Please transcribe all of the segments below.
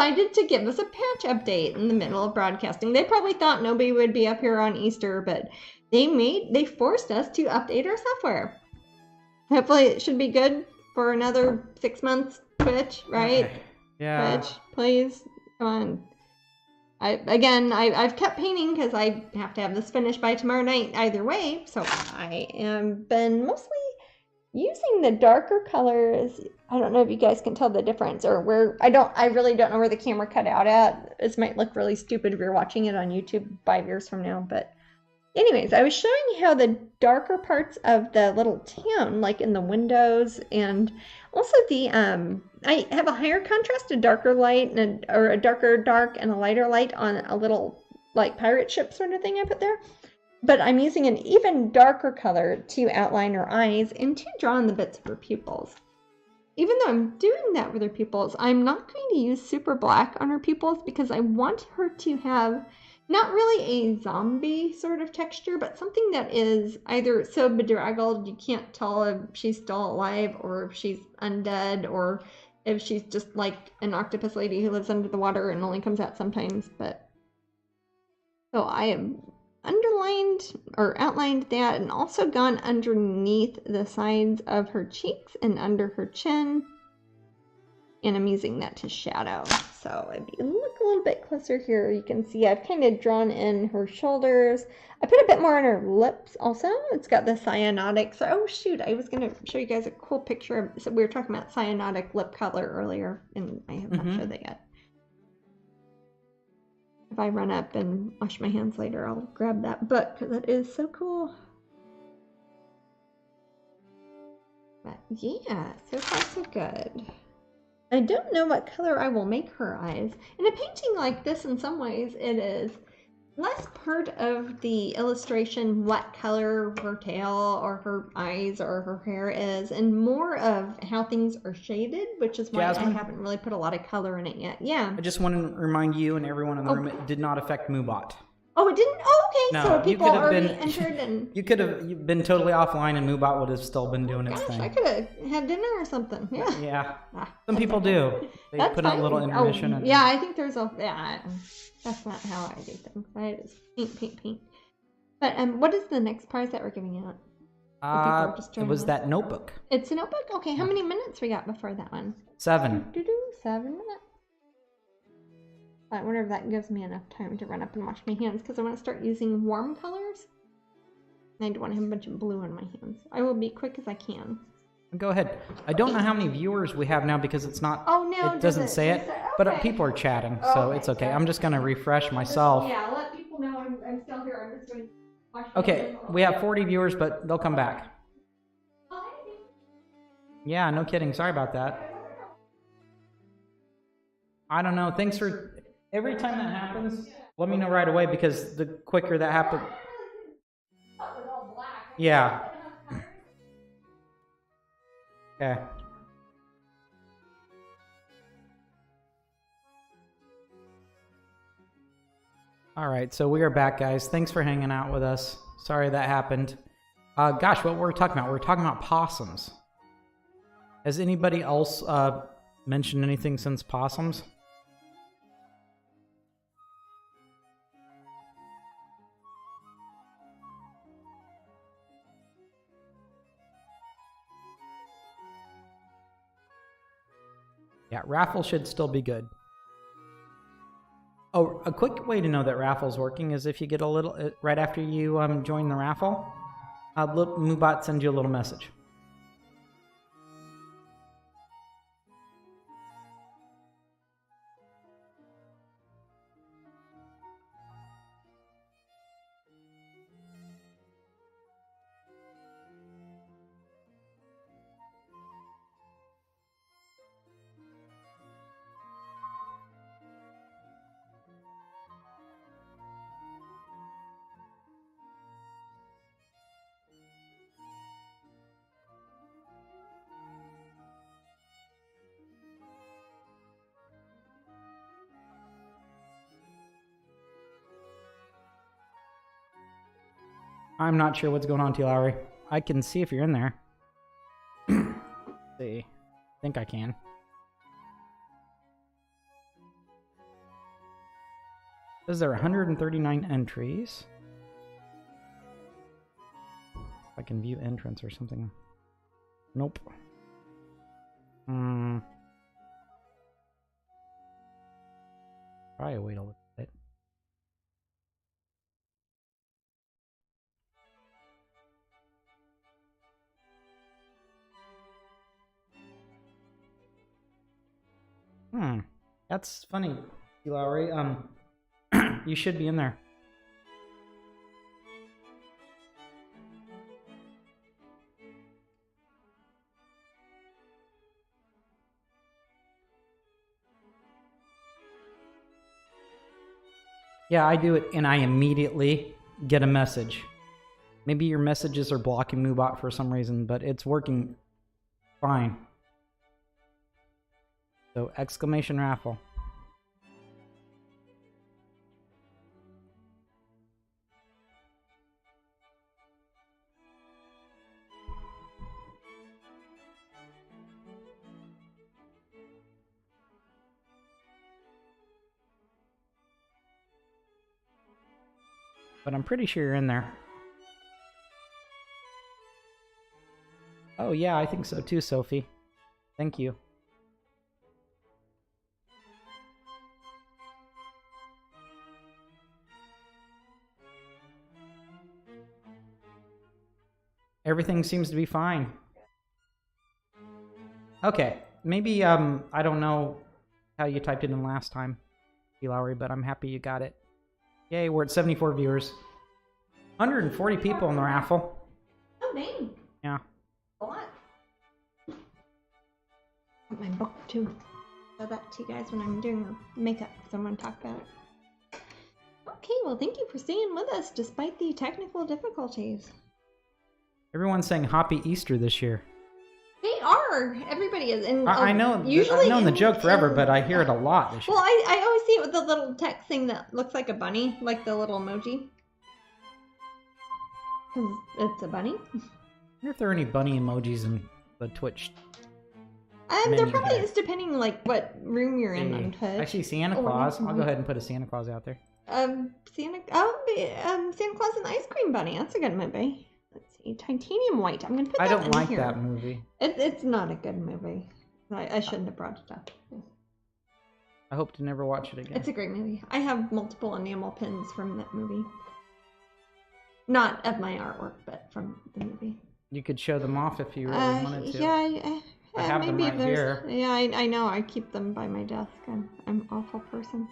decided to give us a patch update in the middle of broadcasting. They probably thought nobody would be up here on Easter, but they forced us to update our software. Hopefully it should be good for another 6 months, Twitch, right? Okay. Yeah. Twitch, please, come on. I've kept painting because I have to have this finished by tomorrow night either way, so I am been mostly using the darker colors. I don't know if you guys can tell the difference, or where I really don't know where the camera cut out at. This might look really stupid if you're watching it on YouTube 5 years from now, but anyways, I was showing you how the darker parts of the little town, like in the windows, and also the I have a higher contrast, a darker light, or a darker dark and a lighter light on a little like pirate ship sort of thing I put there. But I'm using an even darker color to outline her eyes and to draw in the bits of her pupils. Even though I'm doing that with her pupils, I'm not going to use super black on her pupils because I want her to have not really a zombie sort of texture, but something that is either so bedraggled you can't tell if she's still alive or if she's undead or if she's just like an octopus lady who lives under the water and only comes out sometimes. But so I have underlined or outlined that and also gone underneath the sides of her cheeks and under her chin. And I'm using that to shadow. So if you look a little bit closer here, you can see I've kind of drawn in her shoulders. I put a bit more on her lips also. It's got the cyanotic. So, oh shoot, I was going to show you guys a cool picture of, so we were talking about cyanotic lip color earlier, and I have not showed that yet. If I run up and wash my hands later, I'll grab that book because it is so cool. But yeah, so far so good. I don't know what color I will make her eyes. In a painting like this, in some ways, it is less part of the illustration what color her tail or her eyes or her hair is, and more of how things are shaded, which is why Jasmine, I haven't really put a lot of color in it yet. Yeah. I just want to remind you and everyone in the room, it did not affect Moobot. Oh, it didn't? Oh, okay. No, so people already entered and... You could have been totally offline and Moobot would have still been doing its thing. I could have had dinner or something. Yeah. Yeah. Some people do. They put in a little intermission. And... Yeah, I think there's a... Yeah, that's not how I do things. I just paint. But what is the next prize that we're giving out? It was that notebook. It's a notebook? Okay, how many minutes we got before that one? 7. 7 minutes. I wonder if that gives me enough time to run up and wash my hands, because I want to start using warm colors. And I don't want to have a bunch of blue on my hands. I will be quick as I can. Go ahead. I don't know how many viewers we have now because it's not. Oh no! It doesn't say it, but people are chatting, so it's okay. I'm just gonna refresh myself. Yeah, let people know I'm still here. I'm just going to wash my hands. We have 40 viewers, but they'll come back. Yeah, no kidding. Sorry about that. I don't know. Thanks for. Every time that happens, let me know right away because the quicker that happens. Yeah. Okay. All right, so we are back, guys. Thanks for hanging out with us. Sorry that happened. Gosh, what were we talking about? We're talking about possums. Has anybody else mentioned anything since possums? Yeah, raffle should still be good. Oh, a quick way to know that raffle's working is if you get a little, right after you join the raffle, Moobot sends you a little message. I'm not sure what's going on, T. Lowry. I can see if you're in there. See. I think I can. Says there are 139 entries. If I can view entrance or something. Nope. Probably a way to look at it. That's funny, Lowry. You should be in there. Yeah, I do it, and I immediately get a message. Maybe your messages are blocking Moobot for some reason, but it's working fine. So, exclamation raffle. But I'm pretty sure you're in there. Oh yeah, I think so too, Sophie. Thank you. Everything seems to be fine. Okay, maybe, I don't know how you typed it in last time, Lowry, but I'm happy you got it. Yay, we're at 74 viewers. 140 people in the raffle. Oh, dang. Yeah. A lot. Got my book, too. Show that to you guys when I'm doing the makeup, because I'm going to talk about it. Okay, well, thank you for staying with us, despite the technical difficulties. Everyone's saying Happy Easter this year. They are. Everybody is. And I know. Usually I've known the joke forever, but I hear it a lot this year. Well, I always see it with the little text thing that looks like a bunny, like the little emoji. Because it's a bunny. I wonder if there are any bunny emojis in the Twitch. There probably is, depending like what room you're in on Twitch. I see Santa Claus. I'll go ahead and put a Santa Claus out there. Santa Claus and the Ice Cream Bunny. That's a good movie. Let's see, Titanium White. I'm gonna put that in here. I don't like that movie. It's not a good movie. I shouldn't have brought it up. I hope to never watch it again. It's a great movie. I have multiple enamel pins from that movie. Not of my artwork, but from the movie. You could show them off if you really wanted to. Yeah, I have them right here. Yeah, I know. I keep them by my desk. I'm an awful person.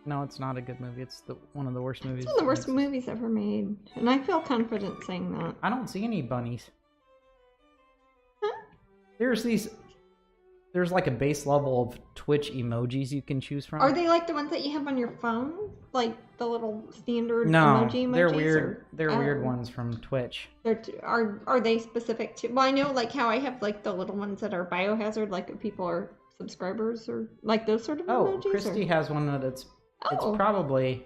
No, it's not a good movie. It's one of the worst movies. It's one of the worst movies ever made, and I feel confident saying that. I don't see any bunnies. Huh? There's like a base level of Twitch emojis you can choose from. Are they like the ones that you have on your phone? Like the little standard emoji emojis? They're weird. They're weird ones from Twitch. Are they specific to... Well, I know like how I have like the little ones that are biohazard, like if people are subscribers or like those sort of emojis? Oh, Christy has one that it's probably...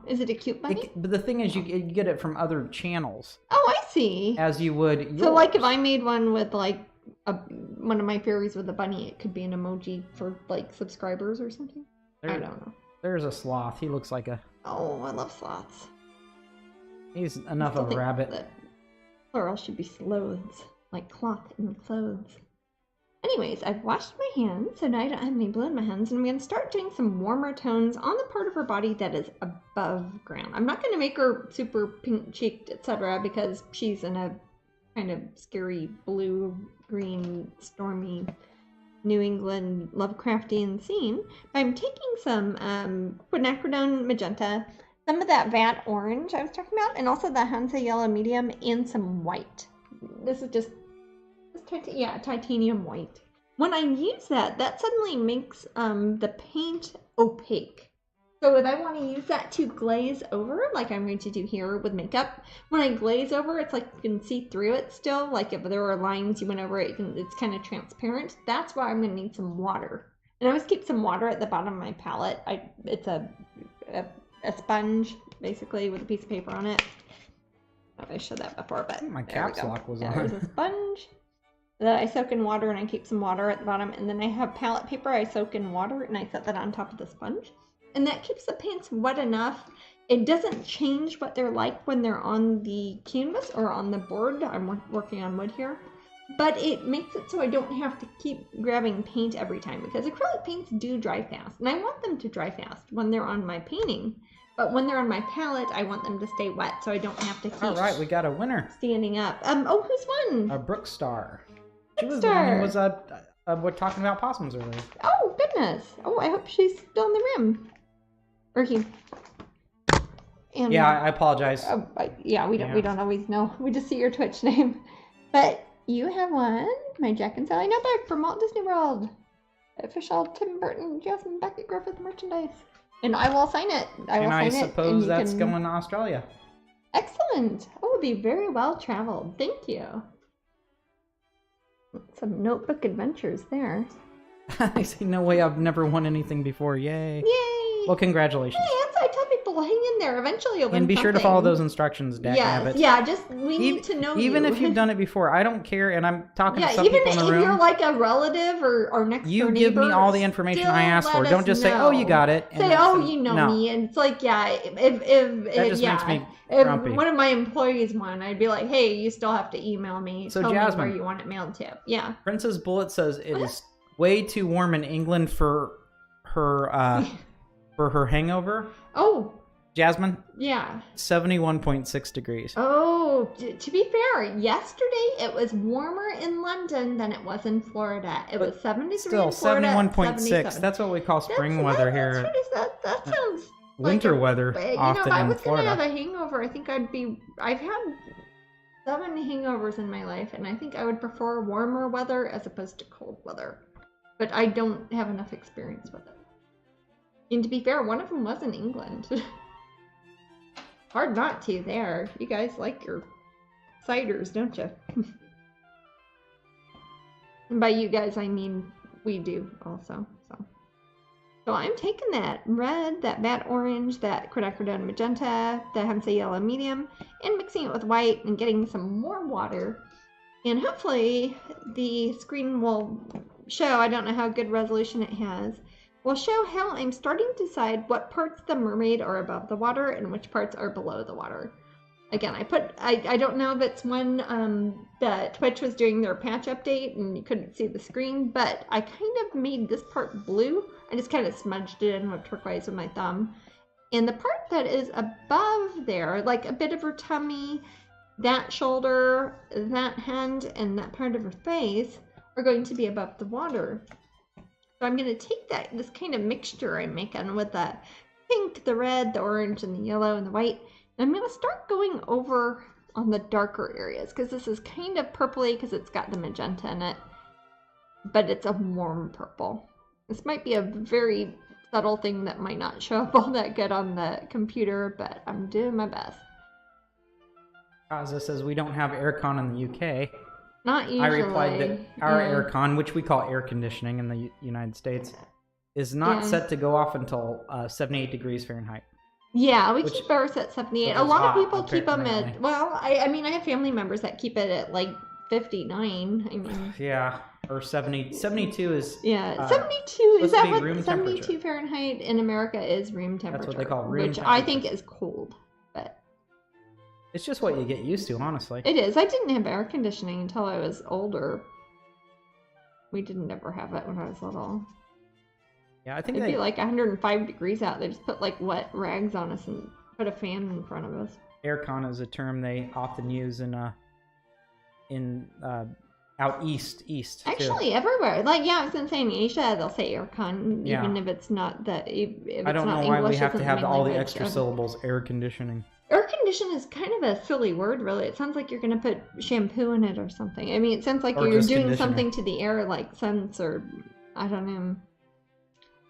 is it a cute bunny? But the thing is, you get it from other channels. Oh, I see. As you would yours. So like if I made one with like one of my fairies with a bunny, it could be an emoji for like subscribers or something. I don't know. There's a sloth. He looks like a... Oh, I love sloths. He's enough of a rabbit. That plural should be sloths, like cloth and clothes. Anyways, I've washed my hands, so now I don't have any blue in my hands, and I'm going to start doing some warmer tones on the part of her body that is above ground. I'm not going to make her super pink-cheeked, etc., because she's in a kind of scary blue-green, stormy New England Lovecraftian scene. I'm taking some quinacridone magenta, some of that vat orange I was talking about, and also the Hansa yellow medium, and some white. This is just titanium white. When I use that suddenly makes the paint opaque. So if I want to use that to glaze over, like I'm going to do here with makeup, when I glaze over, it's like you can see through it still. Like if there are lines you went over it, it's kind of transparent. That's why I'm going to need some water. And I always keep some water at the bottom of my palette. It's a sponge, basically, with a piece of paper on it. I don't know if I showed that before, but my caps lock was on. There's a sponge. that I soak in water, and I keep some water at the bottom. And then I have palette paper I soak in water, and I set that on top of the sponge. And that keeps the paints wet enough. It doesn't change what they're like when they're on the canvas or on the board. I'm working on wood here. But it makes it so I don't have to keep grabbing paint every time, because acrylic paints do dry fast. And I want them to dry fast when they're on my painting. But when they're on my palette, I want them to stay wet, so I don't have to keep All right, we got a winner. Standing up. Oh, who's won? A Brooke Star. She was the one who was we're talking about possums earlier. Oh, goodness. Oh, I hope she's still in the room. Or he. And, yeah, I apologize. Yeah, we don't always know. We just see your Twitch name. But you have won my Jack and Sally notebook from Walt Disney World. Official Tim Burton Jasmine Becket-Griffith merchandise. And I will sign it. I suppose that's going to Australia. Excellent. Oh, it'll be very well traveled. Thank you. Some notebook adventures there. I see. No way, I've never won anything before. Yay. Yay. Well, congratulations. Hey, that's what I tell people. Hang in there. Eventually you'll win And be something. sure to follow those instructions, Dabbit. Yeah, just we need to know Even you. if you've done it before, I don't care, and I'm talking to some even people in the if room. you're like a relative or next door neighbor, you give me all the information I asked for. Don't just say, "Oh, you got it." Say, "Oh, you know me," and it's like, if makes me if grumpy. one of my employees won, I'd be like, "Hey, you still have to email me. So tell Jasmine, me where you want it mailed to." Yeah. Princess Bullet says it is way too warm in England for her hangover. Oh. Jasmine? Yeah. 71.6 degrees. Oh, to be fair, yesterday it was warmer in London than it was in Florida. It was 73 still, in Florida. 71.6. That's what we call spring weather here. That sounds winter like weather often if I in was Florida. Gonna have a hangover, I think I've had 7 hangovers in my life, and I think I would prefer warmer weather as opposed to cold weather. But I don't have enough experience with it. And to be fair, one of them was in England. Hard not to there. You guys like your ciders, don't you? And by you guys, I mean we do also. So I'm taking that red, that matte orange, that quinacridone magenta, the Hensa yellow medium, and mixing it with white and getting some more water. And hopefully the screen will show, I don't know how good resolution it has, will show how I'm starting to decide what parts of the mermaid are above the water and which parts are below the water. Again, I don't know if it's when the Twitch was doing their patch update and you couldn't see the screen, but I kind of made this part blue. I just kind of smudged it in with turquoise with my thumb. And the part that is above there, like a bit of her tummy, that shoulder, that hand, and that part of her face are going to be above the water. So I'm going to take this kind of mixture I'm making with the pink, the red, the orange, and the yellow, and the white. And I'm going to start going over on the darker areas, because this is kind of purpley because it's got the magenta in it. But it's a warm purple. This might be a very subtle thing that might not show up all that good on the computer, but I'm doing my best. Kaza says we don't have aircon in the UK. Not usually. I replied that our aircon, which we call air conditioning in the United States, is not set to go off until 78 degrees Fahrenheit. Yeah, we keep ours at 78. A lot of people keep them apparently. at, well, I mean, I have family members that keep it at like 59. I mean, yeah, or 70. 72 is. Yeah, 72. Is that what room 72 temperature. Fahrenheit in America is room temperature? That's what they call room which temperature. I think is cold, but. It's just what you get used to, honestly. It is. I didn't have air conditioning until I was older. We didn't ever have it when I was little. Yeah, I think It'd be like 105 degrees out. They just put like wet rags on us and put a fan in front of us. Aircon is a term they often use in out east Actually, too. everywhere. Like, yeah, I was gonna say in Asia they'll say aircon, Yeah. even if it's not the. If it's I don't not know why English, we have to isn't have main all the language. extra syllables. Air conditioning. Air condition is kind of a silly word, really. It sounds like you're gonna put shampoo in it or something. I mean, it sounds like Or you're just doing conditioner. something to the air, like scents or I don't know.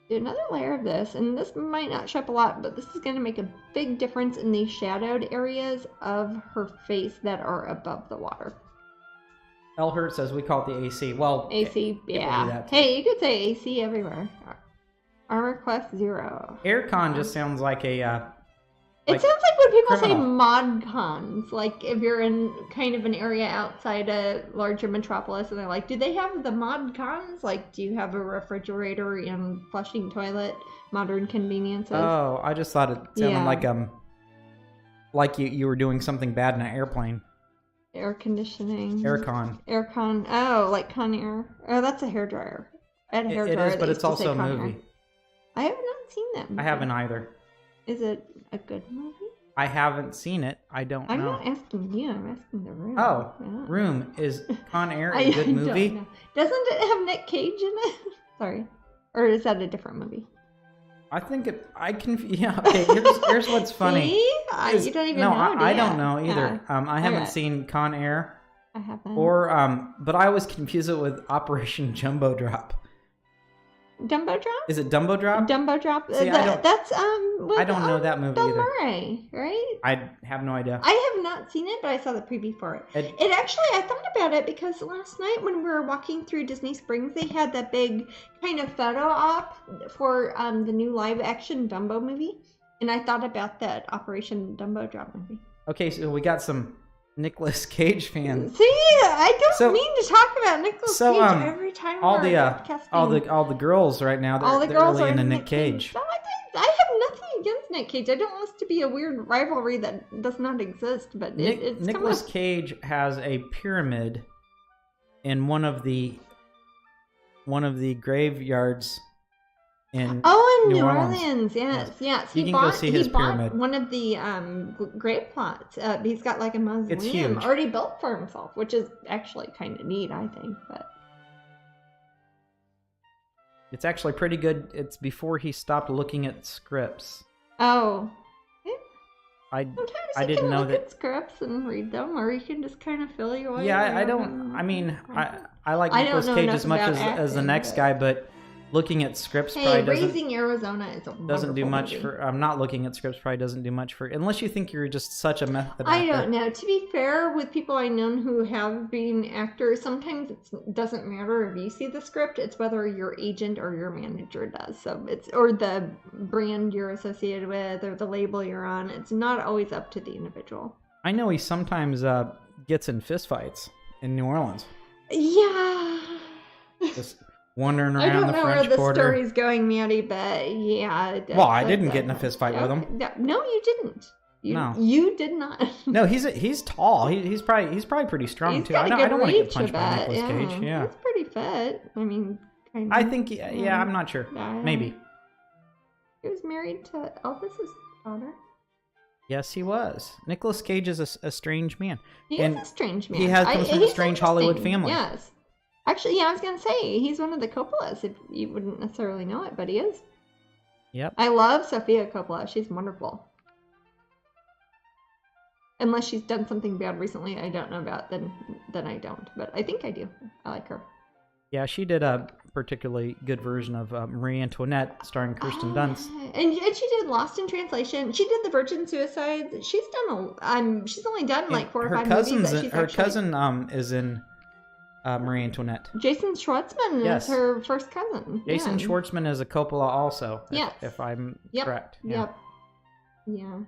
Do another layer of this, and this might not show up a lot, but this is going to make a big difference in the shadowed areas of her face that are above the water. Elhurt says we call it the AC. Well, AC, people do yeah. that too. Hey, you could say AC everywhere. Armor Quest 0. Aircon just sounds like It Like, sounds like when people say criminal. mod cons, like if you're in kind of an area outside a larger metropolis and they're like, do they have the mod cons? Like, do you have a refrigerator and flushing toilet, modern conveniences? Oh, I just thought it sounded like you were doing something bad in an airplane. Air conditioning. Aircon. Aircon. Oh, like Con Air. Oh, that's a hairdryer. I had a hairdryer. It is, but that it's used to say also a Con Air. movie. I have not seen that movie. I haven't either. Is it a good movie? I haven't seen it. I don't know. I'm not asking you. I'm asking the room. Oh, yeah. Room. Is Con Air a good movie? Don't know. Doesn't it have Nick Cage in it? Sorry. Or is that a different movie? I think it. I can. Yeah. Okay. Here's what's funny. See? You don't even know. I don't know either. Yeah. I haven't seen Con Air. I haven't. Or but I always confuse it with Operation Jumbo Drop. Dumbo Drop? Is it Dumbo Drop? Dumbo Drop. See, That's I don't know that movie Bill either. Murray, right? I have no idea. I have not seen it, but I saw the preview for it. It actually, I thought about it because last night when we were walking through Disney Springs, they had that big kind of photo op for the new live action Dumbo movie, and I thought about that Operation Dumbo Drop movie. Okay, so we got some Nicolas Cage fans. See, I don't mean to talk about Nicolas Cage every time all we're broadcasting. all the girls right now, they're really into Nick Cage. No, I have nothing against Nick Cage. I don't want this to be a weird rivalry that does not exist, but it's Nicolas Cage has a pyramid in one of the graveyards in New Orleans. Yes. You can go see his pyramid. One of the grave plots. He's got like a mausoleum huge. already built for himself, which is actually kind of neat, I think. But it's actually pretty good. It's before he stopped looking at scripts. Oh. I Sometimes I you didn't can know look that. at scripts and read them, or you can just kind of fill your way. Yeah, I don't. I mean, I like I don't Nicolas know Cage enough as much about as the acting, next but- guy, but looking at scripts Hey, probably Raising Arizona is a doesn't do wonderful much movie. for. I'm not looking at scripts probably doesn't do much for, unless you think you're just such a method I actor. don't know. To be fair, with people I know who have been actors, sometimes it doesn't matter if you see the script. It's whether your agent or your manager does. So it's or the brand you're associated with or the label you're on. It's not always up to the individual. I know he sometimes gets in fistfights in New Orleans, Yeah. just wandering I around don't the know French where the Quarter. story's going, Maddie, but yeah. Well, I didn't get in a fist fight with him. No, you didn't. No. You did not. No, he's tall. He's probably pretty strong He's too. got I a don't good want to get reach, punched by I Nicolas bet. Cage. Yeah, He's pretty fit. I mean, kind of. I think. Yeah, I'm not sure. Maybe. He was married to Elvis's daughter. Yes, he was. Nicolas Cage is a strange man. He And is a strange man. he comes from a he's strange Hollywood interesting, family. Yes. Actually, yeah, I was going to say, he's one of the Coppolas, if you wouldn't necessarily know it, but he is. Yep. I love Sofia Coppola. She's wonderful. Unless she's done something bad recently I don't know about, then I don't. But I think I do. I like her. Yeah, she did a particularly good version of Marie Antoinette, starring Kirsten Dunst. And she did Lost in Translation. She did The Virgin Suicides. She's done she's only done like 4 or 5 movies. That she's her actually... cousin is in Marie Antoinette. Jason Schwartzman Yes. is her first cousin. Jason yeah. Schwartzman is a Coppola also. Yes. If I'm Yep. correct. Yeah. Yep. Yeah.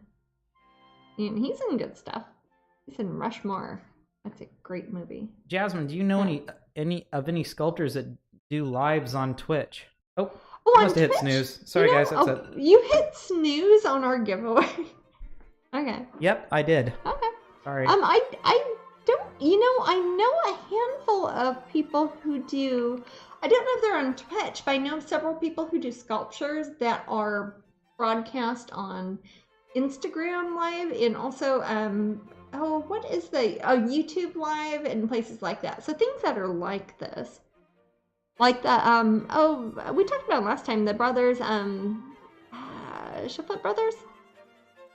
And he's in good stuff. He's in Rushmore. That's a great movie. Jasmine, do you know any sculptors that do lives on Twitch? Oh, Oh, must have hit Twitch? snooze. Sorry, guys, that's it. You hit snooze on our giveaway. Okay. Yep, I did. Okay. Sorry. I don't. I know a handful of people who do. I don't know if they're on Twitch, but I know several people who do sculptures that are broadcast on Instagram Live and also what is YouTube Live and places like that. So things that are like this. Like the we talked about last time, the brothers Shiflett brothers?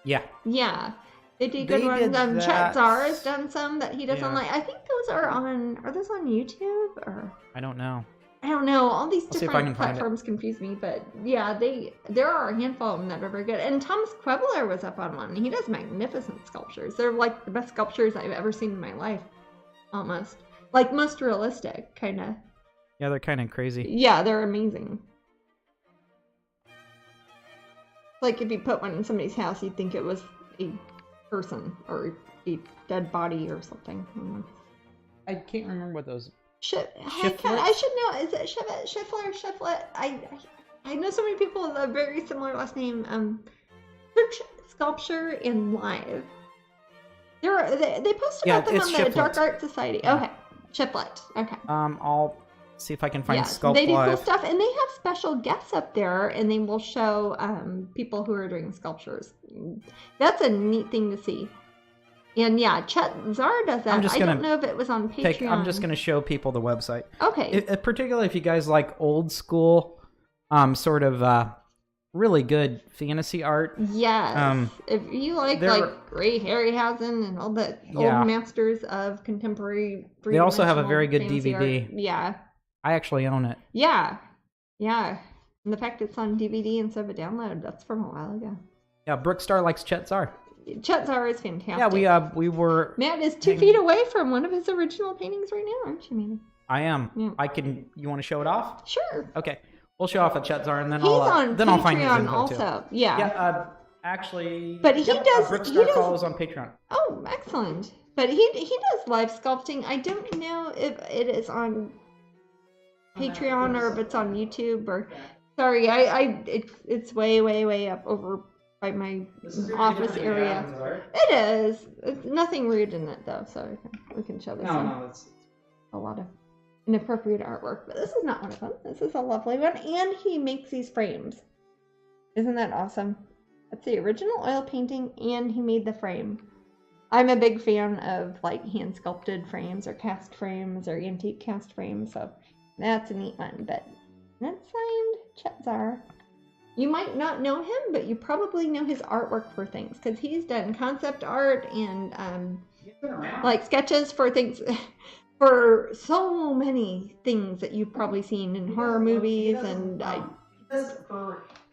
Yeah. Yeah. They do good They ones. did that. Chet Zar has done some that he does Yeah. online. I think those are those on YouTube or I don't know. I don't know. All these I'll see if I different can find it. platforms confuse me, but yeah, there are a handful of them that are very good. And Thomas Quebler was up on one. He does magnificent sculptures. They're like the best sculptures I've ever seen in my life. Almost. Like most realistic, kinda. Yeah, they're kind of crazy. Yeah, they're amazing. Like if you put one in somebody's house, you'd think it was a person or a dead body or something. I can't remember what those. I should know. Is it Schiffler? I know so many people with a very similar last name. Search Sculpture and Live. They post about them on the Dark Art Society. Yeah. Okay, Shiplet. Okay. I'll see if I can find Sculpt they do Live. cool stuff, and they have special guests up there, and they will show people who are doing sculptures. That's a neat thing to see. And yeah, Chet Zar does that. I don't know if it was on Patreon. I'm just going to show people the website. Okay. Particularly if you guys like old school, sort of really good fantasy art. Yes. If you like Ray Harryhausen and all the old masters of contemporary. They also have a very good DVD. Art. Yeah. I actually own it. Yeah. Yeah. And the fact it's on DVD instead of a download, that's from a while ago. Yeah, Brookstar likes Chet Zar. Chet Zar is fantastic. Yeah, we were. Matt is 2 feet away from one of his original paintings right now, aren't you, Manny? I am. Yeah. You want to show it off? Sure. Okay, we'll show off a Chet Zar, and then I'll find his info also. Too. Yeah. Yeah. Actually. But he does. Brookstar follows on Patreon. Oh, excellent. But he does live sculpting. I don't know if it is on Patreon or if it's on YouTube or. Sorry, it's way up over by my office area. It is. It's nothing rude in it though, so we can show this. No, that's a lot of inappropriate artwork, but this is not one of them. This is a lovely one, and he makes these frames. Isn't that awesome? That's the original oil painting, and he made the frame. I'm a big fan of like hand sculpted frames or cast frames or antique cast frames, so that's a neat one. But that's signed Chet Zar. You might not know him, but you probably know his artwork for things, because he's done concept art and like sketches for things, for so many things that you've probably seen in horror movies. And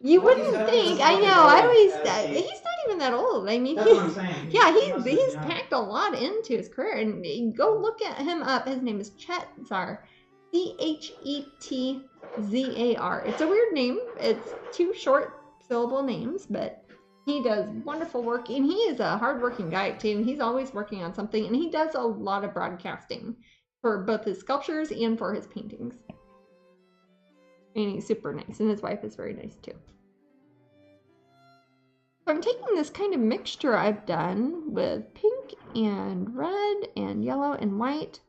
you wouldn't think. I know. He's not even that old. I mean, he's packed a lot into his career. And go look at him up. His name is Chet Zar. Chetzar. It's a weird name. It's 2 short syllable names, but he does wonderful work, and he is a hardworking guy too. And he's always working on something, and he does a lot of broadcasting for both his sculptures and for his paintings. And he's super nice, and his wife is very nice too. So I'm taking this kind of mixture I've done with pink and red and yellow and white,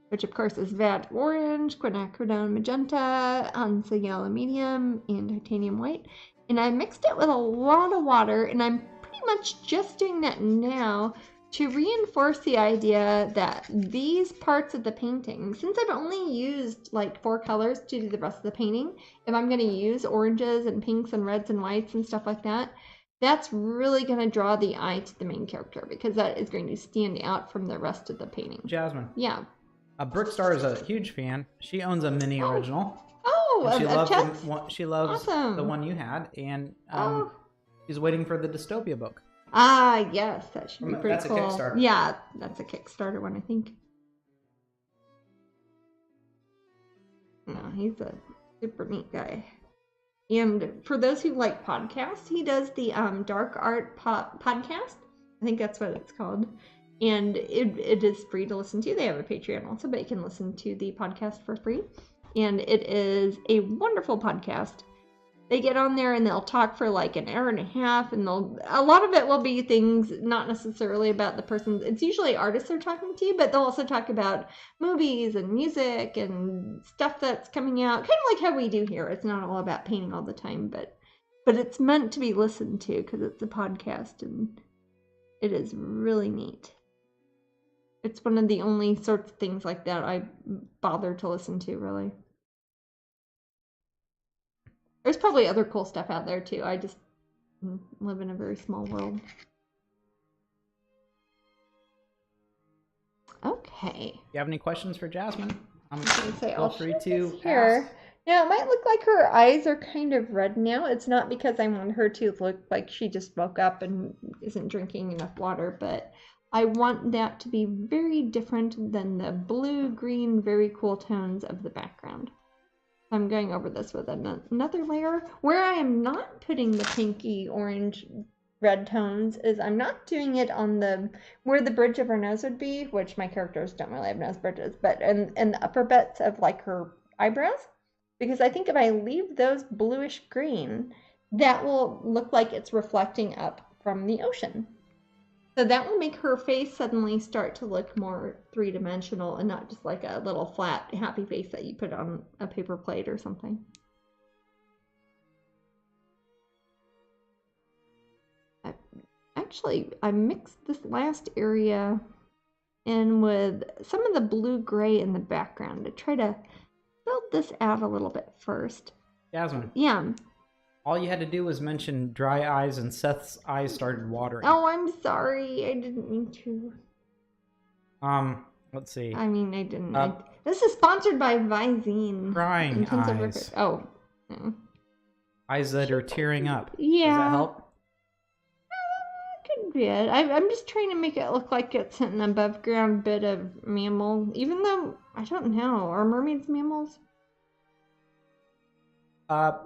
which of course is vat orange, quinacridone magenta, Hansa yellow medium, and titanium white. And I mixed it with a lot of water, and I'm pretty much just doing that now to reinforce the idea that these parts of the painting, since I've only used like 4 colors to do the rest of the painting, if I'm going to use oranges and pinks and reds and whites and stuff like that, that's really going to draw the eye to the main character, because that is going to stand out from the rest of the painting. Jasmine. Yeah. Brookstar is a huge fan. She owns a mini original. She loves awesome. The one you had, and she's waiting for the Dystopia book. Ah, yes, that should be pretty cool. That's a Kickstarter. Yeah, that's a Kickstarter one, I think. No, he's a super neat guy. And for those who like podcasts, he does the Dark Art podcast. I think that's what it's called. And it is free to listen to. They have a Patreon also, but you can listen to the podcast for free. And it is a wonderful podcast. They get on there and they'll talk for like an hour and a half, and a lot of it will be things not necessarily about the person. It's usually artists they're talking to, but they'll also talk about movies and music and stuff that's coming out, kind of like how we do here. It's not all about painting all the time, but it's meant to be listened to because it's a podcast, and it is really neat. It's one of the only sorts of things like that I bother to listen to, really. There's probably other cool stuff out there, too. I just live in a very small world. Okay. You have any questions for Jasmine? Feel free to ask. Now, it might look like her eyes are kind of red now. It's not because I want her to look like she just woke up and isn't drinking enough water, but I want that to be very different than the blue-green, very cool tones of the background. I'm going over this with another layer. Where I am not putting the pinky, orange, red tones is I'm not doing it on where the bridge of her nose would be, which my characters don't really have nose bridges, but in the upper bits of like her eyebrows, because I think if I leave those bluish green, that will look like it's reflecting up from the ocean. So that will make her face suddenly start to look more three-dimensional and not just like a little flat, happy face that you put on a paper plate or something. I mixed this last area in with some of the blue-gray in the background to try to build this out a little bit first. Jasmine. Yeah. All you had to do was mention dry eyes and Seth's eyes started watering. Oh, I'm sorry. I didn't mean to. Let's see. I mean, I didn't. This is sponsored by Visine. Crying eyes. Oh. Yeah. Eyes that are tearing up. Yeah. Does that help? Could be it. I'm just trying to make it look like it's an above ground bit of mammal, even though I don't know. Are mermaids mammals?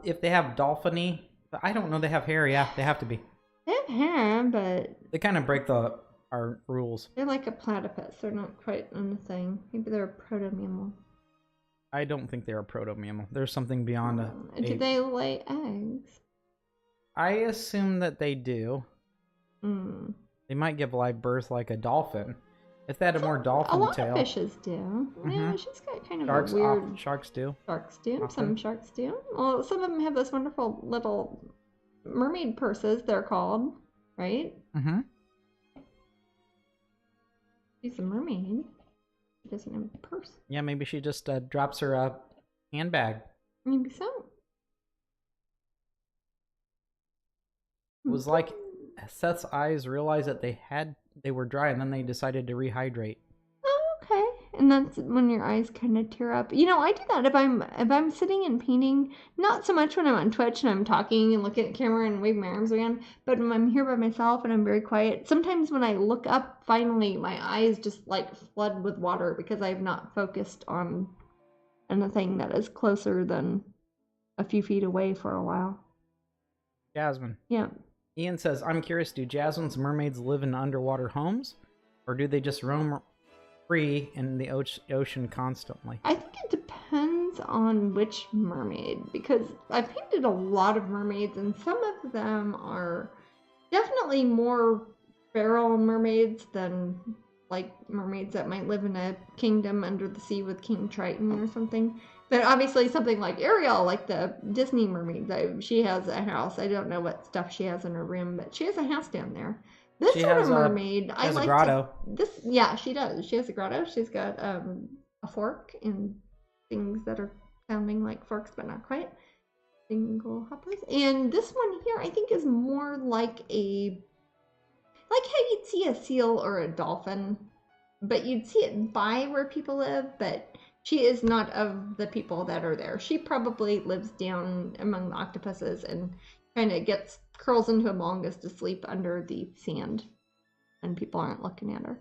If they have dolphiny, I don't know. They have hair. Yeah, they have to be. They have hair, but they kind of break our rules. They're like a platypus. They're not quite on the thing. Maybe they're a proto-mammal. I don't think they're a proto-mammal. There's something beyond a. Do they lay eggs? I assume that they do. Mm. They might give live birth like a dolphin. If they had a more dolphin tail. A lot of fishes do. Mm-hmm. Yeah, she's got kind of sharks, a weird... Sharks do. Sharks do. Often. Some sharks do. Well, some of them have those wonderful little mermaid purses, they're called, right? Mm-hmm. She's a mermaid. She doesn't have a purse. Yeah, maybe she just drops her handbag. Maybe so. It was like Seth's eyes realized that they were dry, and then they decided to rehydrate. Oh, okay. And that's when your eyes kind of tear up. You know, I do that if I'm sitting and painting. Not so much when I'm on Twitch and I'm talking and looking at the camera and waving my arms around, but when I'm here by myself and I'm very quiet. Sometimes when I look up, finally my eyes just like flood with water because I've not focused on anything that is closer than a few feet away for a while. Jasmine. Yeah. Ian says, I'm curious, do Jasmine's mermaids live in underwater homes? Or do they just roam free in the ocean constantly? I think it depends on which mermaid, because I've painted a lot of mermaids, and some of them are definitely more feral mermaids than like mermaids that might live in a kingdom under the sea with King Triton or something. But obviously something like Ariel, like the Disney mermaid, though, she has a house. I don't know what stuff she has in her room, but she has a house down there. This she sort of mermaid, I like a grotto. Yeah, she does. She has a grotto. She's got a fork and things that are sounding like forks, but not quite. Single hoppers. And this one here, I think, is more like how you'd see a seal or a dolphin, but you'd see it by where people live, but she is not of the people that are there. She probably lives down among the octopuses and kind of curls into a ball and goes to sleep under the sand, and people aren't looking at her.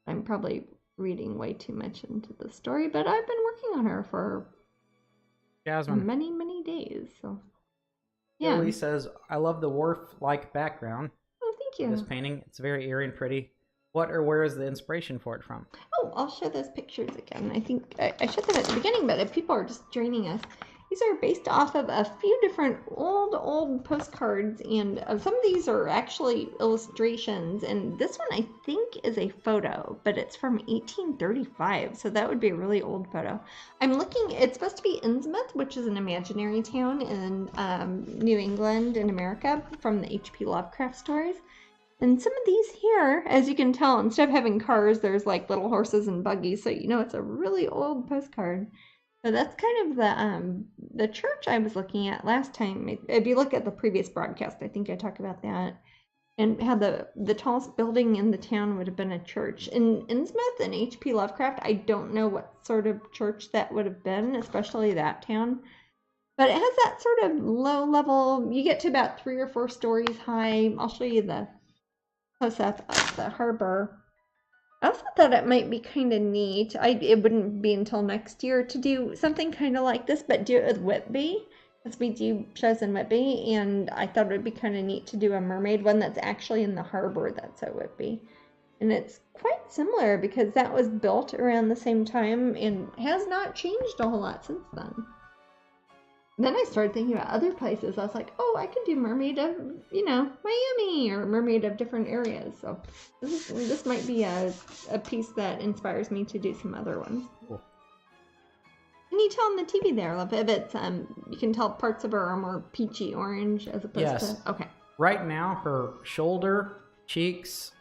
I'm probably reading way too much into the story, but I've been working on her for Jasmine. many, many days. So, yeah. Billy says, I love the wharf-like background. Oh, thank you. This painting, it's very eerie and pretty. What or where is the inspiration for it from? Oh, I'll show those pictures again. I think I showed them at the beginning, but if people are just joining us, these are based off of a few different old postcards, and some of these are actually illustrations, and this one I think is a photo, but it's from 1835, so that would be a really old photo. I'm looking, it's supposed to be Innsmouth, which is an imaginary town in New England in America from the H.P. Lovecraft stories. And some of these here, as you can tell, instead of having cars, there's like little horses and buggies, so you know it's a really old postcard. So that's kind of the church I was looking at last time. If you look at the previous broadcast, I think I talked about that. And how the tallest building in the town would have been a church. In Innsmouth and H.P. Lovecraft, I don't know what sort of church that would have been, especially that town. But it has that sort of low level, you get to about 3 or 4 stories high. I'll show you the close-up of the harbor. I also thought it might be kind of neat. It wouldn't be until next year to do something kind of like this, but do it with Whitby, because we do shows in Whitby, and I thought it would be kind of neat to do a mermaid one that's actually in the harbor that's at Whitby. And it's quite similar because that was built around the same time and has not changed a whole lot since then. Then I started thinking about other places. I was like, oh, I could do mermaid of, Miami or mermaid of different areas. So this might be a piece that inspires me to do some other ones. Cool. Can you tell on the TV there, if it's you can tell parts of her are more peachy orange as opposed to okay. Right now, her shoulder, cheeks,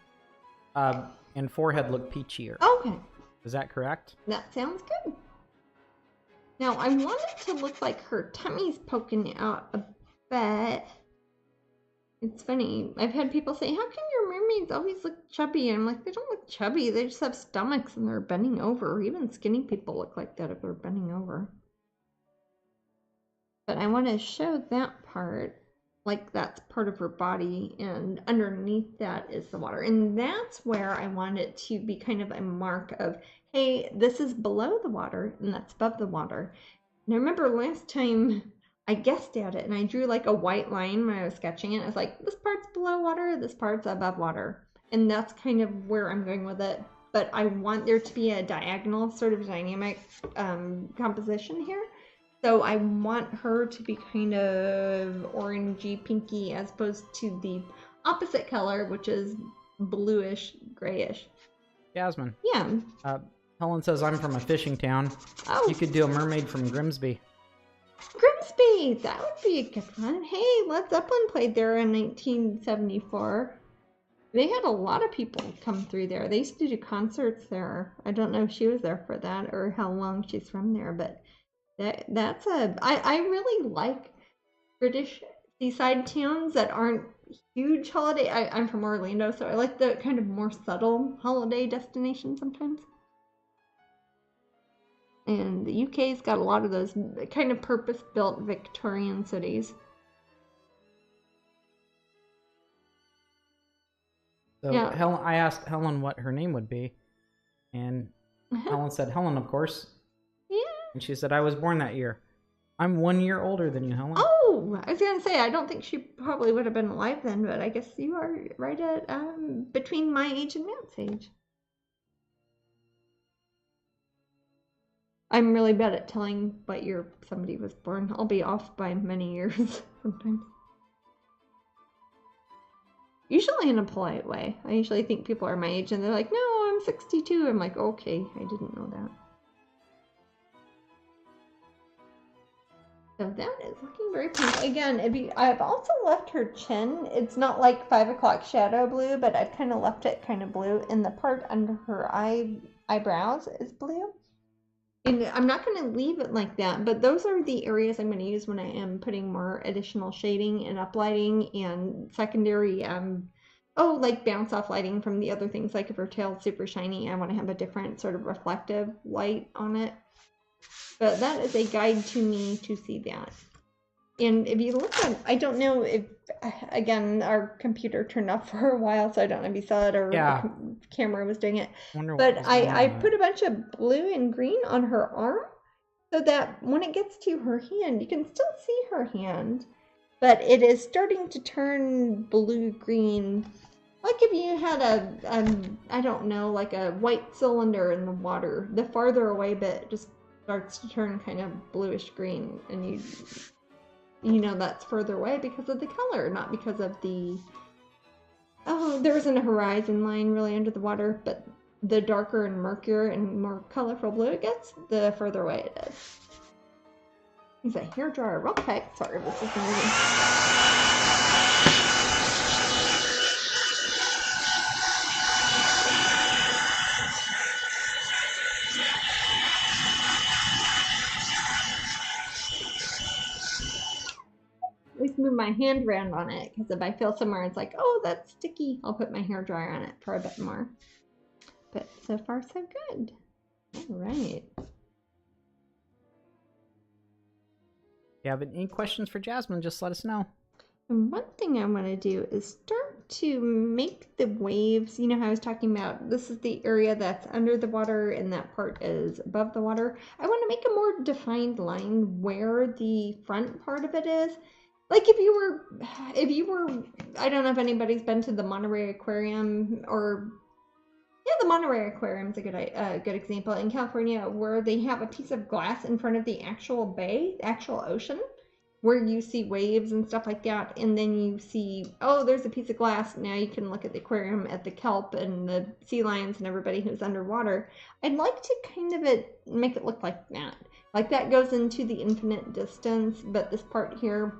and forehead look peachier. Okay. Is that correct? That sounds good. Now, I want it to look like her tummy's poking out a bit. It's funny. I've had people say, how come your mermaids always look chubby? And I'm like, they don't look chubby. They just have stomachs and they're bending over. Even skinny people look like that if they're bending over. But I want to show that part like that's part of her body, and underneath that is the water. And that's where I want it to be kind of a mark of, hey, this is below the water and that's above the water. And I remember last time I guessed at it and I drew like a white line when I was sketching it. I was like, this part's below water, this part's above water. And that's kind of where I'm going with it. But I want there to be a diagonal sort of dynamic composition here. So I want her to be kind of orangey, pinky, as opposed to the opposite color, which is bluish, grayish. Jasmine. Yeah. Helen says I'm from a fishing town. Oh. You could do a mermaid from Grimsby. Grimsby! That would be a good one. Hey, Led Zeppelin played there in 1974. They had a lot of people come through there. They used to do concerts there. I don't know if she was there for that or how long she's from there, but I really like British seaside towns that aren't huge holiday. I'm from Orlando, so I like the kind of more subtle holiday destination sometimes. And the UK's got a lot of those kind of purpose-built Victorian cities. So yeah. I asked Helen what her name would be, and Helen said Helen, of course. Yeah. And she said, I was born that year. I'm 1 year older than you, Helen. Oh, I was going to say, I don't think she probably would have been alive then, but I guess you are right at between my age and Matt's age. I'm really bad at telling what year somebody was born. I'll be off by many years sometimes. Usually in a polite way. I usually think people are my age and they're like, no, I'm 62. I'm like, okay, I didn't know that. So that is looking very pink. Again, I've also left her chin. It's not like 5 o'clock shadow blue, but I've kind of left it kind of blue. And the part under her eyebrows is blue. And I'm not going to leave it like that, but those are the areas I'm going to use when I am putting more additional shading and uplighting and secondary, like bounce off lighting from the other things. Like if her tail's super shiny, I want to have a different sort of reflective light on it. But that is a guide to me to see that. And if you look at, I don't know if, again, our computer turned off for a while, so I don't know if you saw it or the camera was doing it. But I put a bunch of blue and green on her arm so that when it gets to her hand, you can still see her hand, but it is starting to turn blue-green. Like if you had I don't know, like a white cylinder in the water, the farther away bit just starts to turn kind of bluish green, and you know that's further away because of the color, not because of the, there isn't a horizon line really under the water, but the darker and murkier and more colorful blue it gets, the further away it is. Use a hairdryer real quick. Sorry, this is moving. At least move my hand around on it, because if I feel somewhere it's like, oh, that's sticky, I'll put my hairdryer on it for a bit more. But so far so good. All right. If you have any questions for Jasmine, just let us know. And one thing I want to do is start to make the waves, you know how I was talking about, this is the area that's under the water and that part is above the water. I want to make a more defined line where the front part of it is. Like if you were, I don't know if anybody's been to the Monterey Aquarium or, yeah, the Monterey Aquarium is a good example in California, where they have a piece of glass in front of the actual bay, the actual ocean, where you see waves and stuff like that, and then you see, oh, there's a piece of glass. Now you can look at the aquarium, at the kelp and the sea lions and everybody who's underwater. I'd like to kind of make it look like that. Like that goes into the infinite distance, but this part here,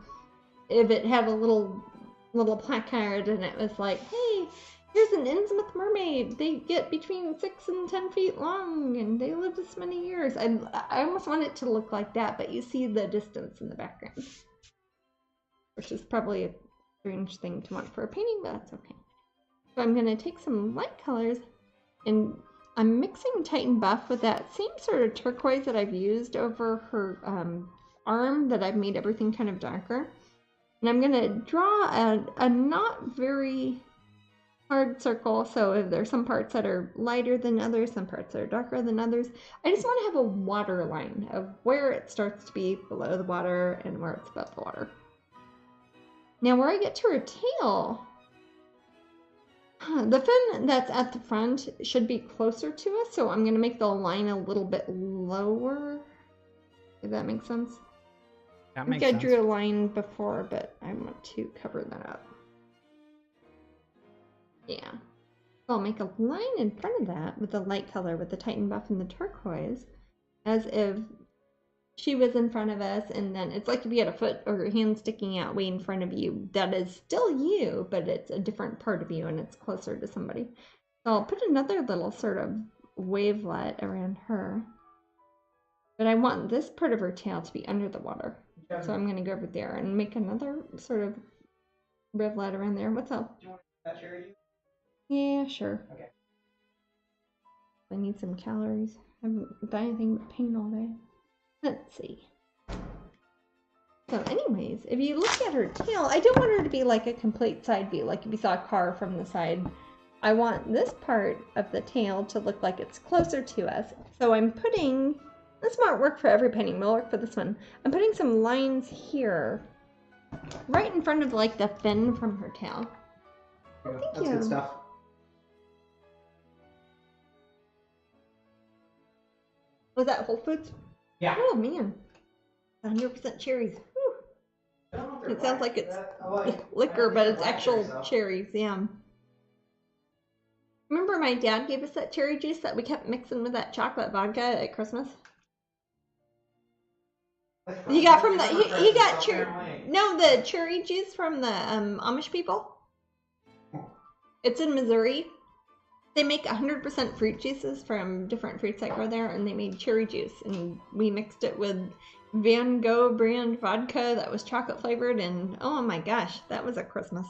if it had a little placard and it was like, hey, here's an Innsmouth mermaid. They get between 6 and 10 feet long, and they live this many years. I almost want it to look like that, but you see the distance in the background, which is probably a strange thing to want for a painting, but that's okay. So I'm going to take some light colors, and I'm mixing Titan Buff with that same sort of turquoise that I've used over her arm, that I've made everything kind of darker. And I'm going to draw a not very hard circle, so if there's some parts that are lighter than others, some parts that are darker than others, I just want to have a water line of where it starts to be below the water and where it's above the water. Now where I get to her tail, the fin that's at the front should be closer to us, so I'm going to make the line a little bit lower, if that makes sense. That I think I drew a line before, but I want to cover that up. Yeah. So I'll make a line in front of that with the light color, with the Titan Buff and the turquoise, as if she was in front of us, and then it's like if you had a foot or your hand sticking out way in front of you. That is still you, but it's a different part of you, and it's closer to somebody. So I'll put another little sort of wavelet around her. But I want this part of her tail to be under the water. So I'm going to go over there and make another sort of rivulet around there. What's up? Do you want that cherry juice? Yeah, sure. Okay. I need some calories. I haven't done anything but paint all day. Let's see. So anyways, if you look at her tail, I don't want her to be like a complete side view, like if you saw a car from the side. I want this part of the tail to look like it's closer to us. So I'm putting, this won't work for every painting, but it'll work for this one. I'm putting some lines here, right in front of like the fin from her tail. Oh, thank That's you. good stuff. Was that Whole Foods? Yeah. Oh man, 100% cherries. Whew. I don't know if they're It sounds black. like it's I like liquor, I but think it's they're actual black cherries, cherries. Yeah. Remember my dad gave us that cherry juice that we kept mixing with that chocolate vodka at Christmas? though. He got from the Remember he got Christmas cherry. apparently. No, the cherry juice from the Amish people. It's in Missouri. They make 100% fruit juices from different fruits that grow there, and they made cherry juice, and we mixed it with Van Gogh brand vodka that was chocolate flavored, and oh my gosh, that was a Christmas.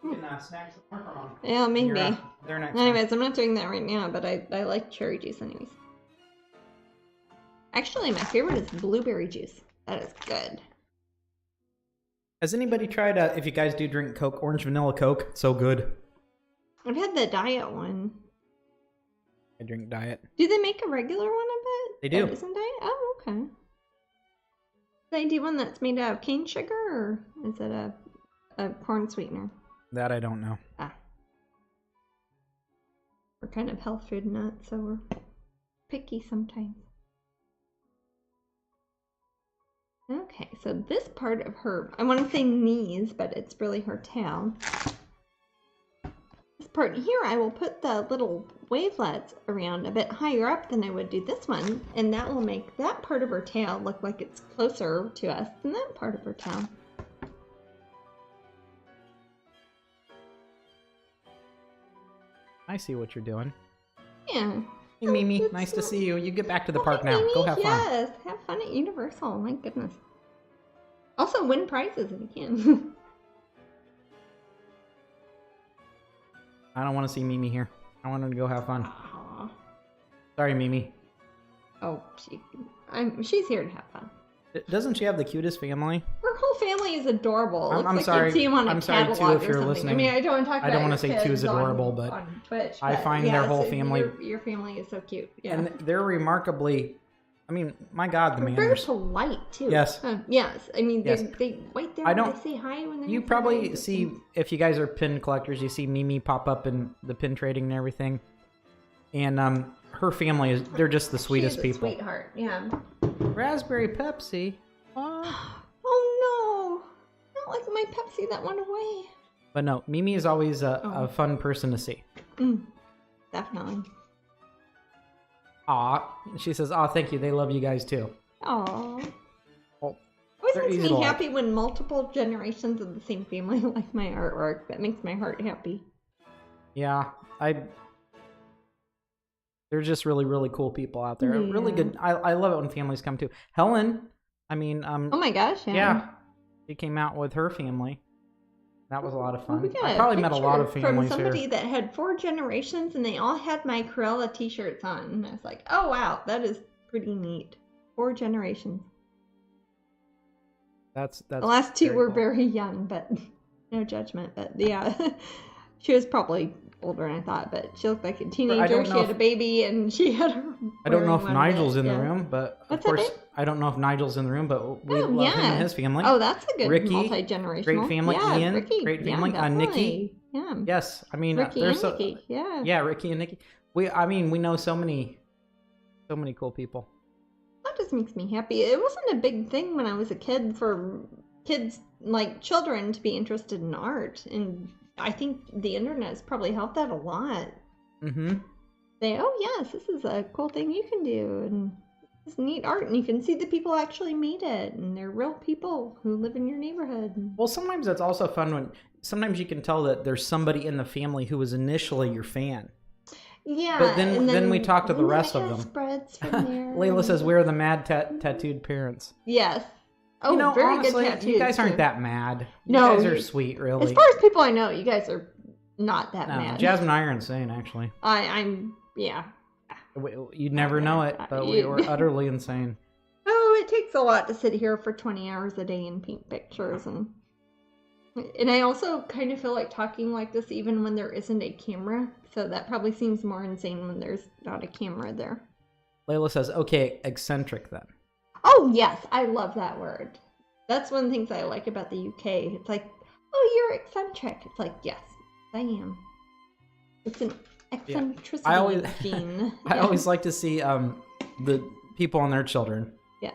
You can snack some more from them. Yeah, maybe. They're next. Anyways, I'm not doing that right now, but I like cherry juice anyways. Actually, my favorite is blueberry juice. That is good. Has anybody tried, if you guys do drink Coke, orange vanilla Coke? It's so good. I've had the diet one. I drink diet. Do they make a regular one of it? They do. That isn't diet? Oh, okay. Do they do one that's made out of cane sugar, or is it a corn sweetener? That I don't know. Ah. We're kind of health food nuts, so we're picky sometimes. Okay, so this part of her, I want to say knees, but it's really her tail. This part here, I will put the little wavelets around a bit higher up than I would do this one, and that will make that part of her tail look like it's closer to us than that part of her tail. I see what you're doing. Yeah. Hey, Mimi, nice to see you. You get back to the park Hi, now. Mimi. Go have fun. Yes, have fun at Universal. My goodness. Also, win prizes if you can. I don't want to see Mimi here. I want her to go have fun. Aw. Sorry, Mimi. Oh, she's here to have fun. Doesn't she have the cutest family? Her whole family is adorable. It looks I'm like sorry. you'd see them on a I'm sorry, catalog too, if or you're something. listening. I mean, I don't want to talk I about don't want your to say too kids is adorable, but on Twitch, I find their whole family... Your family is so cute. Yeah. And they're remarkably... I mean, my God, the They're manners. very polite, too. Yes. Yes. I mean, Yes. they wait there I and don't- they say hi when they're You inside. probably see, if you guys are pin collectors, you see Mimi pop up in the pin trading and everything. And her family, they're just the sweetest She's a people. sweetheart, yeah. Raspberry Pepsi. Oh, no. Not like my Pepsi that went away. But no, Mimi is always a fun person to see. Definitely. Aw. She says, aw, thank you. They love you guys too. Aw. Well, Always they're makes easy to me like. happy when multiple generations of the same family like my artwork. That makes my heart happy. Yeah, they're just really, really cool people out there. Yeah. Really good. I love it when families come too. Helen, I mean, Oh my gosh, yeah, she came out with her family. That was a lot of fun. We got I probably met a lot of picture families from somebody here. that had 4 generations and they all had my Cruella t-shirts on. And I was like, oh wow, that is pretty neat. 4 generations. That's The last 2 very were cool. very young, but no judgment. But yeah, she was probably older than I thought, but she looked like a teenager. She had a baby and she had her. I don't know if wearing one Nigel's bit, in the yeah. room, but of What's that, course, babe? I don't know if Nigel's in the room, but we Oh, love him yeah. and his family. Oh, that's a good Ricky, multi-generational. great family. Yeah, Ian, Ricky, great yeah, family. Nikki. definitely. Yeah. Yes, I mean, Ricky there's and Nikki. Yeah. yeah, Ricky and Nikki. We know so many cool people. That just makes me happy. It wasn't a big thing when I was a kid for kids, like children, to be interested in art. And I think the internet has probably helped that a lot. Mm-hmm. Say, oh yes, this is a cool thing you can do. And it's neat art. And you can see the people actually made it. And they're real people who live in your neighborhood. Well, sometimes that's also fun when sometimes you can tell that there's somebody in the family who was initially your fan. Yeah. But then and we talk to the and then rest it of kinda them. spreads from there. Layla says, we're the mad tattooed parents. Yes. Oh, You know, very honestly, good tattoos. you guys aren't too. that mad. You No, guys are you- sweet, really. As far as people I know, you guys are not that No, mad. Jasmine and I are insane, actually. I'm yeah. You'd never know it, but we were utterly insane. Oh, it takes a lot to sit here for 20 hours a day and paint pictures, and I also kind of feel like talking like this even when there isn't a camera. So that probably seems more insane when there's not a camera there. Layla says, okay, eccentric then. Oh yes, I love that word. That's one of the things I like about the UK. It's like, oh, you're eccentric. It's like, yes, I am. It's an eccentricity I always, gene. I Yeah. always like to see the people and their children. Yes.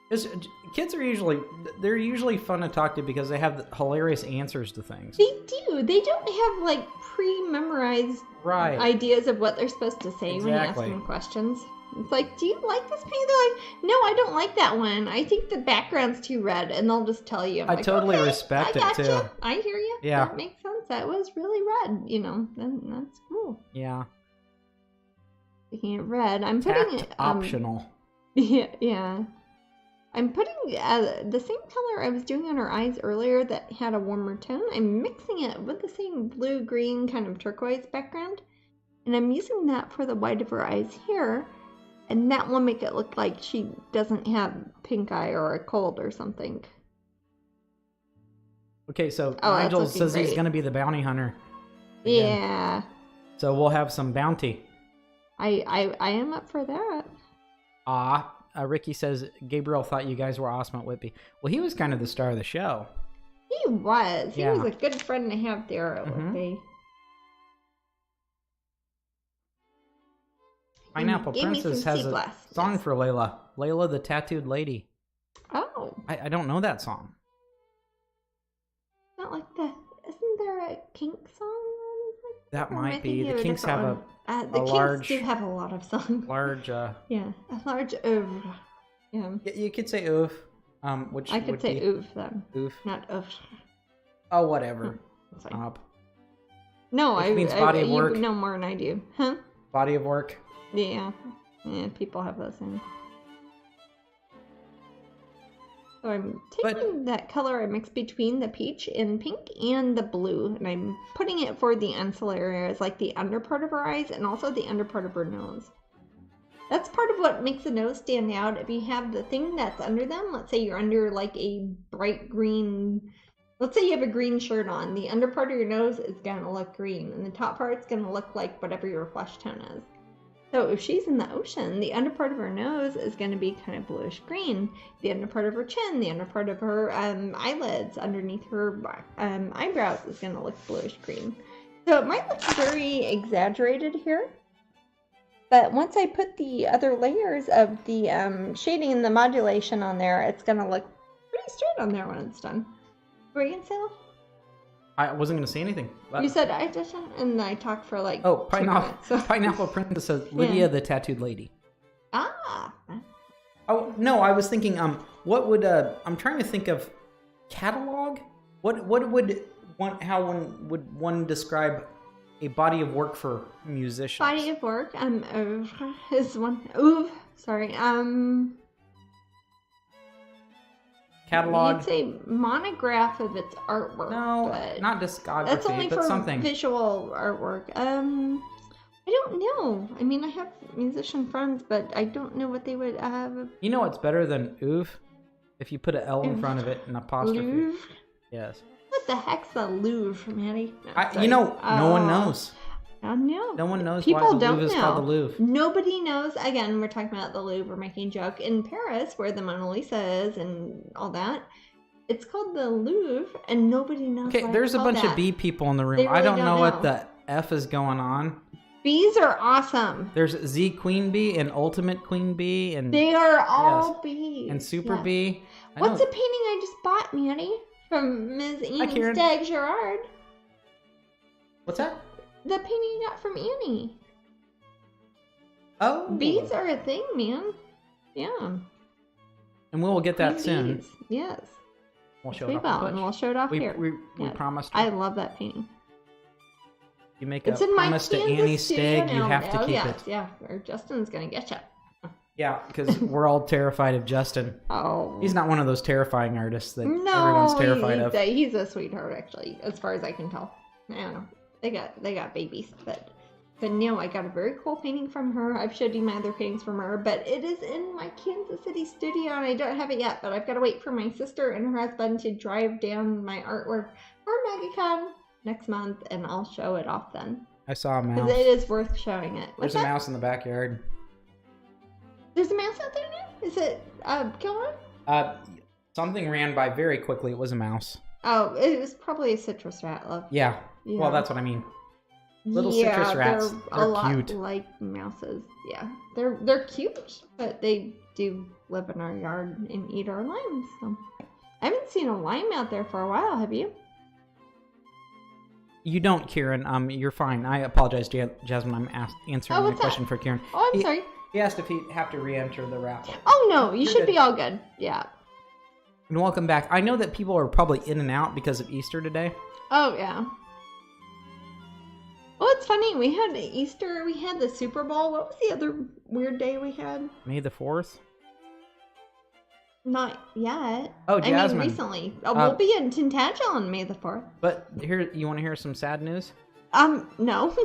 'Cause kids are usually fun to talk to because they have hilarious answers to things. They do. They don't have like pre-memorized Right. ideas of what they're supposed to say when you ask Exactly. them questions. It's like, do you like this painting? They're like, no, I don't like that one. I think the background's too red, and they'll just tell you. I'm I like, totally okay, respect I it, gotcha. too. I hear you. Yeah. That makes sense. That was really red. You know, then that's cool. Yeah. Speaking of red, I'm putting Tact it optional. Yeah. I'm putting the same color I was doing on her eyes earlier that had a warmer tone. I'm mixing it with the same blue-green kind of turquoise background. And I'm using that for the white of her eyes here. And that will make it look like she doesn't have pink eye or a cold or something. Okay, so Oh, that's Nigel looking says he's great. going to be the bounty hunter. again. Yeah. So we'll have some bounty. I am up for that. Ricky says, Gabriel thought you guys were awesome at Whitby. Well, he was kind of the star of the show. He was. He Yeah. was a good friend to have there at Mhm. Whitby. Pineapple Gave me Princess some has sea a glass. song Yes. for Layla. Layla the Tattooed Lady. Oh. I don't know that song. Not like that. Isn't there a kink song? That Or am I might be. thinking The of Kinks different have one? The Kinks large- do have a lot of songs. large... Yeah, a large oeuvre. Yeah, You could say oof. Which I could would say be oeuvre then, oof. not oeuvre. Oh, whatever. That's fine. Stop. No, Which means body of work. You know more than I do, huh? Body of work. Yeah, people have those things. So I'm taking that color I mixed between the peach and pink and the blue, and I'm putting it for the ancillary areas, like the under part of her eyes and also the under part of her nose. That's part of what makes a nose stand out. If you have the thing that's under them, let's say you're under like a bright green, let's say you have a green shirt on, the under part of your nose is gonna look green, and the top part's gonna look like whatever your flesh tone is. So if she's in the ocean, the under part of her nose is going to be kind of bluish green. The under part of her chin, the under part of her eyelids, underneath her eyebrows is going to look bluish green. So it might look very exaggerated here. But once I put the other layers of the shading and the modulation on there, it's going to look pretty straight on there when it's done. What were you going to say? I wasn't going to say anything. But... You said I did, and I talked for like 2 Pineapple, minutes. So. Pineapple Princess says Lydia the Tattooed Lady. Ah. Oh, no, I was thinking, what would, I'm trying to think of catalog? What would how would one describe a body of work for musicians? Body of work, is one, sorry, catalog. You'd say monograph of its artwork. No, but not discography, that's only but for something. visual artwork. I don't know. I mean, I have musician friends, but I don't know what they would have. You know what's better than oof? If you put an L in front of it, an apostrophe. Louvre? Yes. What the heck's the Louvre, Maddie? No, no one knows. I know. No one knows People why the don't Louvre is know. called the Louvre. Nobody knows. Again, we're talking about the Louvre. We're making a joke. In Paris, where the Mona Lisa is and all that, it's called the Louvre, and nobody knows. Okay, why there's it's a bunch called of that. B people in the room. They really I don't don't know what know. the F is going on. Bees are awesome. There's Z Queen Bee and Ultimate Queen Bee and They are all bees. and Super Yes. Bee. What's the painting I just bought, Manny? From Ms. Annie Karen. Stagg Gerard. What's that? The painting you got from Annie. Oh. Bees are a thing, man. Yeah. And we'll get that Queen soon. bees. Yes. We'll show We it will, off. and we'll show it off We here. we Yes. promised. I love that painting. You make It's a in my promise to Kansas Annie studio Stagg, you now. have to Oh, keep yes, it. yeah. Or Justin's gonna get you. Yeah, because we're all terrified of Justin. Oh. He's not one of those terrifying artists that No, everyone's terrified of. he's a sweetheart, actually, as far as I can tell. I don't know. They got babies, but no, I got a very cool painting from her. I've showed you my other paintings from her, but it is in my Kansas City studio, and I don't have it yet. But I've got to wait for my sister and her husband to drive down my artwork for MegaCon next month, and I'll show it off then. I saw a mouse. Because it is worth showing it. What's There's a that? mouse in the backyard. There's a mouse out there now? Is it killer? Something ran by very quickly. It was a mouse. Oh, it was probably a citrus rat, love. Yeah. Yeah. Well, that's what I mean. Little Yeah, citrus rats. They're They're a lot cute. like mouses. Yeah, they're cute, but they do live in our yard and eat our limes. So I haven't seen a lime out there for a while. Have you? You don't, Kieran. You're fine. I apologize, Jasmine. I'm answering Oh, the what's question that? for Kieran. Oh, I'm sorry. He asked if he'd have to re-enter the raffle. Oh no, you You're should good. be all good. Yeah. And welcome back. I know that people are probably in and out because of Easter today. Oh yeah. Well, it's funny. We had Easter. We had the Super Bowl. What was the other weird day we had? May the 4th? Not yet. Oh, I Jasmine. mean, recently. We'll be in Tintagel on May the 4th. But here, you want to hear some sad news? No.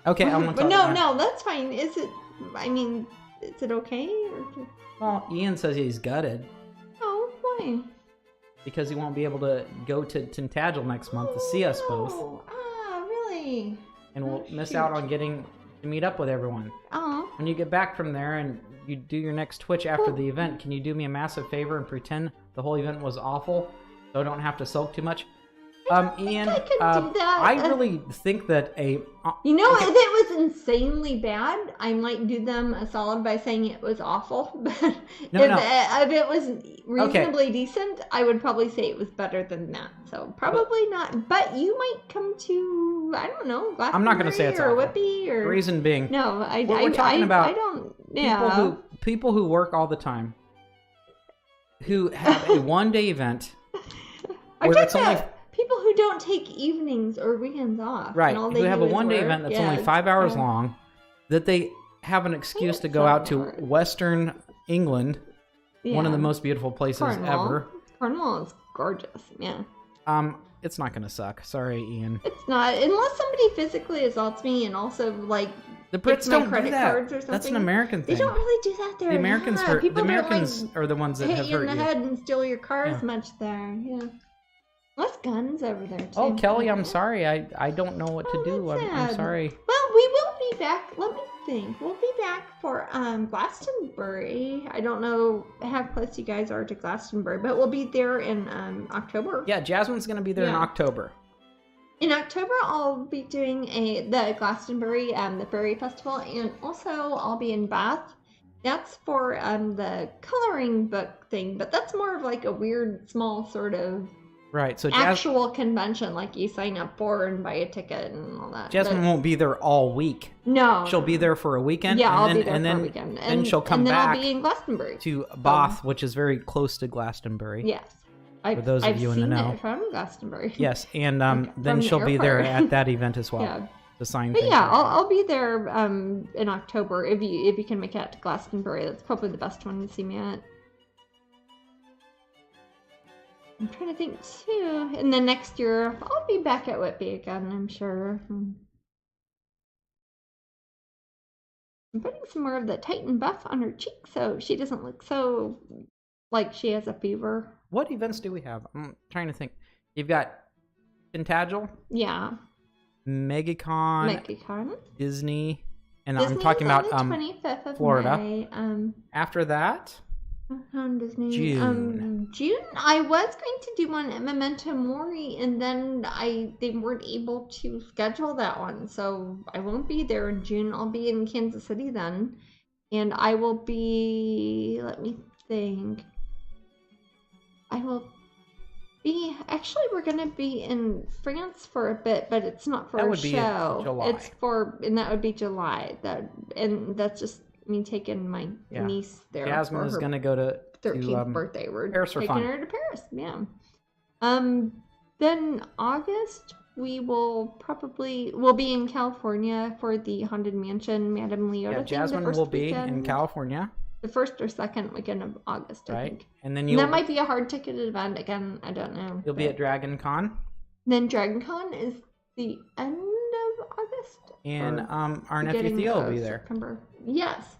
Okay, I'm going to But talk no, that's fine. Is it? I mean, is it okay? Or... Well, Ian says he's gutted Oh, why? because he won't be able to go to Tintagel next month to see us both. Oh, really? And we'll Oh, miss shoot. out on getting to meet up with everyone. Oh, When you get back from there and you do your next Twitch after the event, can you do me a massive favor and pretend the whole event was awful so I don't have to sulk too much? Ian, I could do that. I really think that you know, if it was insanely bad, I might do them a solid by saying it was awful. But if it was reasonably decent, I would probably say it was better than that. So probably not. But you might come to, I don't know, Glastonbury I'm not going to say it's or awful. Whippy or Reason being, no. we're talking about I don't. Yeah. people who work all the time, who have a one-day event I'm where talking it's only about people who don't take evenings or weekends off. right, and all who they have do a is one-day work. event that's Yeah, only 5 hours yeah. long, that they have an excuse to That's go not out to hard. Western England, one of the Yeah. most beautiful places Cornwall. ever. Cornwall is gorgeous. Yeah. It's not gonna suck. Sorry, Ian. It's not, unless somebody physically assaults me and also like The Brits my don't do credit that. cards or something. That's an American thing. They don't really do that there. The Americans, yeah. People the don't, Americans like, are the ones that hit have you in hurt the you. head and steal your car Yeah. as much there. Yeah. Less guns over there too. Oh, Kelly, I'm Yeah. sorry. I don't know what to Oh, do. that's I'm sad. sorry. Well, we will be back. Let me think. We'll be back for Glastonbury. I don't know how close you guys are to Glastonbury, but we'll be there in October. Yeah, Jasmine's gonna be there in Yeah. October. In October, I'll be doing the Glastonbury the Fairy Festival, and also I'll be in Bath. That's for the coloring book thing, but that's more of like a weird, small sort of Right. So actual convention, like you sign up for and buy a ticket and all that. Jasmine But won't be there all week. no, She'll be there for a weekend. Yeah, and I'll then, be there and for then, a weekend, then she'll come and then back I'll be in Glastonbury. to Bath, which is very close to Glastonbury. Yes, For those of you in the know. I've seen it from Glastonbury. Yes, and Like, then from the she'll be there airport. at that event as well. Yeah. To sign But things. yeah, out. I'll be there in October if you can make it out to Glastonbury. That's probably the best one to see me at. I'm trying to think too. And then next year I'll be back at Whitby again, I'm sure. I'm putting some more of the Titan buff on her cheek so she doesn't look so like she has a fever. What events do we have? I'm trying to think. You've got Pentagel, Yeah. MegaCon, MegaCon. Disney, and Disney's I'm talking about on the 25th of Florida. May. After that, On Disney. June. June. I was going to do one at Memento Mori, and then they weren't able to schedule that one, so I won't be there in June. I'll be in Kansas City then, and I will be. Let me think. I will be. Actually, we're gonna be in France for a bit, but it's not for That a would be in show. July. It's for, and that would be July. That's just me taking my Yeah. niece there. Jasmine for is her going to go to 13th birthday. We're Paris for taking fun. her to Paris. Yeah. Then August we'll be in California for the Haunted Mansion Madame Leota Yeah, thing. Jasmine will be in California, the first or second weekend of August, I right? think. And then And that might be a hard ticketed event again. I don't know. you'll be at Dragon Con, Then Dragon Con is the end of August. and or our nephew beginning Theo will of be there. September. Yes,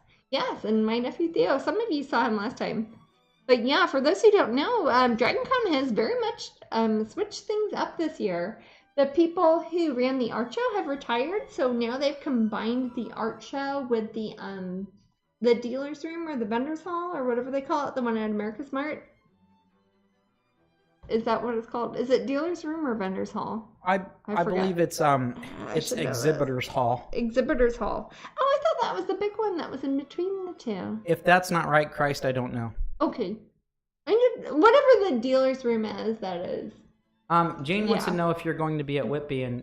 and my nephew Theo. Some of you saw him last time. But yeah, for those who don't know, Dragon Con has very much switched things up this year. The people who ran the art show have retired, so now they've combined the art show with the dealer's room or the vendor's hall or whatever they call it, the one at America's Mart. Is that what it's called? Is it dealer's room or vendor's hall? I forgot. believe it's I it's should know Exhibitors Hall. Exhibitors hall. Oh, I thought that was the big one that was in between the two. If that's not right, Christ, I don't know. Okay. Whatever the dealer's room is, that is. Jane wants to Yeah. know if you're going to be at Whitby in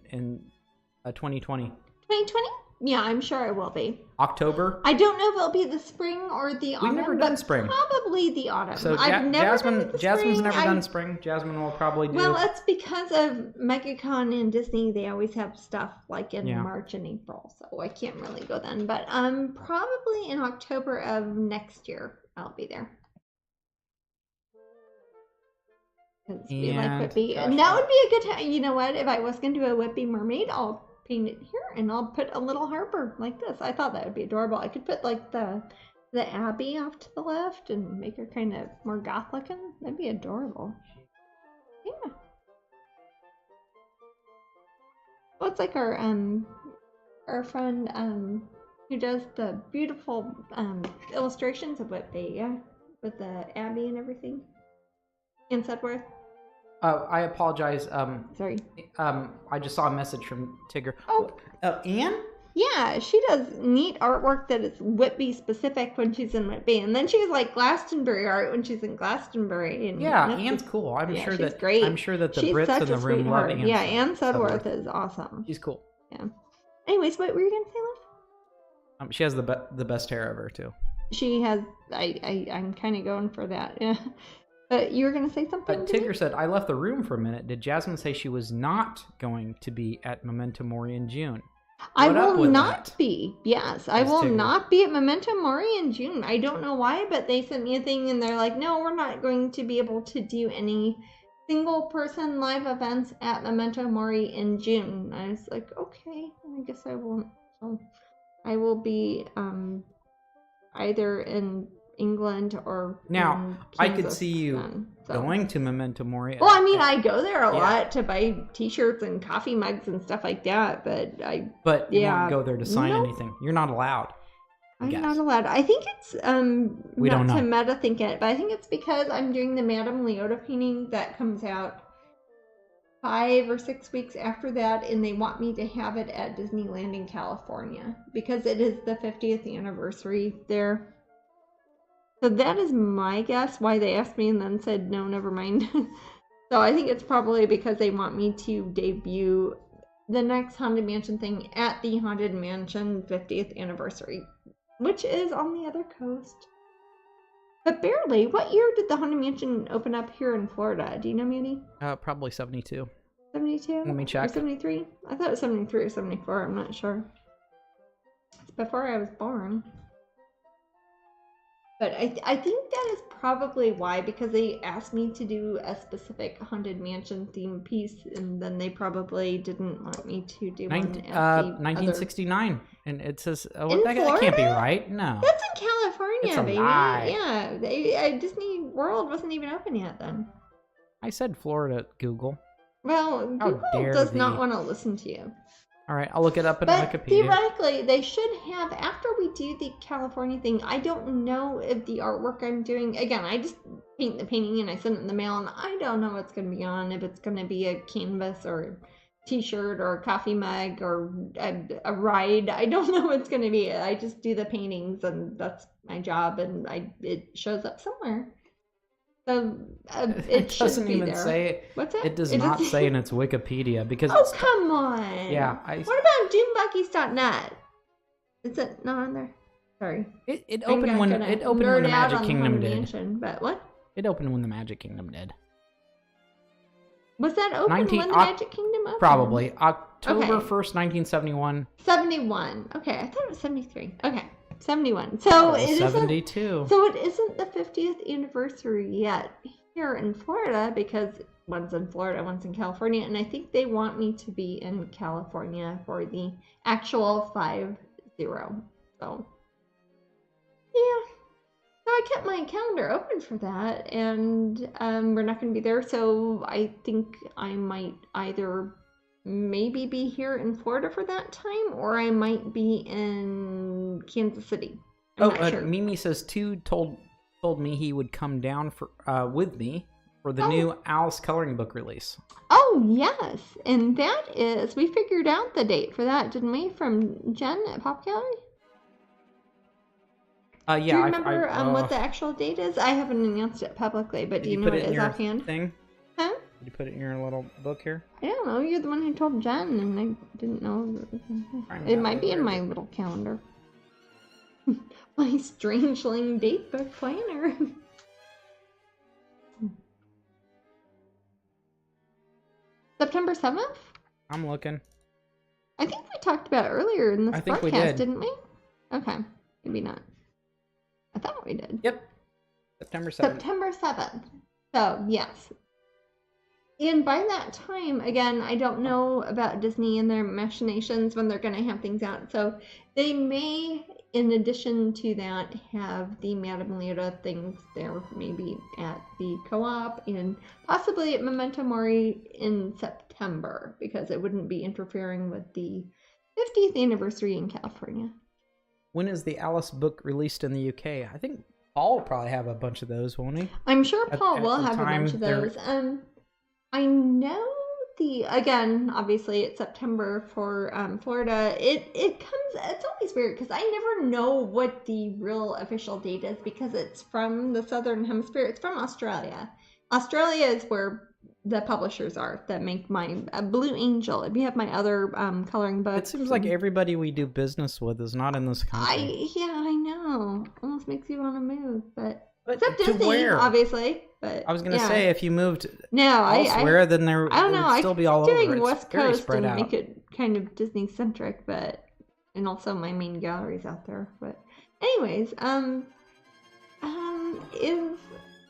2020. 2020? Yeah, I'm sure I will be. October. I don't know if it'll be the spring or the autumn. never done but spring. Probably the autumn. So I've never done it the Jasmine's spring. never done spring. Jasmine will probably do. Well, it's because of MegaCon and Disney. They always have stuff like in Yeah. March and April, so I can't really go then. But probably in October of next year, I'll be there. 'Cause we like And, Whitby, gosh, and that would be a good time. You know what? If I was going to do a Whitby mermaid, I'll paint it here, and I'll put a little harbor like this. I thought that would be adorable. I could put like the abbey off to the left and make her kind of more goth looking. That'd be adorable. Yeah. Well, it's like our friend who does the beautiful illustrations of Whitby, yeah, with the abbey and everything. In Sudworth. I apologize. Sorry. I just saw a message from Tigger. Oh. Anne? Yeah, she does neat artwork that is Whitby specific when she's in Whitby, and then she's like Glastonbury art when she's in Glastonbury. And Yeah, that's Anne's just- cool. I'm yeah, sure she's that great. I'm sure that the She's Brits such in the a room love sweetheart. Anne. Yeah, Anne Sudworth Sudworth. is awesome. She's cool. Yeah. Anyways, what were you gonna say, Liv? She has the best hair ever too. She has. I'm kind of going for that. Yeah. But you were gonna say something. But to me? Tigger said, I left the room for a minute. Did Jasmine say she was not going to be at Memento Mori in June? I What up will with not that? be. Yes, I Miss will Tigger? not be at Memento Mori in June. I don't know why, but they sent me a thing and they're like, no, we're not going to be able to do any single person live events at Memento Mori in June. And I was like, okay, I guess I won't. So I will be either in England or Now, in I could Kansas see you then, so. going to Memento Mori. Well, I mean, I go there a Yeah. lot to buy T-shirts and coffee mugs and stuff like that, but But you yeah, won't go there to sign nope. anything. You're not allowed. I I'm guess. not allowed. I think it's We not don't to know. meta think it, but I think it's because I'm doing the Madame Leota painting that comes out 5 or 6 weeks after that, and they want me to have it at Disneyland in California because it is the 50th anniversary there. So that is my guess why they asked me and then said no, never mind. So I think it's probably because they want me to debut the next Haunted Mansion thing at the Haunted Mansion 50th anniversary, which is on the other coast. But barely. What year did the Haunted Mansion open up here in Florida? Do you know, Mandy? Probably 72. 72? Let me check. Or 73? I thought it was 73 or 74. I'm not sure. It's before I was born. But I think that is probably why, because they asked me to do a specific Haunted Mansion theme piece, and then they probably didn't want me to do one at the 1969, and it says, "Oh, In that can't be Florida? right." No, That's in California, It's a baby. lie. Yeah, Disney World wasn't even open yet then. I said Florida. Google. Well, How Google dare does thee. not want to listen to you. All right, I'll look it up in But Wikipedia. theoretically, they should have, after we do the California thing, I don't know if the artwork I'm doing, again, I just paint the painting and I send it in the mail, and I don't know what's going to be on, if it's going to be a canvas or a t-shirt or a coffee mug or a ride. I don't know what's going to be. I just do the paintings, and that's my job, and it shows up somewhere. So it should doesn't be even there. say it. What's it? It does not doesn't- say in its Wikipedia because Oh, it's come on. Yeah, What about DoomBuckies.net? Is it not on there? Sorry. it I'm opened not when gonna it opened when nerd the out Magic on Kingdom Haunted did. Mansion, but what? It opened when the Magic Kingdom did. Was that open 19 when the Magic Kingdom opened? Probably October Okay. 1st, 1971. 71. Okay, I thought it was 73. Okay, 71. So it isn't. 72. So it isn't the 50th anniversary yet here in Florida, because one's in Florida, one's in California, and I think they want me to be in California for the actual 5-0. So yeah. So I kept my calendar open for that, and we're not going to be there, so I think I might either maybe be here in Florida for that time, or I might be in Kansas City. I'm not sure. Mimi says told me he would come down for with me for the Oh. new Alice coloring book release. Oh, yes, and that is, we figured out the date for that, didn't we, from Jen at Pop Gallery? Yeah, Do you remember what the actual date is? I haven't announced it publicly, but do you know put what it it in is your offhand? thing? Huh? Did you put it in your little book here? I don't know. You're the one who told Jen, and I didn't know. It might be in my little calendar. My Strangeling date book planner. September 7th? I'm looking. I think we talked about it earlier in this I think we broadcast, did. didn't we? Okay. Maybe not. I thought we did. Yep. September 7th. September 7th. So, yes. And by that time, again, I don't know about Disney and their machinations when they're going to have things out. So they may, in addition to that, have the Madame Leota things there, maybe at the co-op and possibly at Memento Mori in September, because it wouldn't be interfering with the 50th anniversary in California. When is the Alice book released in the UK? I think Paul will probably have a bunch of those, won't he? I'm sure At- Paul at will the have a time bunch of they're- those. I know again, obviously it's September for Florida. It comes, it's always weird because I never know what the real official date is because it's from the Southern Hemisphere. It's from Australia. Australia is where the publishers are that make my Blue Angel. If you have my other coloring books. It seems like everybody we do business with is not in this country. I know. Almost makes you want to move, but But except to Disney, where? obviously. But I was gonna yeah. say if you moved No, elsewhere, then there I don't it know. would I still be could all over. doing It's West very Coast spread and out. make it kind of Disney centric, but and also my main galleries out there. But anyways, if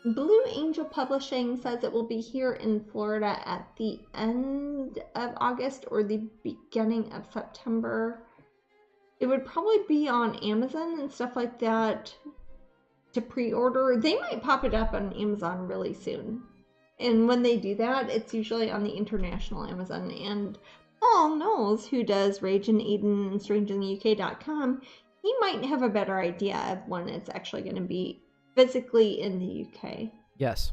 Blue Angel Publishing says it will be here in Florida at the end of August or the beginning of September, it would probably be on Amazon and stuff like that to pre-order. They might pop it up on Amazon really soon. And when they do that, it's usually on the international Amazon. And Paul knows, who does Rage in Eden and StrangeInTheUK.com, he might have a better idea of when it's actually going to be physically in the UK. Yes.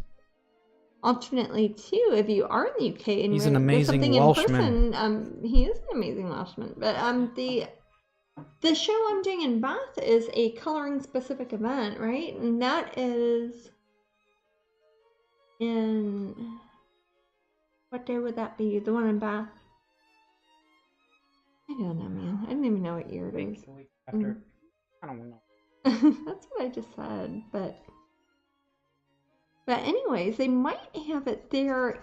Alternately, too, if you are in the UK and he's you're an amazing something Welshman. in person, he is an amazing Welshman. But the show I'm doing in Bath is a coloring specific event, right? And that is in, what day would that be? The one in Bath? I don't know, man. I didn't even know what year it is. After, I don't know. That's what I just said, but anyways, they might have it there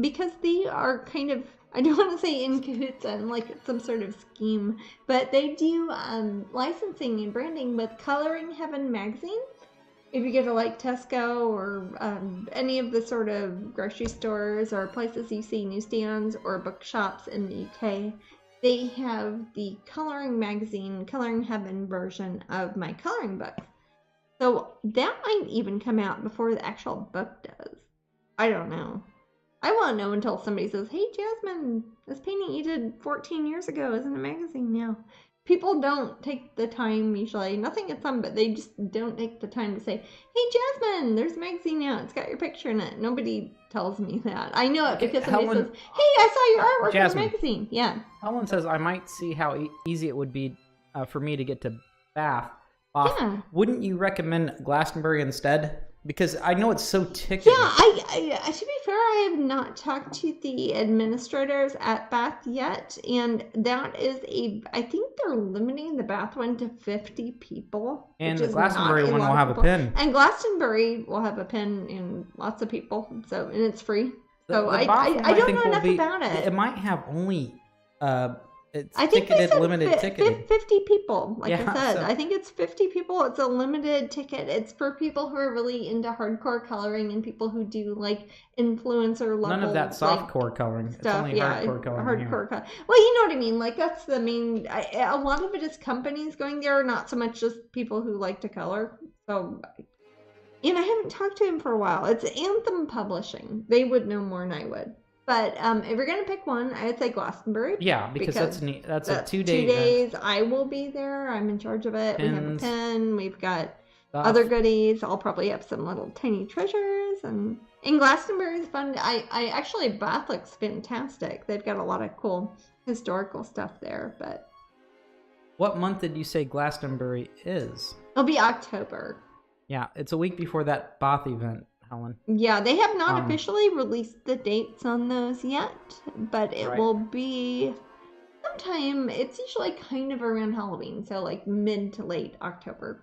because they are kind of, I don't want to say in cahoots and like some sort of scheme, but they do licensing and branding with Coloring Heaven magazine. If you go to like Tesco or any of the sort of grocery stores or places you see newsstands or bookshops in the UK, they have the coloring magazine, Coloring Heaven version of my coloring book. So that might even come out before the actual book does. I don't know. I won't know until somebody says, hey, Jasmine, this painting you did 14 years ago is in a magazine now. People don't take the time usually. Nothing against them, but they just don't take the time to say, hey, Jasmine, there's a magazine now. It's got your picture in it. Nobody tells me that. I know it because somebody says, hey, I saw your artwork in the magazine. Yeah. Helen says, I might see how easy it would be for me to get to Bath. Yeah. Wouldn't you recommend Glastonbury instead? Because I know it's so ticketed. Yeah, I to be fair, I have not talked to the administrators at Bath yet, and that is I think they're limiting the Bath one to 50 people. And the Glastonbury one will have a pin. And Glastonbury will have a pin and lots of people, and it's free. So I don't know enough about it. It might have only I think they said limited ticketed. 50 people, like Yeah, I said. so- I think it's 50 people. It's a limited ticket. It's for people who are really into hardcore coloring and people who do like influencer level. None of that softcore coloring. Stuff. It's only Yeah, hardcore coloring. hardcore color. Well, you know what I mean. Like that's the main. A lot of it is companies going there, not so much just people who like to color. So, and I haven't talked to him for a while. It's Anthem Publishing. They would know more than I would. But if you're going to pick one, I would say Glastonbury. Yeah, because that's neat. That's a 2 day 2 days. I will be there. I'm in charge of it. Pins, we have a pin. We've got stuff. other goodies. I'll probably have some little tiny treasures. And Glastonbury is fun. I actually, Bath looks fantastic. They've got a lot of cool historical stuff there. But What month did you say Glastonbury is? it'll be October. Yeah, it's a week before that Bath event, Helen. Yeah, they have not officially released the dates on those yet, but it Right. will be sometime. It's usually kind of around Halloween, so like mid to late October.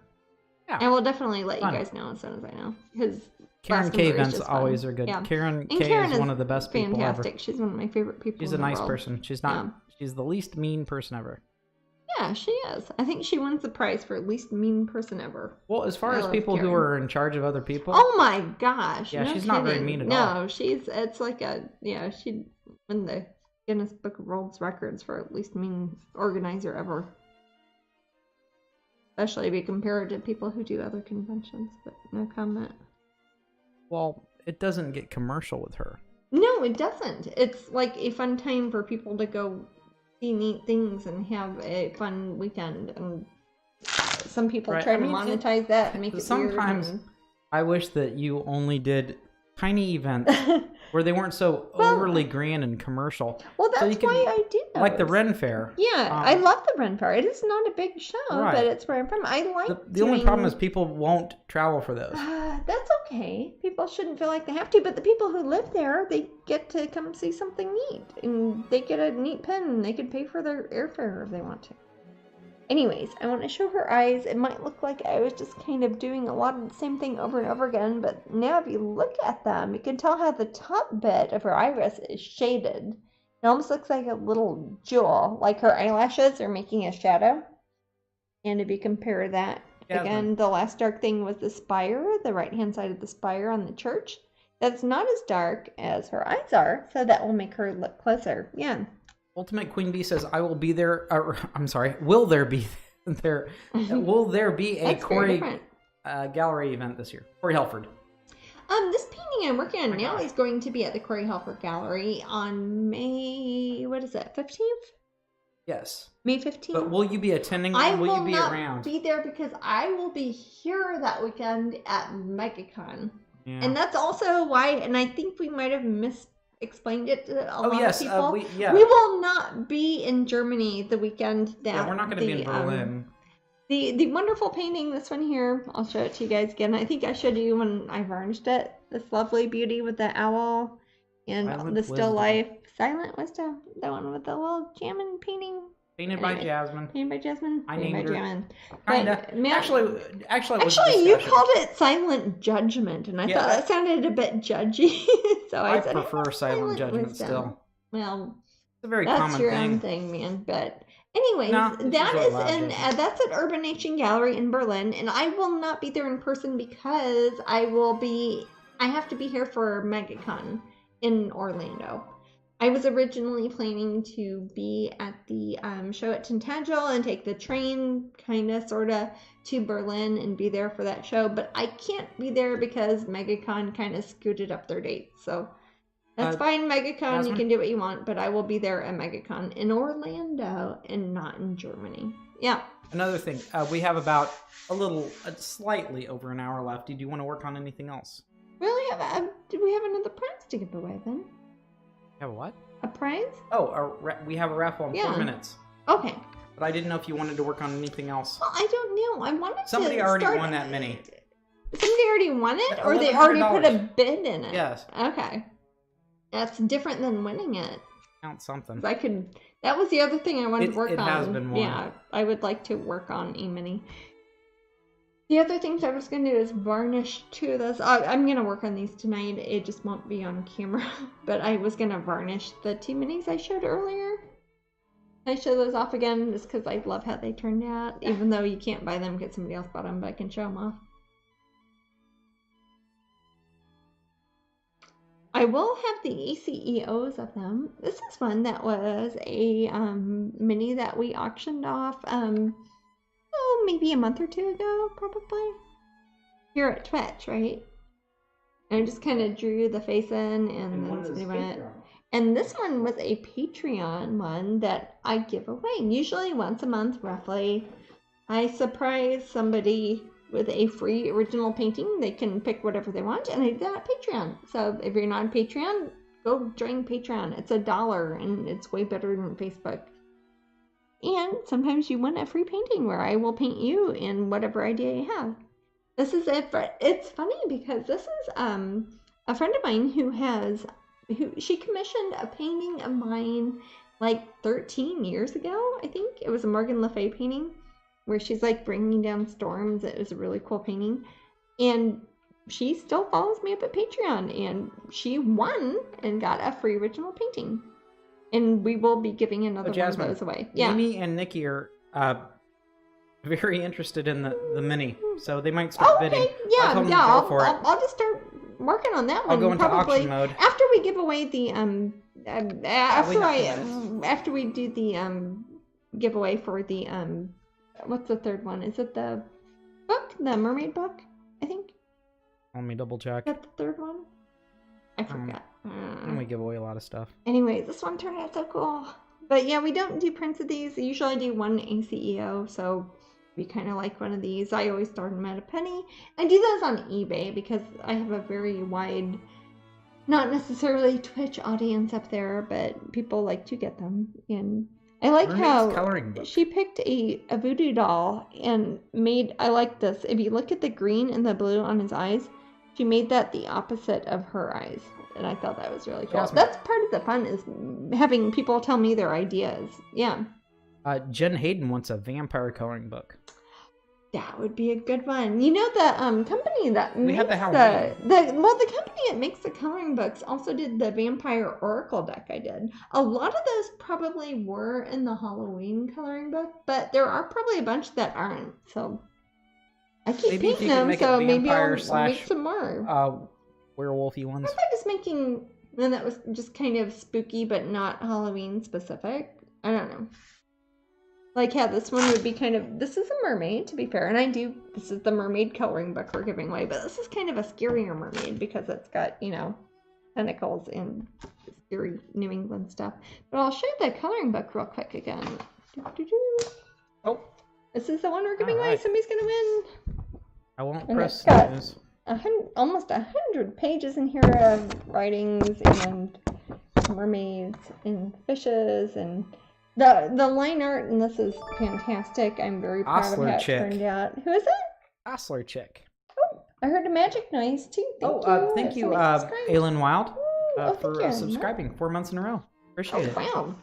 Yeah. I will definitely let Fun. you guys know as soon as I know. Because Karen K events always are good. Yeah. Karen K Karen is one of the best people ever. fantastic. She's one of my favorite people. She's in a the nice world. person. She's not. Yeah. She's the least mean person ever. Yeah, she is. I think she wins the prize for least mean person ever. Well, as far I as love people who Karen. are in charge of other people. Oh my gosh! Yeah, no she's not very kidding. mean at no, all. No, it's like she'd win the Guinness Book of World Records for least mean organizer ever. Especially if you compare it to people who do other conventions, but no comment. Well, it doesn't get commercial with her. No, it doesn't. It's like a fun time for people to go see neat things and have a fun weekend. And some people Right, try I to mean, monetize that and make it sometimes weird. I wish that you only did tiny events where they weren't so Well, overly grand and commercial. Well, So that's you can- why I do those. Like the Ren Fair. Yeah, I love the Ren Fair. It is not a big show, Right. but it's where I'm from. I like The only problem is people won't travel for those. That's okay. People shouldn't feel like they have to, but the people who live there, they get to come see something neat. And they get a neat pin, and they can pay for their airfare if they want to. Anyways, I want to show her eyes. It might look like I was just kind of doing a lot of the same thing over and over again, but now if you look at them, you can tell how the top bit of her iris is shaded. It almost looks like a little jewel, like her eyelashes are making a shadow. And if you compare that, again, the last dark thing was the spire, the right-hand side of the spire on the church. That's not as dark as her eyes are, so that will make her look closer. Yeah. Ultimate Queen Bee says, I will be there. I'm sorry. Will there be? Will there be a That's very Corey different. gallery event this year? Corey Helford. This painting I'm working on my now gosh. is going to be at the Corey Helford Gallery on May, what is it, 15th? Yes. May 15th? But will you be attending? I Or will you will be not around? be there because I will be here that weekend at MegaCon. Yeah. And that's also why, and I think we might have explained it to a lot yes, of people. we will not be in Germany the weekend that Yeah, we're not going to be in Berlin. The wonderful painting, this one here, I'll show it to you guys again. I think I showed you when I varnished it. This lovely beauty with the owl and Silent the still Wisdom. life. Silent Wisdom. The one with the little Jasmine painting. Painted by Jasmine. Painted by Jasmine. I Painted named by her. Jasmine. Kinda. But, man, Actually, it was a Actually, you discussion. called it Silent Judgment, and I Yeah, thought that sounded a bit judgy. So I said, prefer Silent Judgment Wisdom. still. Well, It's a very that's common your thing. own thing, man. But anyways, No, it's that usually is loud in judgment. that's at Urban Nation Gallery in Berlin, and I will not be there in person because I have to be here for MegaCon in Orlando. I was originally planning to be at the show at Tintagel and take the train, kind of, sort of, to Berlin and be there for that show, but I can't be there because MegaCon kind of scooted up their dates. So that's fine, MegaCon. Jasmine? You can do what you want, but I will be there at MegaCon in Orlando and not in Germany. Yeah. Another thing, we have about slightly over an hour left. Did you want to work on anything else? Do we have another prize to give away then? Have a what? A prize? Oh, we have a raffle in 4 minutes. Okay. But I didn't know if you wanted to work on anything else. Well, I don't know. I wanted Somebody to already start... won that mini. Somebody already won it? Or they already put a bid in it? Yes. Okay. That's different than winning it. Count something. That was the other thing I wanted to work on. It has been won. Yeah, I would like to work on a mini. The other things I was going to do is varnish two of those. I'm going to work on these tonight. It just won't be on camera. But I was going to varnish the two minis I showed earlier. I show those off again just because I love how they turned out. Even though you can't buy them because somebody else bought them, but I can show them off. I will have the ACEOs of them. This is one that was a mini that we auctioned off maybe a month or two ago, probably. Here at Twitch, right? And I just kind of drew the face in and then somebody went. And this one was a Patreon one that I give away. Usually once a month, roughly. I surprise somebody with a free original painting. They can pick whatever they want, and I did that at Patreon. So if you're not on Patreon, go join Patreon. It's $1, and it's way better than Facebook. And sometimes you win a free painting where I will paint you in whatever idea you have. This is it. It's funny because this is a friend of mine who she commissioned a painting of mine like 13 years ago, I think. It was a Morgan Le Fay painting where she's like bringing down storms. It was a really cool painting. And she still follows me up at Patreon, and she won and got a free original painting. And we will be giving another one of those away. Yeah. Mimi and Nikki are very interested in the mini, so they might start bidding. Yeah, I'll just start working on that one. I'll go into probably auction mode after we give away the after we do the giveaway for the what's the third one? Is it the book, the mermaid book? I think. Let me double check. Is that the third one? I forgot. And we give away a lot of stuff. Anyway, this one turned out so cool. But yeah, we don't do prints of these. Usually I do one ACEO, so we kind of like one of these. I always start them at a penny. I do those on eBay because I have a very wide, not necessarily Twitch audience up there, but people like to get them. And I like how she picked a voodoo doll and I like this. If you look at the green and the blue on his eyes, she made that the opposite of her eyes. And I thought that was really cool. Jasmine. That's part of the fun, is having people tell me their ideas. Yeah. Jen Hayden wants a vampire coloring book. That would be a good one. You know, the company that we makes had the Halloween. the company that makes the coloring books also did the Vampire Oracle deck I did. A lot of those probably were in the Halloween coloring book, but there are probably a bunch that aren't. So I keep painting them, so maybe I'll make some more. Werewolfy ones. I thought just making one that was just kind of spooky but not Halloween specific. I don't know. Like how this one would be kind of, this is a mermaid, to be fair, and this is the mermaid coloring book we're giving away, but this is kind of a scarier mermaid because it's got, you know, tentacles and scary New England stuff. But I'll show you the coloring book real quick again. Oh, this is the one we're giving away. Somebody's gonna win. I won't And press it's got snooze. almost 100 pages in here of writings and mermaids and fishes, and the line art in this is fantastic. I'm very proud Ostler of how it chick. turned out. Who is it? Ostler chick. Oh, I heard a magic noise too. Thank you, Somebody subscribed. Aylin Wild, thank for you. subscribing 4 months in a row. Appreciate it. Wow.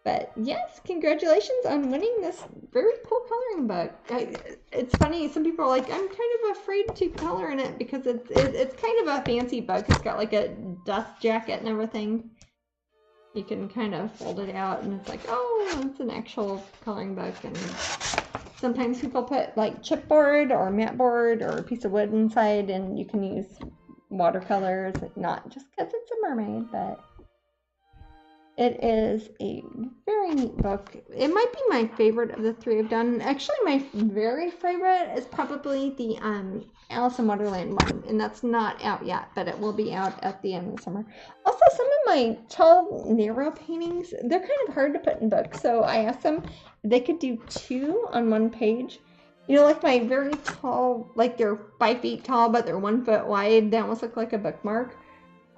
But yes, congratulations on winning this very cool coloring book. It's funny, some people are like, I'm kind of afraid to color in it because it's kind of a fancy book. It's got like a dust jacket and everything. You can kind of fold it out and it's like, oh, it's an actual coloring book. And sometimes people put like chipboard or mat board or a piece of wood inside, and you can use watercolors, not just because it's a mermaid, but it is a very neat book. It might be my favorite of the three I've done. Actually, my very favorite is probably the Alice in Wonderland one, and that's not out yet, but it will be out at the end of the summer. Also, some of my tall, narrow paintings, they're kind of hard to put in books, so I asked them if they could do 2 on one page. You know, like my very tall, like they're 5 feet tall, but they're 1 foot wide. They almost look like a bookmark.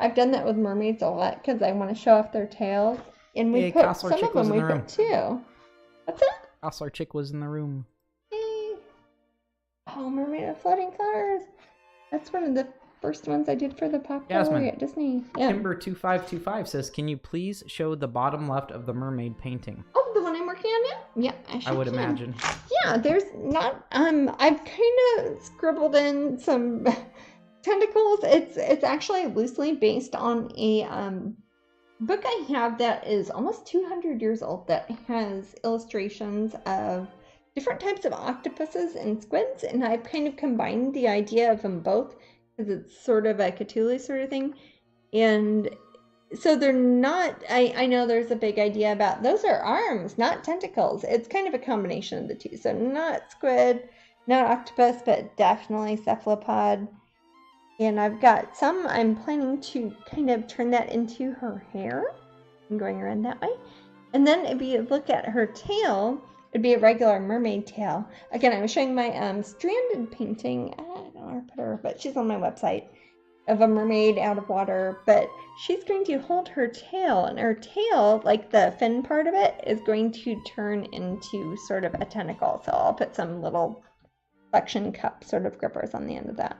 I've done that with mermaids a lot because I want to show off their tails. And we put some of them, we put 2. What's that? Ostler chick was in the room. Hey. Oh, Mermaid of Floating Flowers. That's one of the first ones I did for the Pop Gallery at Disney. Yeah. Timber2525 says, can you please show the bottom left of the mermaid painting? Oh, the one I'm working on now? Yeah, I would imagine. Yeah, there's not, I've kind of scribbled in some tentacles. It's actually loosely based on a book I have that is almost 200 years old that has illustrations of different types of octopuses and squids, and I've kind of combined the idea of them both because it's sort of a Cthulhu sort of thing. And so they're not, I know there's a big idea about those are arms, not tentacles. It's kind of a combination of the two. So not squid, not octopus, but definitely cephalopod. And I've got some, I'm planning to kind of turn that into her hair. I'm going around that way. And then if you look at her tail, it'd be a regular mermaid tail. Again, I was showing my stranded painting. I don't know where to put her, but she's on my website, of a mermaid out of water. But she's going to hold her tail, and her tail, like the fin part of it, is going to turn into sort of a tentacle. So I'll put some little suction cup sort of grippers on the end of that.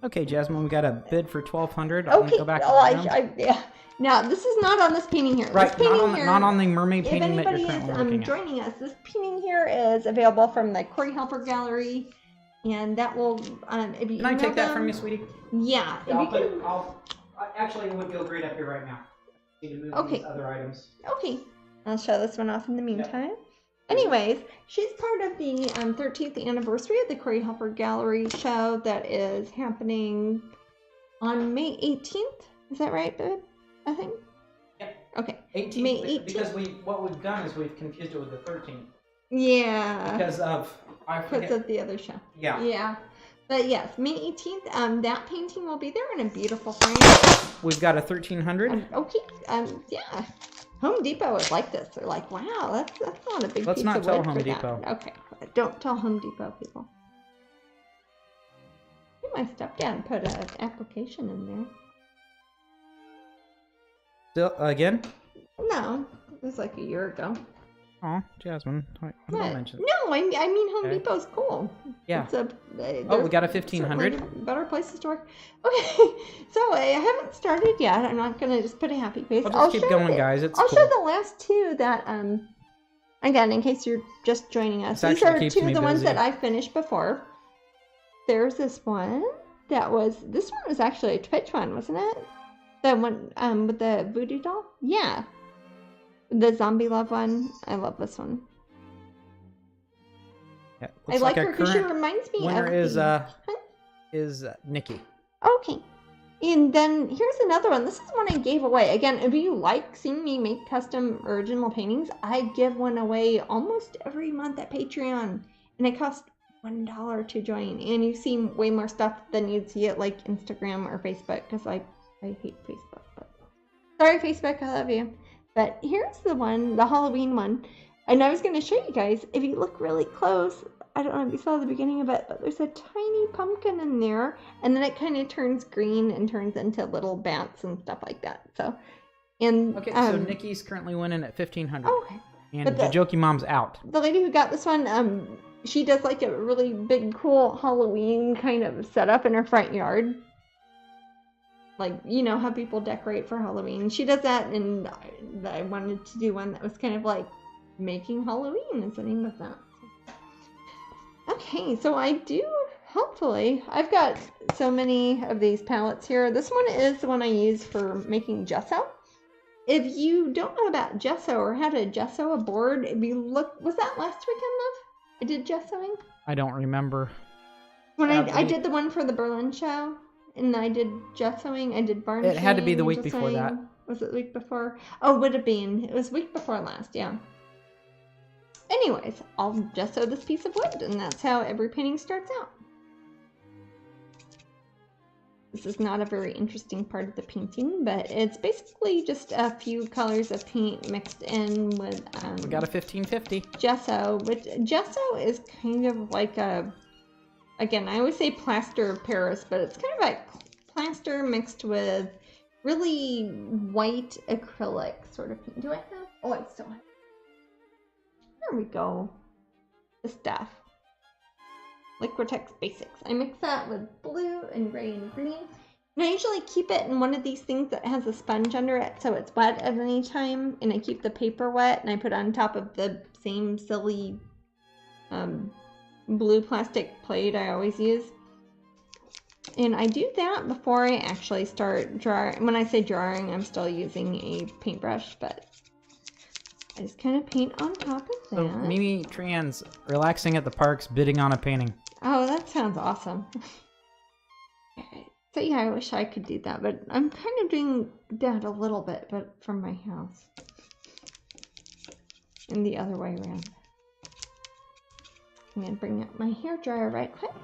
Okay, Jasmine, we got a bid for 1,200. Okay. Go back Yeah. Now, this is not on this painting here. Right, this painting not on the mermaid painting that you're If currently anybody looking is at. joining us, this painting here is available from the Corey Helper Gallery, and that will, if you Can I take that from you, sweetie? Yeah. Actually, it would go great up here right now. Need to move Okay. these other items. Okay. I'll show this one off in the meantime. Anyways, she's part of the 13th anniversary of the Corey Helper Gallery show that is happening on May 18th. Is that right, babe? I think? Yep. Okay. 18th, May 18th. because what we've done is we've confused it with the 13th. Yeah. Because of, I forget. Because of the other show. Yeah. Yeah. But yes, May 18th, that painting will be there in a beautiful frame. We've got a 1,300. Okay. Yeah. Home Depot would like this. They're like, wow, that's not a big Let's piece not of tell wood Home for Depot. that. Okay. Don't tell Home Depot people. I think my stepdad put an application in there. Still, again? No, it was like a year ago. Oh, Jasmine. Don't mention. No, I mean Home Okay. Depot's cool. Yeah. It's Oh, we got a 1,500. certainly better places to work. Okay, so I haven't started yet. I'm not gonna just put a happy face. I'll just keep going, guys. It's I'll cool. show the last 2 that again, in case you're just joining us. This These actually are keeps 2 of me the ones busy. that I finished before. There's this one that was. This one was actually a Twitch one, wasn't it? The one with the voodoo doll. Yeah. The zombie love one. I love this one. Yeah, I looks like our her because she current reminds me winner of is the... is Nikki. Okay. And then here's another one. This is one I gave away. Again, if you like seeing me make custom original paintings, I give one away almost every month at Patreon. And it costs $1 to join. And you see way more stuff than you'd see at like Instagram or Facebook, because I hate Facebook. But sorry, Facebook, I love you. But here's the one, the Halloween one. And I was going to show you guys, if you look really close, I don't know if you saw the beginning of it, but there's a tiny pumpkin in there, and then it kind of turns green and turns into little bats and stuff like that. So, and Okay, so Nikki's currently winning at 1,500. Okay. And the Jokey Mom's out. The lady who got this one, she does like a really big, cool Halloween kind of setup in her front yard. Like, you know how people decorate for Halloween. She does that, and I wanted to do one that was kind of like making Halloween is the name of that. Okay, so I do, hopefully, I've got so many of these palettes here. This one is the one I use for making gesso. If you don't know about gesso or how to gesso a board, if you look, was that last weekend, Love? I did gessoing? I don't remember. When I did the one for the Berlin show, and I did gessoing, I did varnishing. It had to be the week before that. Was it the week before? Oh, would have been. It was week before last, yeah. Anyways, I'll gesso this piece of wood, and that's how every painting starts out. This is not a very interesting part of the painting, but it's basically just a few colors of paint mixed in with we got a 1550 gesso. But gesso is kind of like a, again, I always say plaster of Paris, but it's kind of like plaster mixed with really white acrylic sort of paint. Do I have? Oh, I still have. There we go. The stuff. Liquitex Basics. I mix that with blue and gray and green. And I usually keep it in one of these things that has a sponge under it so it's wet at any time. And I keep the paper wet and I put it on top of the same silly blue plastic plate I always use. And I do that before I actually start drawing. When I say drawing, I'm still using a paintbrush, but I just kind of paint on top of that. So Mimi Trian's relaxing at the parks, bidding on a painting. Oh, that sounds awesome. So yeah, I wish I could do that, but I'm kind of doing that a little bit, but from my house. And the other way around. I'm going to bring up my hairdryer right quick.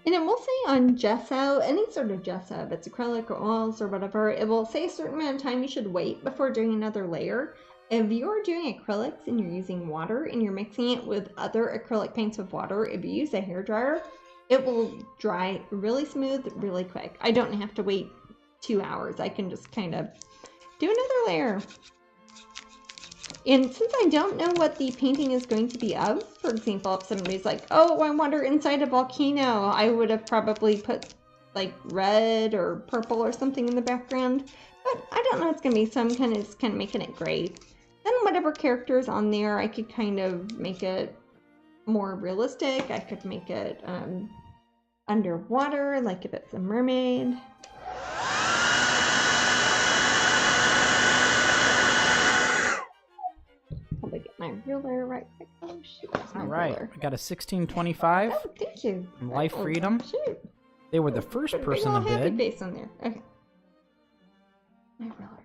And it will say on gesso, any sort of gesso, if it's acrylic or oils or whatever, it will say a certain amount of time you should wait before doing another layer. If you're doing acrylics and you're using water and you're mixing it with other acrylic paints with water, if you use a hairdryer, it will dry really smooth, really quick. I don't have to wait 2 hours. I can just kind of do another layer. And since I don't know what the painting is going to be of, for example, if somebody's like, oh, I wander inside a volcano, I would have probably put like red or purple or something in the background. But I don't know, it's going to be, so I'm kind of making it gray. Then whatever character is on there, I could kind of make it more realistic. I could make it underwater, like if it's a mermaid. My ruler right quick. Oh shoot, that's my Alright, ruler. I got a 1625. Oh, thank you. Life Freedom. Shoot. They were the first person to happy bid. face on there. Okay. My ruler.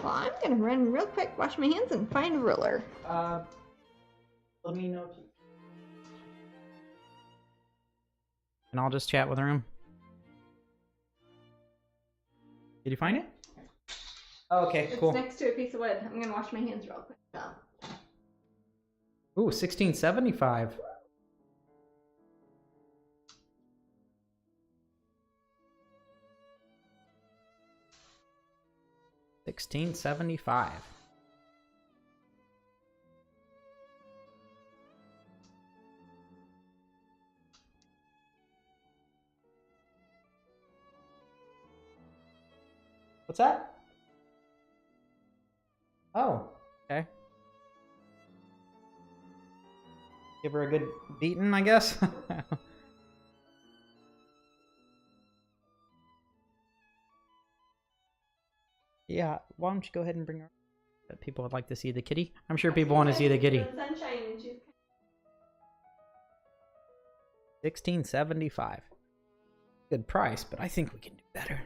Well, I'm gonna run real quick, wash my hands, and find a ruler. Let me know if you... And I'll just chat with her. Did you find it? Oh, okay, cool. It's next to a piece of wood. I'm gonna wash my hands real quick. So. Ooh, 1675. $16.75. What's that? Oh, okay. Give her a good beating, I guess. Yeah, why don't you go ahead and bring her? That people would like to see the kitty. I'm sure people want to see the kitty. Sunshine. And she's... $16.75. Good price, but I think we can do better.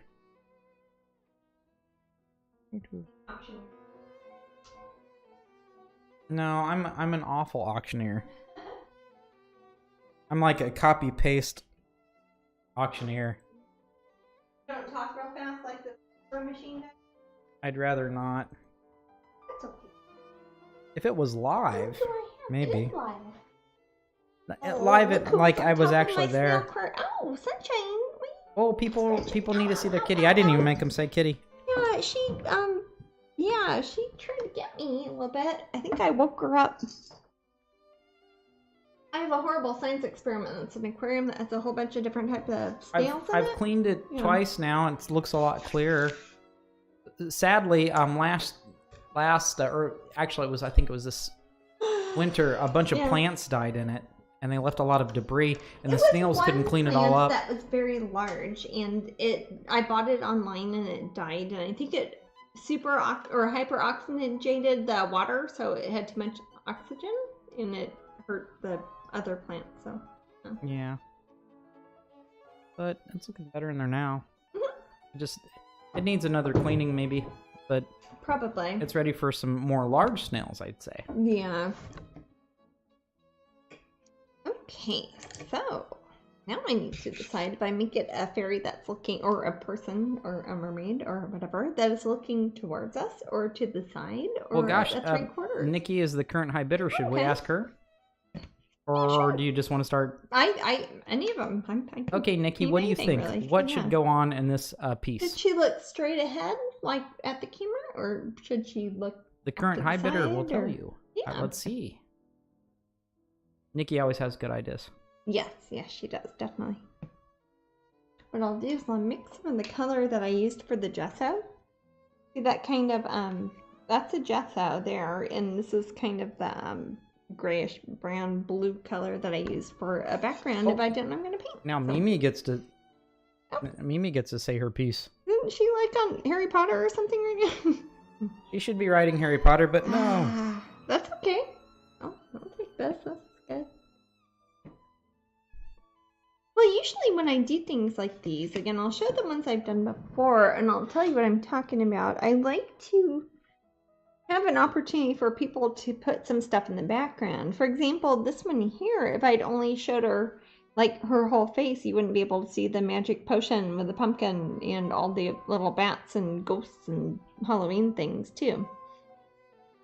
No, I'm an awful auctioneer. I'm like a copy paste auctioneer. Don't talk real fast like the throw machine does. I'd rather not. That's okay. If it was live, maybe. It is live. Live look it who's like on I was top of actually my there. snail cart. Oh, Sunshine. Wait. Oh, people need to see their kitty. I didn't even make them say kitty. Yeah, she tried to get me a little bit. I think I woke her up. I have a horrible science experiment. It's an aquarium that has a whole bunch of different types of snails in I've it. cleaned it twice now, and it looks a lot clearer. Sadly, or actually, I think it was this winter, a bunch of plants died in it, and they left a lot of debris, and the snails couldn't clean it all up. That was very large, and I bought it online, and it died, and I think it hyper oxygenated the water, so it had too much oxygen, and it hurt the other plants. So yeah, but it's looking better in there now. It needs another cleaning maybe, but probably it's ready for some more large snails, I'd say. Yeah. Okay, so now I need to decide if I make it a fairy that's looking, or a person, or a mermaid, or whatever, that is looking towards us, or to the side, or well, gosh, at 3/4. Nikki is the current high bidder. Should we Okay. ask her? Or Sure. do you just want to start? Any of them. Okay, Nikki, what do you think? Really. What should go on in this piece? Should she look straight ahead, like at the camera, or should she look? The current to the high bidder will side, tell or- you. Yeah. Let's see. Nikki always has good ideas. Yes, she does, definitely. What I'll do is I'll mix some of the color that I used for the gesso. See that kind of, that's a gesso there, and this is kind of the grayish brown blue color that I used for a background if I didn't I'm going to paint. Now So- Mimi gets to say her piece. Isn't she like on Harry Potter or something right now? She should be writing Harry Potter, but no. That's okay. I'll take this. That's good. Well, usually when I do things like these, again, I'll show the ones I've done before, and I'll tell you what I'm talking about. I like to have an opportunity for people to put some stuff in the background. For example, this one here, if I'd only showed her like her whole face, you wouldn't be able to see the magic potion with the pumpkin and all the little bats and ghosts and Halloween things too.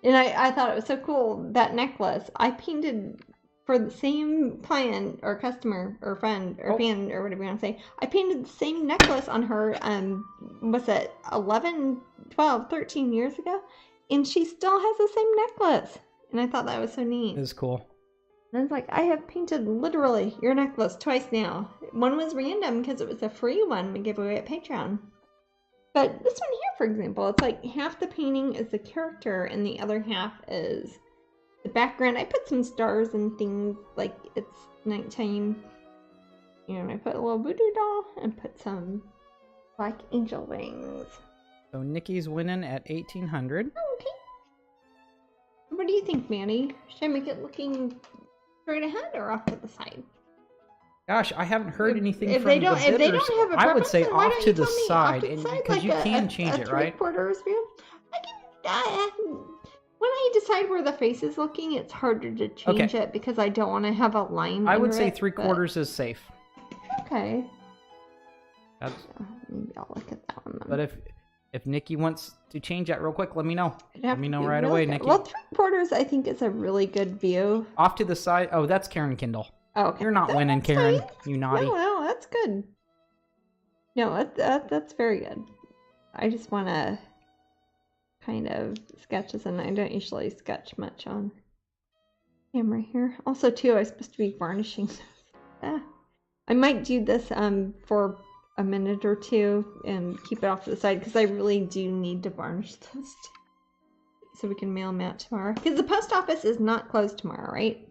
And I thought it was so cool, that necklace. I painted for the same client or customer or friend or fan or whatever you want to say. I painted the same necklace on her, was it 11, 12, 13 years ago? And she still has the same necklace. And I thought that was so neat. It is cool. And I was like, I have painted literally your necklace twice now. One was random because it was a free one we gave away at Patreon. But this one here, for example, it's like half the painting is the character and the other half is the background. I put some stars and things, like it's nighttime. And I put a little voodoo doll and put some black angel wings. So Nikki's winning at 1,800. Oh, okay. What do you think, Manny? Should I make it looking straight ahead or off to the side? Gosh, I haven't heard anything If from they the don't, if they bidders. don't have a I would preference, say then why off don't to you the tell me side, off to the and side, because like you can change it, right? 3/4 view. When I decide where the face is looking, it's harder to change it because I don't want to have a line. I would under say it, 3/4 is safe. but- Okay. That's, Maybe I'll look at that one then. but if Nikki wants to change that real quick, let me know. It'd have Let me to know be right really away, good. Nikki. Well, 3/4 I think is a really good view. Off to the side. Oh, that's Karen Kindle. Oh, okay. You're not That's winning, Karen. fine. You naughty. No, that's good. No, that's very good. I just want to kind of sketch this, and I don't usually sketch much on camera here. Also, too, I'm supposed to be varnishing this. I might do this for a minute or two and keep it off to the side because I really do need to varnish this so we can mail them out tomorrow. Because the post office is not closed tomorrow, right?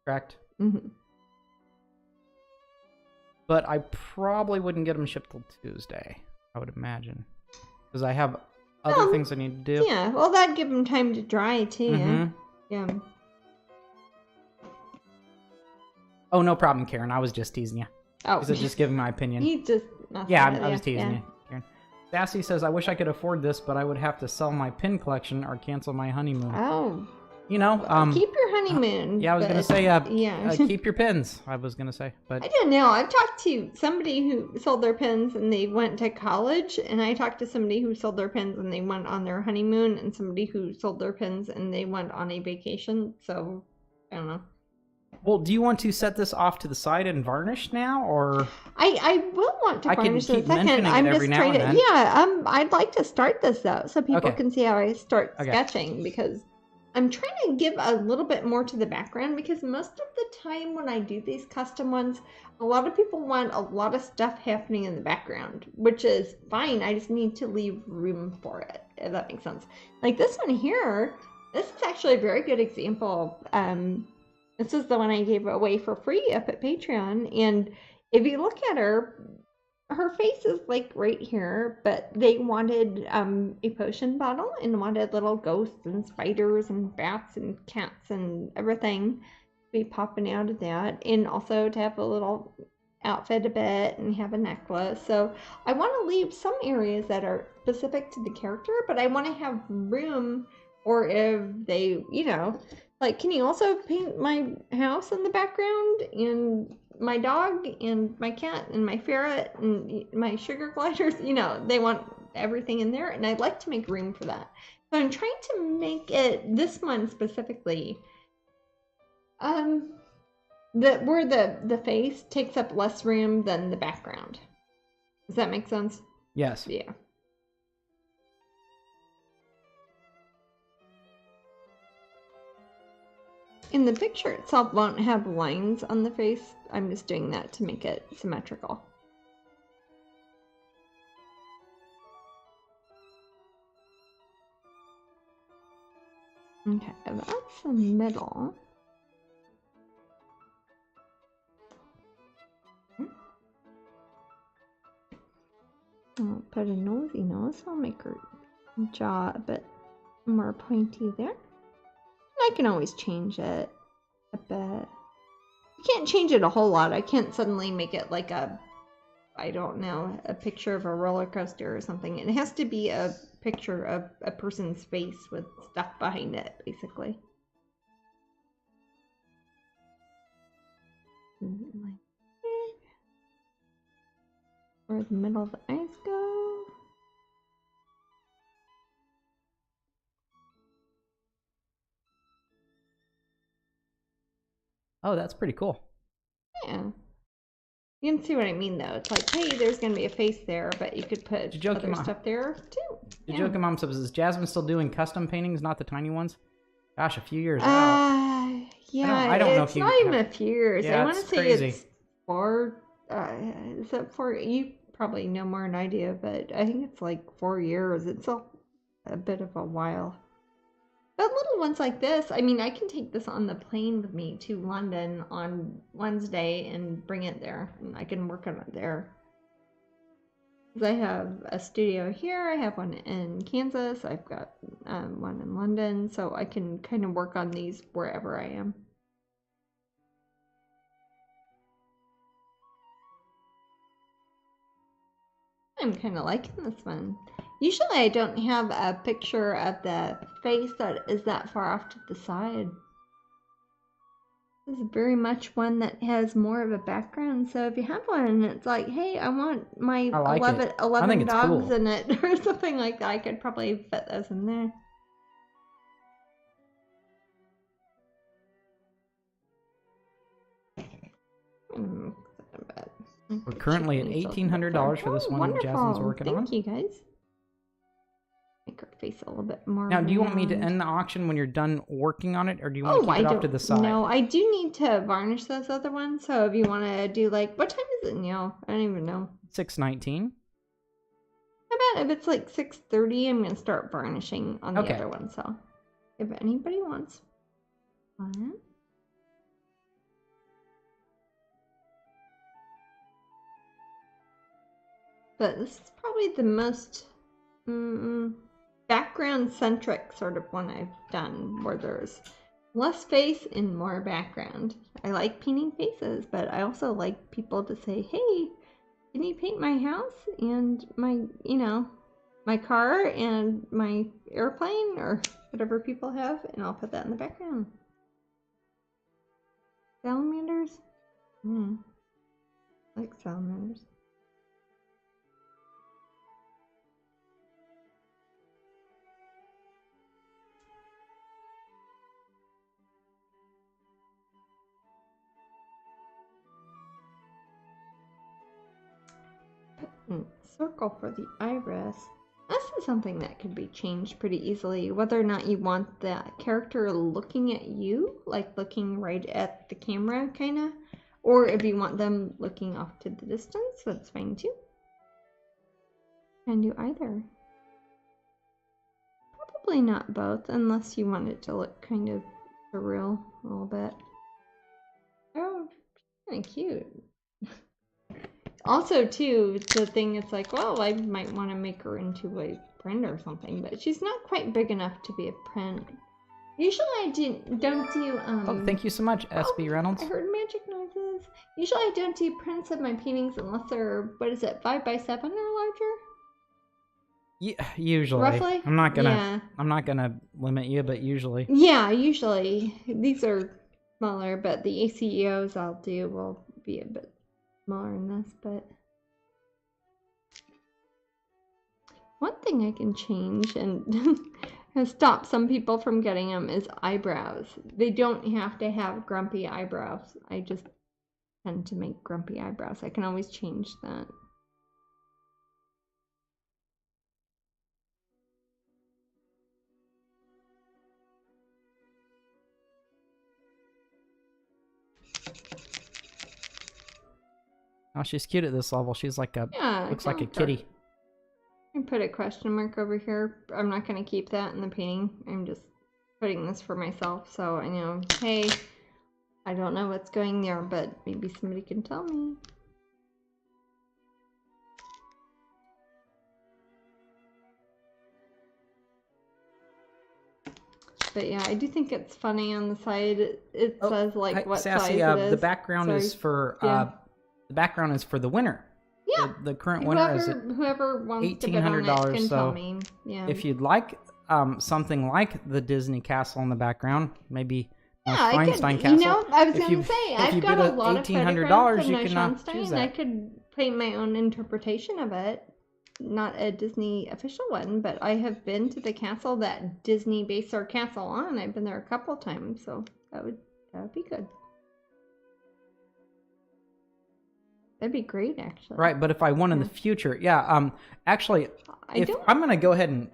Correct. Mm-hmm. But I probably wouldn't get them shipped till Tuesday, I would imagine. Because I have other things I need to do. Yeah, well, that'd give them time to dry, too. Mm-hmm. Yeah. Oh, no problem, Karen. I was just teasing you. Oh. I was just giving my opinion. You just... Yeah, I was teasing you, Karen. Sassy says, I wish I could afford this, but I would have to sell my pin collection or cancel my honeymoon. Oh. You know, keep your honeymoon. Yeah, I was gonna say, yeah. keep your pins. I was gonna say, but I don't know. I've talked to somebody who sold their pins and they went to college, and I talked to somebody who sold their pins and they went on their honeymoon, and somebody who sold their pins and they went on a vacation. So I don't know. Well, do you want to set this off to the side and varnish now, or I will want to varnish in a second. I'm just trying to yeah. I'd like to start this though, so people can see how I start sketching, because I'm trying to give a little bit more to the background, because most of the time when I do these custom ones, a lot of people want a lot of stuff happening in the background, which is fine. I just need to leave room for it, if that makes sense. Like this one here, this is actually a very good example. This is the one I gave away for free up at Patreon, and if you look at her face is like right here, but they wanted a potion bottle and wanted little ghosts and spiders and bats and cats and everything to be popping out of that, and also to have a little outfit a bit and have a necklace. So I want to leave some areas that are specific to the character, but I want to have room, or if they, you know, like, can you also paint my house in the background, and my dog, and my cat, and my ferret, and my sugar gliders? You know, they want everything in there, and I'd like to make room for that. So I'm trying to make it, this one specifically, where the face takes up less room than the background. Does that make sense? Yes. Yeah. And the picture itself won't have lines on the face. I'm just doing that to make it symmetrical. Okay, that's the middle. I'll put a nosy nose. I'll make her jaw a bit more pointy there. I can always change it a bit. You can't change it a whole lot. I can't suddenly make it like a, I don't know, a picture of a roller coaster or something. It has to be a picture of a person's face with stuff behind it, basically. Where the middle of the eyes go. Oh, that's pretty cool. Yeah. You can see what I mean, though. It's like, hey, there's going to be a face there, but you could put other stuff there, too. Joking Mom says, is Jasmine still doing custom paintings, not the tiny ones? Gosh, a few years out. Yeah, I don't know if it's you not even a few years. Yeah, I want to say crazy. it's 4, is it 4? You probably know more than I do, but I think it's like 4 years. It's a bit of a while. But little ones like this, I mean, I can take this on the plane with me to London on Wednesday and bring it there, and I can work on it there. Because I have a studio here, I have one in Kansas, I've got one in London, so I can kind of work on these wherever I am. I'm kind of liking this one. Usually I don't have a picture of the face that is that far off to the side. This is very much one that has more of a background, so if you have one and it's like, hey, I want my 11 dogs in it, or something like that, I could probably fit those in there. We're currently at $1,800 for this one Jasmine's working on. Thank you, guys. Make her face a little bit more. Now, do you want me to end the auction when you're done working on it, or do you want to keep it off to the side? No, I do need to varnish those other ones, so if you want to do, like, what time is it now? I don't even know. 6:19. How about if it's like 6:30, I'm going to start varnishing on the other one, so if anybody wants one. But this is probably the most background-centric sort of one I've done, where there's less face and more background. I like painting faces, but I also like people to say, hey, can you paint my house and my, my car and my airplane or whatever people have, and I'll put that in the background. Salamanders? I like salamanders. Circle for the iris. This is something that could be changed pretty easily, whether or not you want the character looking at you, like looking right at the camera kind of, or if you want them looking off to the distance, that's fine too. Can do either. Probably not both, unless you want it to look kind of surreal a little bit. Oh, kind of cute. Also, too, the thing is like, well, I might want to make her into a print or something, but she's not quite big enough to be a print. Usually I don't do, Oh, thank you so much, SB Reynolds. I heard magic noises. Usually I don't do prints of my paintings unless they're, 5x7 or larger? Yeah, usually. Roughly? I'm not gonna limit you, but usually. Yeah, usually. These are smaller, but the ACEOs I'll do will be a bit smaller than this, but one thing I can change and stop some people from getting them is eyebrows. They don't have to have grumpy eyebrows. I just tend to make grumpy eyebrows. I can always change that. Oh, she's cute at this level. She's like a, looks like a kitty. I put a question mark over here. I'm not going to keep that in the painting. I'm just putting this for myself, so I know, hey, I don't know what's going there, but maybe somebody can tell me. But yeah, I do think it's funny on the side. It says like what Sassy, size it is. The background is for the background is for the winner. Yeah. The current winner is whoever wants to bid on it can tell me. Yeah. If you'd like something like the Disney castle in the background, maybe Feinstein Castle. You know, I was going to say, I've got a lot of photographs of Neuschwanstein. I could paint my own interpretation of it. Not a Disney official one, but I have been to the castle that Disney based their castle on. I've been there a couple times, so that would be good. That'd be great, actually. Right, but if I won in the future, actually, I'm gonna go ahead and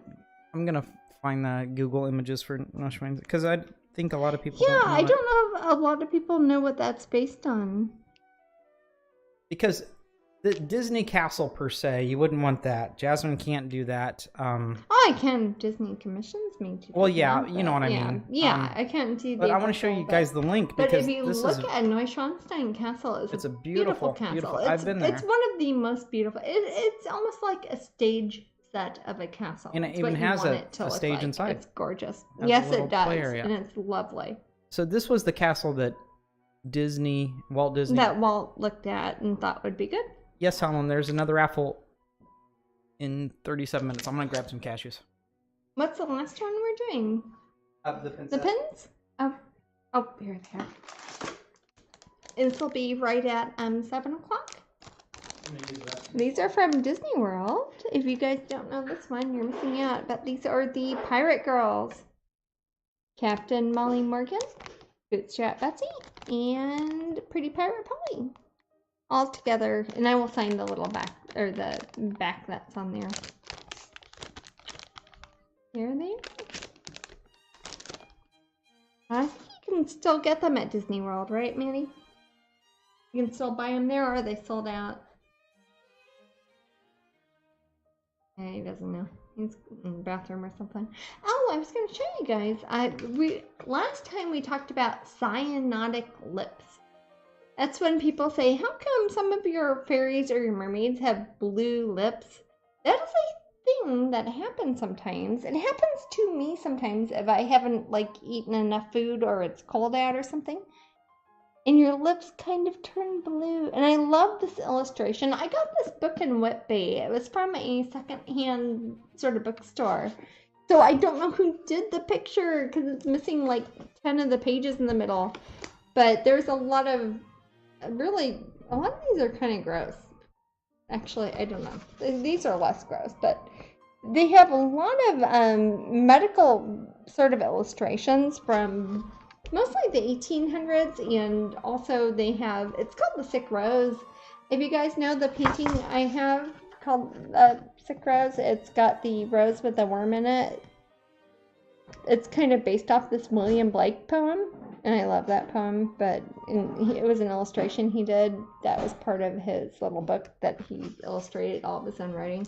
I'm gonna find the Google images for Neuschwanstein because I think a lot of people. Yeah, I don't know if a lot of people know what that's based on. Because the Disney castle per se, you wouldn't want that. Jasmine can't do that. I can. Disney commissions me to. Well, yeah, you know what I mean. Yeah, I can't do. But I want to show you guys the link because if you look at Neuschwanstein Castle, it's a beautiful castle. Beautiful. I've been there. It's one of the most beautiful. It's almost like a stage set of a castle. And it even has a stage inside. It's gorgeous. Yes, it does, and it's lovely. So this was the castle that Walt Disney. That Walt looked at and thought would be good. Yes, Helen, there's another raffle in 37 minutes. I'm going to grab some cashews. What's the last one we're doing? The pins. The pins? Oh, here they are. This will be right at 7 o'clock. These are from Disney World. If you guys don't know this one, you're missing out. But these are the Pirate Girls. Captain Molly Morgan, Bootstrap Betsy, and Pretty Pirate Polly. All together, and I will sign the little back, or the back that's on there. Here they are. I think you can still get them at Disney World, right, Manny? You can still buy them there, or are they sold out? He doesn't know. He's in the bathroom or something. Oh, I was going to show you guys. Last time we talked about cyanotic lips. That's when people say, how come some of your fairies or your mermaids have blue lips? That is a thing that happens sometimes. It happens to me sometimes if I haven't like eaten enough food or it's cold out or something. And your lips kind of turn blue. And I love this illustration. I got this book in Whitby. It was from a secondhand sort of bookstore. So I don't know who did the picture because it's missing like 10 of the pages in the middle. But there's a lot of these are kind of gross. Actually, I don't know. These are less gross, but they have a lot of medical sort of illustrations from mostly the 1800s, and also they have, it's called The Sick Rose. If you guys know the painting I have called Sick Rose, it's got the rose with the worm in it. It's kind of based off this William Blake poem, and I love that poem, but it was an illustration he did that was part of his little book that he illustrated all of his own writing.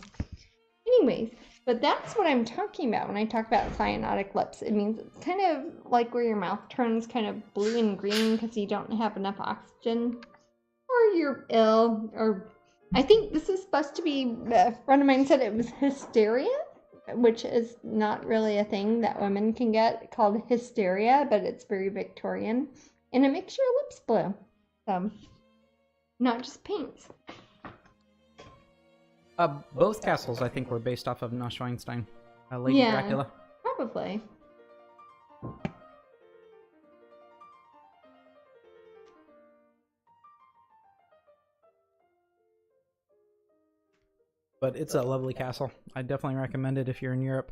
Anyways, but that's what I'm talking about when I talk about cyanotic lips. It means it's kind of like where your mouth turns kind of blue and green because you don't have enough oxygen, or you're ill, or I think this is supposed to be, a friend of mine said it was hysteria, which is not really a thing that women can get, called hysteria, but it's very Victorian, and it makes your lips blue. So, not just paints. Both castles, I think, were based off of Neuschwanstein. Lady Dracula. Probably. But it's a lovely castle. I definitely recommend it if you're in Europe.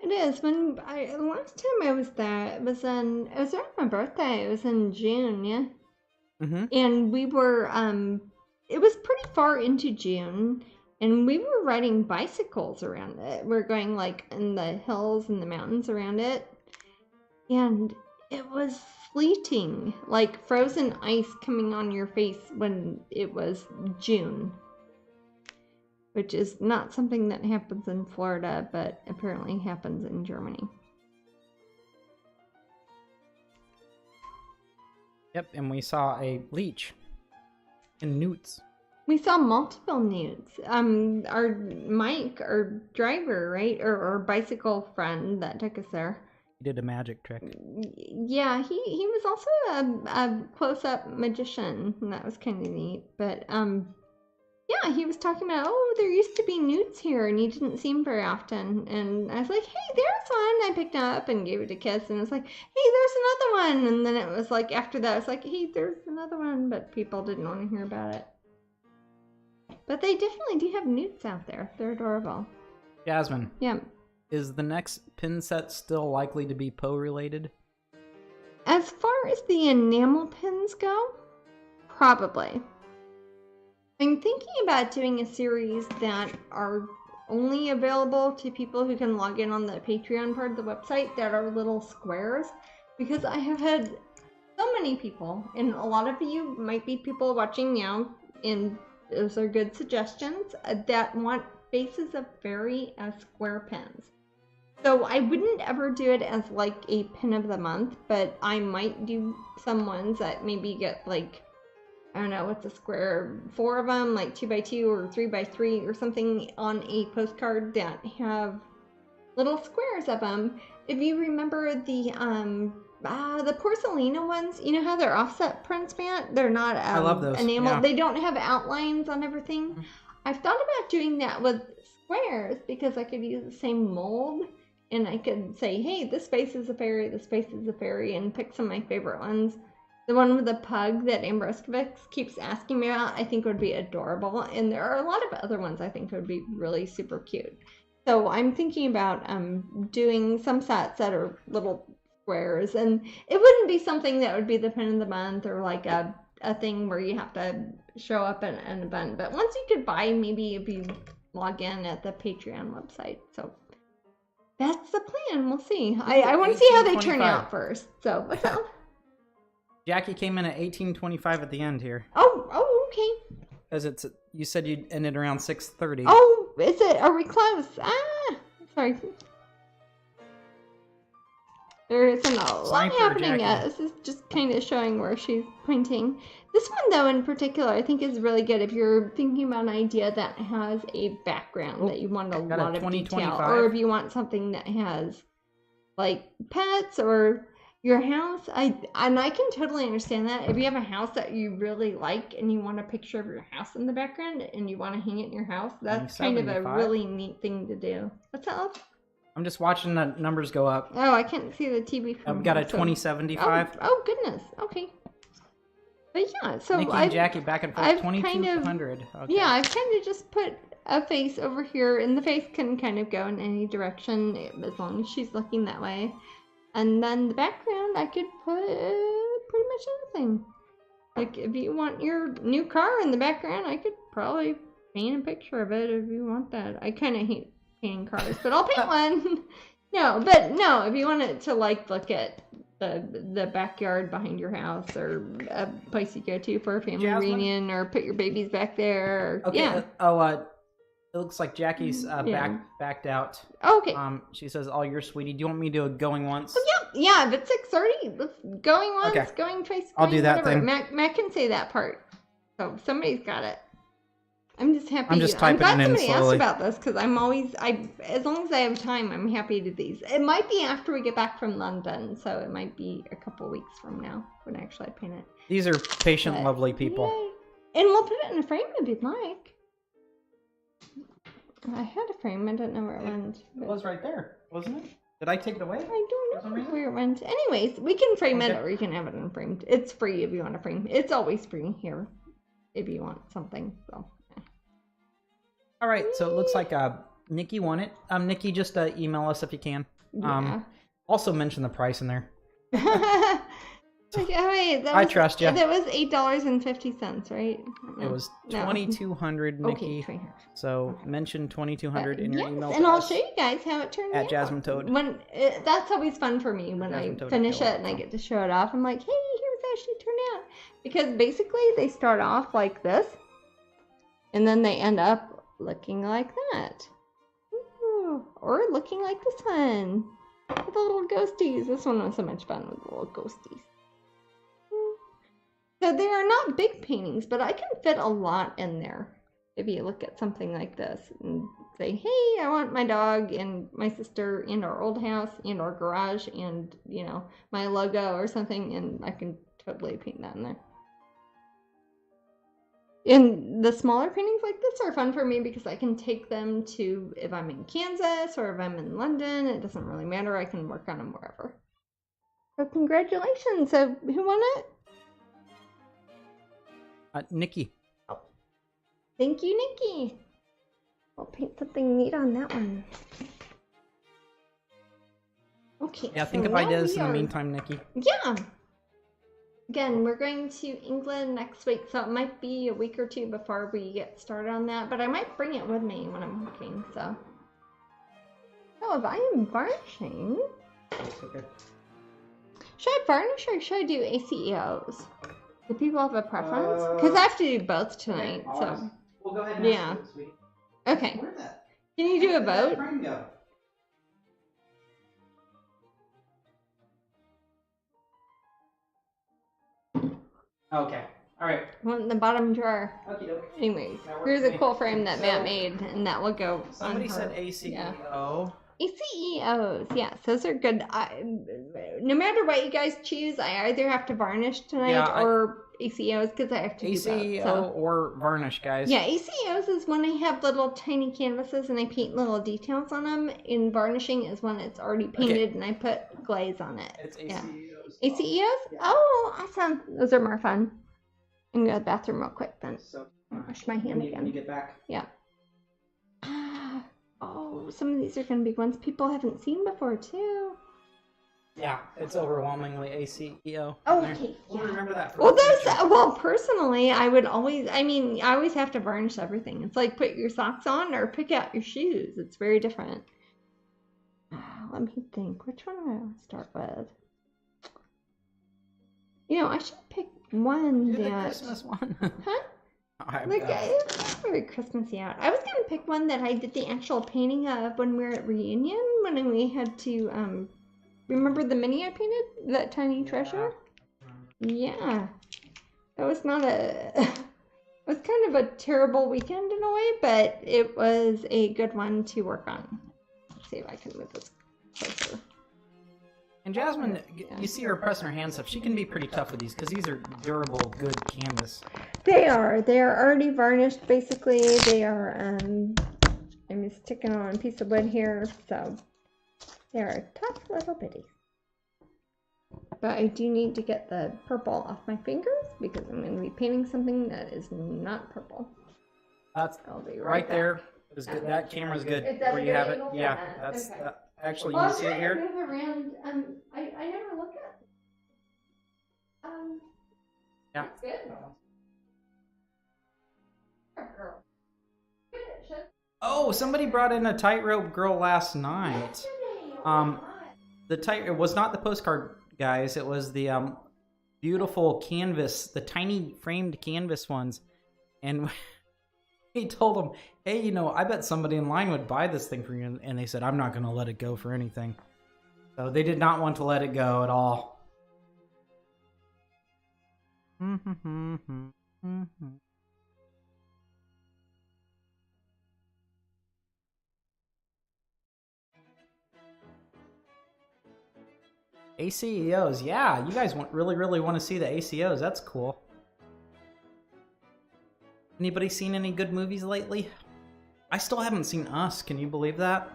It is. The last time I was there, it was around my birthday. It was in June, yeah. Mm-hmm. And we were, it was pretty far into June, and we were riding bicycles around it. We're going like in the hills and the mountains around it, and it was sleeting, like frozen ice coming on your face when it was June. Which is not something that happens in Florida, but apparently happens in Germany. Yep, and we saw a leech and newts. We saw multiple newts. Our Mike, our driver, right, or bicycle friend that took us there. He did a magic trick. Yeah, he was also a close-up magician, and that was kind of neat. But yeah, he was talking about, oh, there used to be newts here, and you didn't see them very often. And I was like, hey, there's one. I picked it up and gave it a kiss, and it was like, hey, there's another one. And then it was like, after that, I was like, hey, there's another one. But people didn't want to hear about it. But they definitely do have newts out there. They're adorable. Jasmine. Yeah. Is the next pin set still likely to be Poe related? As far as the enamel pins go, probably. I'm thinking about doing a series that are only available to people who can log in on the Patreon part of the website that are little squares, because I have had so many people, and a lot of you might be people watching now, and those are good suggestions, that want faces of fairy as square pins. So I wouldn't ever do it as like a pin of the month, but I might do some ones that maybe get like, I don't know, what's a square, 4 of them, like 2x2 or 3x3 or something on a postcard that have little squares of them. If you remember the Porcelina ones, you know how they're offset prints, Matt? They're not I love those. enamel. Yeah. They don't have outlines on everything. Mm-hmm. I've thought about doing that with squares because I could use the same mold. And I could say, hey, this face is a fairy, this face is a fairy, and pick some of my favorite ones. The one with the pug that Ambroscovics keeps asking me about, I think would be adorable. And there are a lot of other ones I think would be really super cute. So I'm thinking about doing some sets that are little squares. And it wouldn't be something that would be the pin of the month or like a thing where you have to show up in an event. But once you could buy, maybe if you log in at the Patreon website. So that's the plan. We'll see. I want to see how they turn out first. So what's up? Jackie came in at 18:25 at the end here. Oh, okay. Because you said you ended around 6:30. Oh, is it? Are we close? Ah, sorry. There isn't a lot Sniper happening Jackie. yet. This is just kind of showing where she's pointing. This one, though, in particular, I think is really good if you're thinking about an idea that has a background that you want a got a lot of detail, 2025. or if you want something that has like pets or your house. I can totally understand that. If you have a house that you really like and you want a picture of your house in the background and you want to hang it in your house, that's kind of a 75. really neat thing to do. What's that, love? I'm just watching the numbers go up. Oh, I can't see the TV from I've got a here, so- 2075. Oh, goodness. Okay. But yeah, so Nikki I've, and Jackie back and forth. I've kind of- 2200. Okay. yeah, I've kind of just put a face over here, and the face can kind of go in any direction as long as she's looking that way. And then the background, I could put pretty much anything. Like, if you want your new car in the background, I could probably paint a picture of it if you want that. I kind of hate painting cars, but I'll paint one. No, if you want it to, like, look at the backyard behind your house, or a place you go to for a family Jasmine? reunion, or put your babies back there. Or, Okay. yeah. It looks like Jackie's backed out. Okay. She says, "Oh, you're sweetie. Do you want me to do a going once?" Yeah, if it's 6:30, going once, Okay. going twice, I'll going do that whatever. thing. Matt can say that part. So somebody's got it. I'm just happy. I'm just I'm typing glad it in somebody asked slowly. about this, because I'm always, as long as I have time, I'm happy to do these. It might be after we get back from London, so it might be a couple weeks from now when actually I paint it. These are patient, But, lovely people. yay. And we'll put it in a frame if you'd like. I had a frame. I don't know where it went. It but- was right there, wasn't it? Did I take it away? I For don't some know reason? where it went. Anyways, we can frame it, Okay. or you can have it unframed. It's free if you want to frame. It's always free here if you want something. So. All right. So it looks like Nikki won it. Nikki, just email us if you can. Yeah. Also mention the price in there. Like, oh, wait, that I was, trust ya. That was $8.50, right? It was No. 2200, Nikki. Okay, So Okay. mention 2200 in your yes, email. and to I'll us. show you guys how it turned At out. Jasmine Toad. That's always fun for me when I Jasmine Toad finish at it and I get to show it off. I'm like, hey, here's how she turned out. Because basically they start off like this, and then they end up looking like that. Ooh, or looking like this one. With the little ghosties. This one was so much fun with the little ghosties. So they are not big paintings, but I can fit a lot in there. If you look at something like this and say, hey, I want my dog and my sister and our old house and our garage and, you know, my logo or something, and I can totally paint that in there. And the smaller paintings like this are fun for me because I can take them to, if I'm in Kansas or if I'm in London, it doesn't really matter. I can work on them wherever. So congratulations. So who won it? Nikki. Thank you, Nikki. I'll paint something neat on that one. Okay. Yeah, think so of now ideas we in the are- meantime, Nikki. Yeah. Again, we're going to England next week, so it might be a week or two before we get started on that, but I might bring it with me when I'm working, so. So if I am varnishing, Okay. should I varnish or should I do ACEOs? Do people have a preference? Because I have to do both tonight, so. We'll go ahead and Yeah. ask it, sweetie. Okay. Where's that? Can you do a Where'd that vote? frame go? Okay. All right. One in the bottom drawer. Okie doke. Anyways, That works here's for a me. cool frame that Matt So- made, and that will go Somebody on her. said ACEO. ACEOs, yes, those are good. No matter what you guys choose, I either have to varnish tonight Yeah, or ACEOs because I have to ACEO do both. So. or varnish, guys. Yeah, ACEOs is when I have little tiny canvases and I paint little details on them. And varnishing is when it's already painted and I put glaze on it. It's Yeah. ACEOs. ACEOs? Yeah. Oh, awesome. Those are more fun. I'm going to go to the bathroom real quick then. So, Wash my hand when you again. get back. Oh, some of these are going to be ones people haven't seen before, too. Yeah, it's overwhelmingly ACEO. Oh, There. okay. We'll Yeah. remember that for Well, the those, future. well, personally, I always have to varnish everything. It's like put your socks on or pick out your shoes. It's very different. Let me think. Which one do I want to start with? You know, I should pick one Do the that. Christmas one. Huh? I'm Like, it's very Christmassy out. I was going to pick one that I did the actual painting of when we were at reunion, when we had to Remember the mini I painted? That tiny treasure? Yeah. That was not a... It was kind of a terrible weekend in a way, but it was a good one to work on. Let's see if I can move this closer. And Jasmine, you see her pressing her hands up. She can be pretty tough with these because these are durable, good canvas. They are. They are already varnished, basically. They are, I'm just sticking on a piece of wood here, so they're a tough little bitty. But I do need to get the purple off my fingers because I'm going to be painting something that is not purple. That's I'll be right back. there. Is good. That camera's good. Is that Where a you good have it. angle? Yeah, that's Okay. actually Well, you can see it here. move around. I never look at. Yeah. That's good. Girl. Oh, somebody brought in a tightrope girl last night. It was not the postcard guys. It was the beautiful canvas, the tiny framed canvas ones, and he told them, "Hey, you know, I bet somebody in line would buy this thing for you." And they said, "I'm not going to let it go for anything." So they did not want to let it go at all. ACOs, yeah, you guys really want to see the ACOs. That's cool. Anybody seen any good movies lately? I still haven't seen Us. Can you believe that?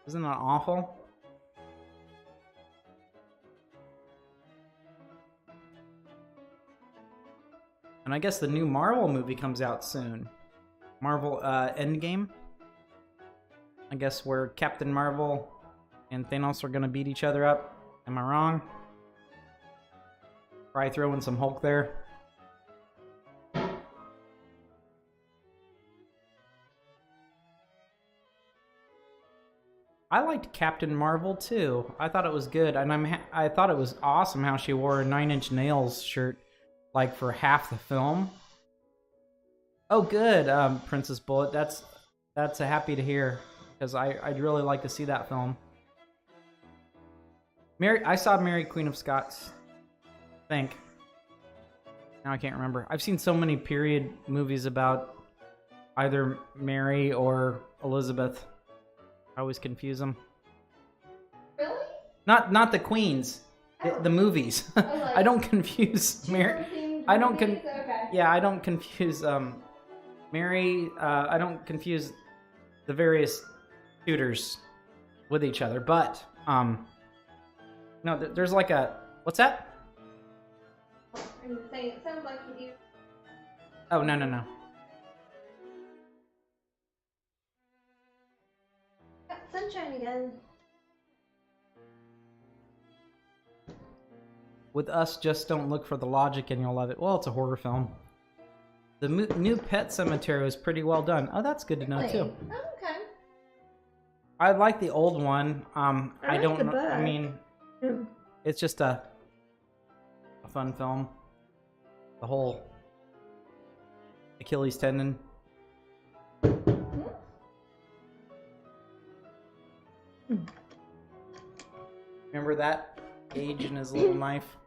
Isn't that awful? And I guess the new Marvel movie comes out soon. Marvel Endgame. I guess where Captain Marvel and Thanos are gonna beat each other up. Am I wrong? Probably throw in some Hulk there. I liked Captain Marvel too. I thought it was good, and I thought it was awesome how she wore a 9 Inch Nails shirt, like for half the film. Oh, good, Princess Bullet. That's happy to hear because I'd really like to see that film. I saw Mary Queen of Scots. I think. Now I can't remember. I've seen so many period movies about either Mary or Elizabeth. I always confuse them. Really? Not the queens, the movies. I don't confuse Mary. I don't I don't confuse Mary. I don't confuse the various tutors with each other. But no, there's like a what's that? I'm saying it sounds like you do. Oh no. Got sunshine again. With Us, just don't look for the logic and you'll love it. Well, it's a horror film. The new Pet Cemetery was pretty well done. Oh, that's good to know too. Oh, okay. I like the old one. I like don't the know. I book. mean, it's just a fun film. The whole Achilles tendon. Remember that? Gage and his little knife.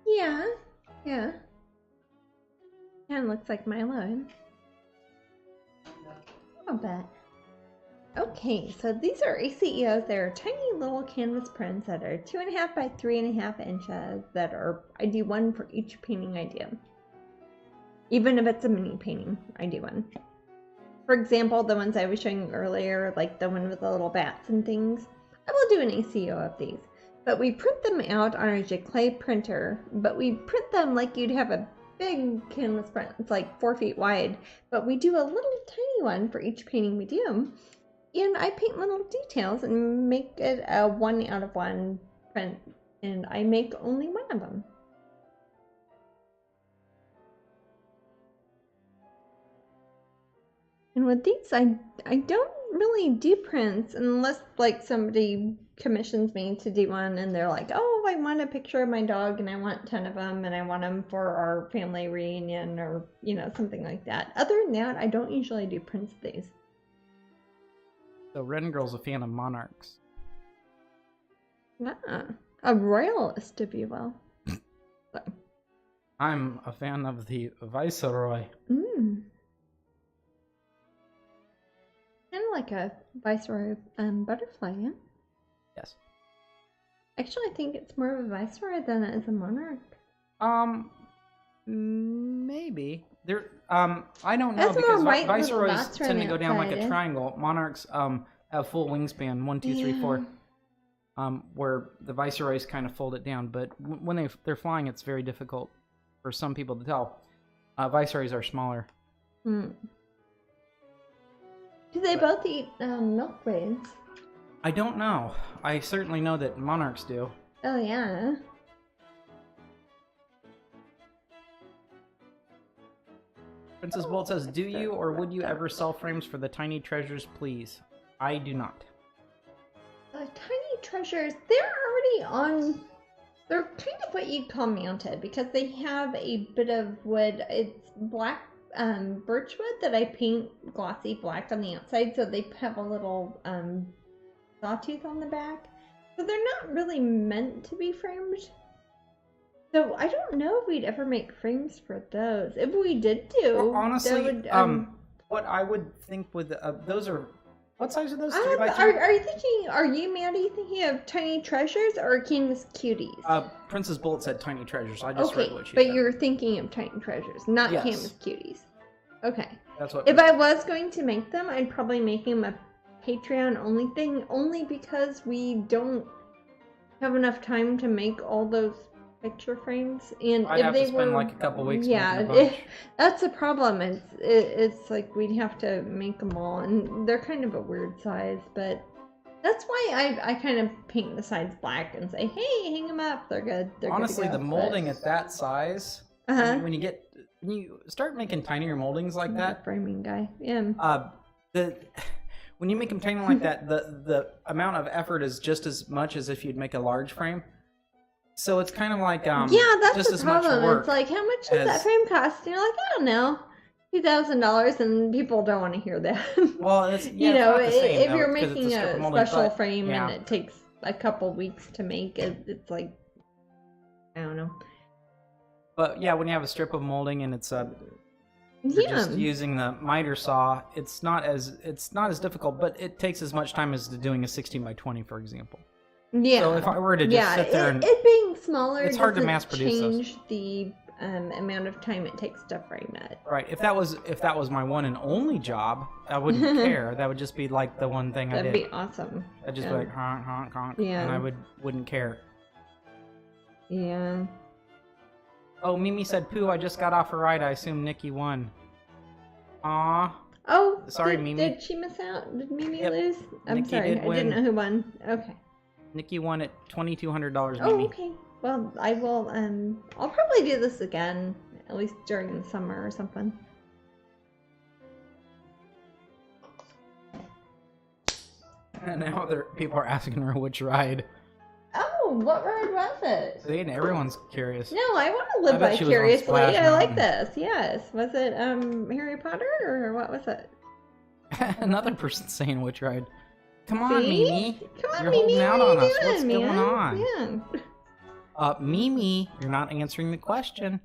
Yeah. Kind of looks like Milo. A bit. Okay, so these are ACEOs. They're tiny little canvas prints that are 2.5 by 3.5 inches that are, I do one for each painting I do. Even if it's a mini painting, I do one. For example, the ones I was showing you earlier, like the one with the little bats and things, I will do an ACO of these. But we print them out on a Giclée printer, but we print them like you'd have a big canvas print. It's like 4 feet wide, but we do a little tiny one for each painting we do. And I paint little details and make it a 1 out of 1 print, and I make only one of them. And with these, I don't really do prints unless like somebody commissions me to do one and they're like, oh, I want a picture of my dog and I want 10 of them and I want them for our family reunion or, you know, something like that. Other than that, I don't usually do prints of these. So Ren Girl's a fan of monarchs. Ah, a royalist, if you will. I'm a fan of the Viceroy. Kind of like a viceroy butterfly, yeah? Yes. Actually, I think it's more of a viceroy than it is a monarch. Maybe. There, I don't know That's more because white little Viceroys dots tend to running go down like a outside, eh? triangle. Monarchs, have full wingspan, 1, 2, 3, 4. Where the Viceroys kind of fold it down, but when they're flying, it's very difficult for some people to tell. Viceroys are smaller. Do they both eat milkweeds? I don't know. I certainly know that monarchs do. Oh, yeah. Princess Bolt says, do you or would you ever sell frames for the tiny treasures, please? I do not. Tiny treasures, they're already on... They're kind of what you'd call mounted because they have a bit of wood. It's black birch wood that I paint glossy black on the outside, so they have a little sawtooth on the back. So they're not really meant to be framed. So I don't know if we'd ever make frames for those. If we did do, Well, honestly, would, what I would think with those are, what size are those? 3 by 2? are you thinking? Are you, Maddie, thinking of Tiny Treasures or King's Cuties? Princess Bolt said tiny treasures. I just Okay, read what she but said. you're thinking of Tiny Treasures, not Yes. Canvas Cuties. Okay. That's what. If I was going to make them, I'd probably make them a Patreon only thing, only because we don't have enough time to make all those picture frames. And I'd if have they to spend were, like a couple weeks yeah, making a bunch. that's the problem. It's like we'd have to make them all, and they're kind of a weird size, but. That's why I kind of paint the sides black and say, hey, hang them up. They're good. They're Honestly, good to the go. molding at that size, when you start making tinier moldings like that, Framing guy. Yeah. When you make them tiny like that, the amount of effort is just as much as if you'd make a large frame. So it's kind of like yeah, that's just the as much problem. work. It's like, how much does that as- frame cost? And you're like, I don't know, $2,000, and people don't want to hear that. Well, it's you it's know, not the same, if though, you're because it's making strip a molding, special but, frame yeah. and it takes a couple weeks to make, it's like, I don't know. But yeah, when you have a strip of molding and it's you're Yeah. just using the miter saw, it's not as difficult, but it takes as much time as doing a 16 by 20, for example. Yeah. So if I were to just sit there and it being smaller, it's hard to doesn't mass produce those. change the amount of time it takes to frame it. right, if that was my one and only job, I wouldn't care. That would just be like the one thing I That'd did. be awesome. I'd just Yeah. be like honk honk honk, Yeah. and I wouldn't care. Yeah. Oh, Mimi said, "Pooh, I just got off a ride. I assume Nikki won." Aw. Oh, Sorry, did, Mimi. Did she miss out? Did Mimi Yep. lose? I'm Nikki sorry, did I didn't win. know who won. Okay. Nikki won at $2,200, Oh, Mimi. okay. Well, I will. I'll probably do this again, at least during the summer or something. And now people are asking her which ride. Oh, what ride was it? See, and everyone's curious. No, I want to live I bet she was on vicariously. Splash I like Mountain. this. Yes. Was it Harry Potter or what was it? Another person saying which ride. Come on, See? Mimi. Come on, You're Mimi. holding out what on are you us. doing, What's man? going on? Yeah. Mimi, you're not answering the question.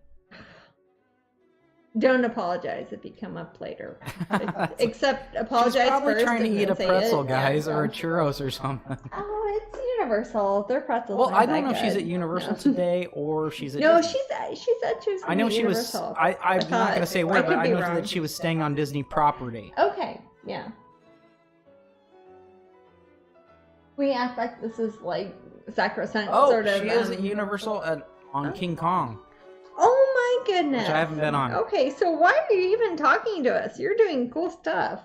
Don't apologize if you come up later. She's Except apologize probably first. trying to and eat then a say pretzel, it. guys, Yeah, or a so- churros or something. Oh, it's Universal. Their pretzels. Well, aren't I don't know that if she's good. at Universal No. today or she's at No, Disney. she said she was. I know at she was. Universal. I'm not thought. going to say where, I but could I be know wrong. that she was staying on Disney property. Okay, yeah. We act like this is like sacrosanct Oh, sort of. she is at Universal on King Kong, Oh my goodness! which I haven't been on. Okay, so why are you even talking to us? You're doing cool stuff.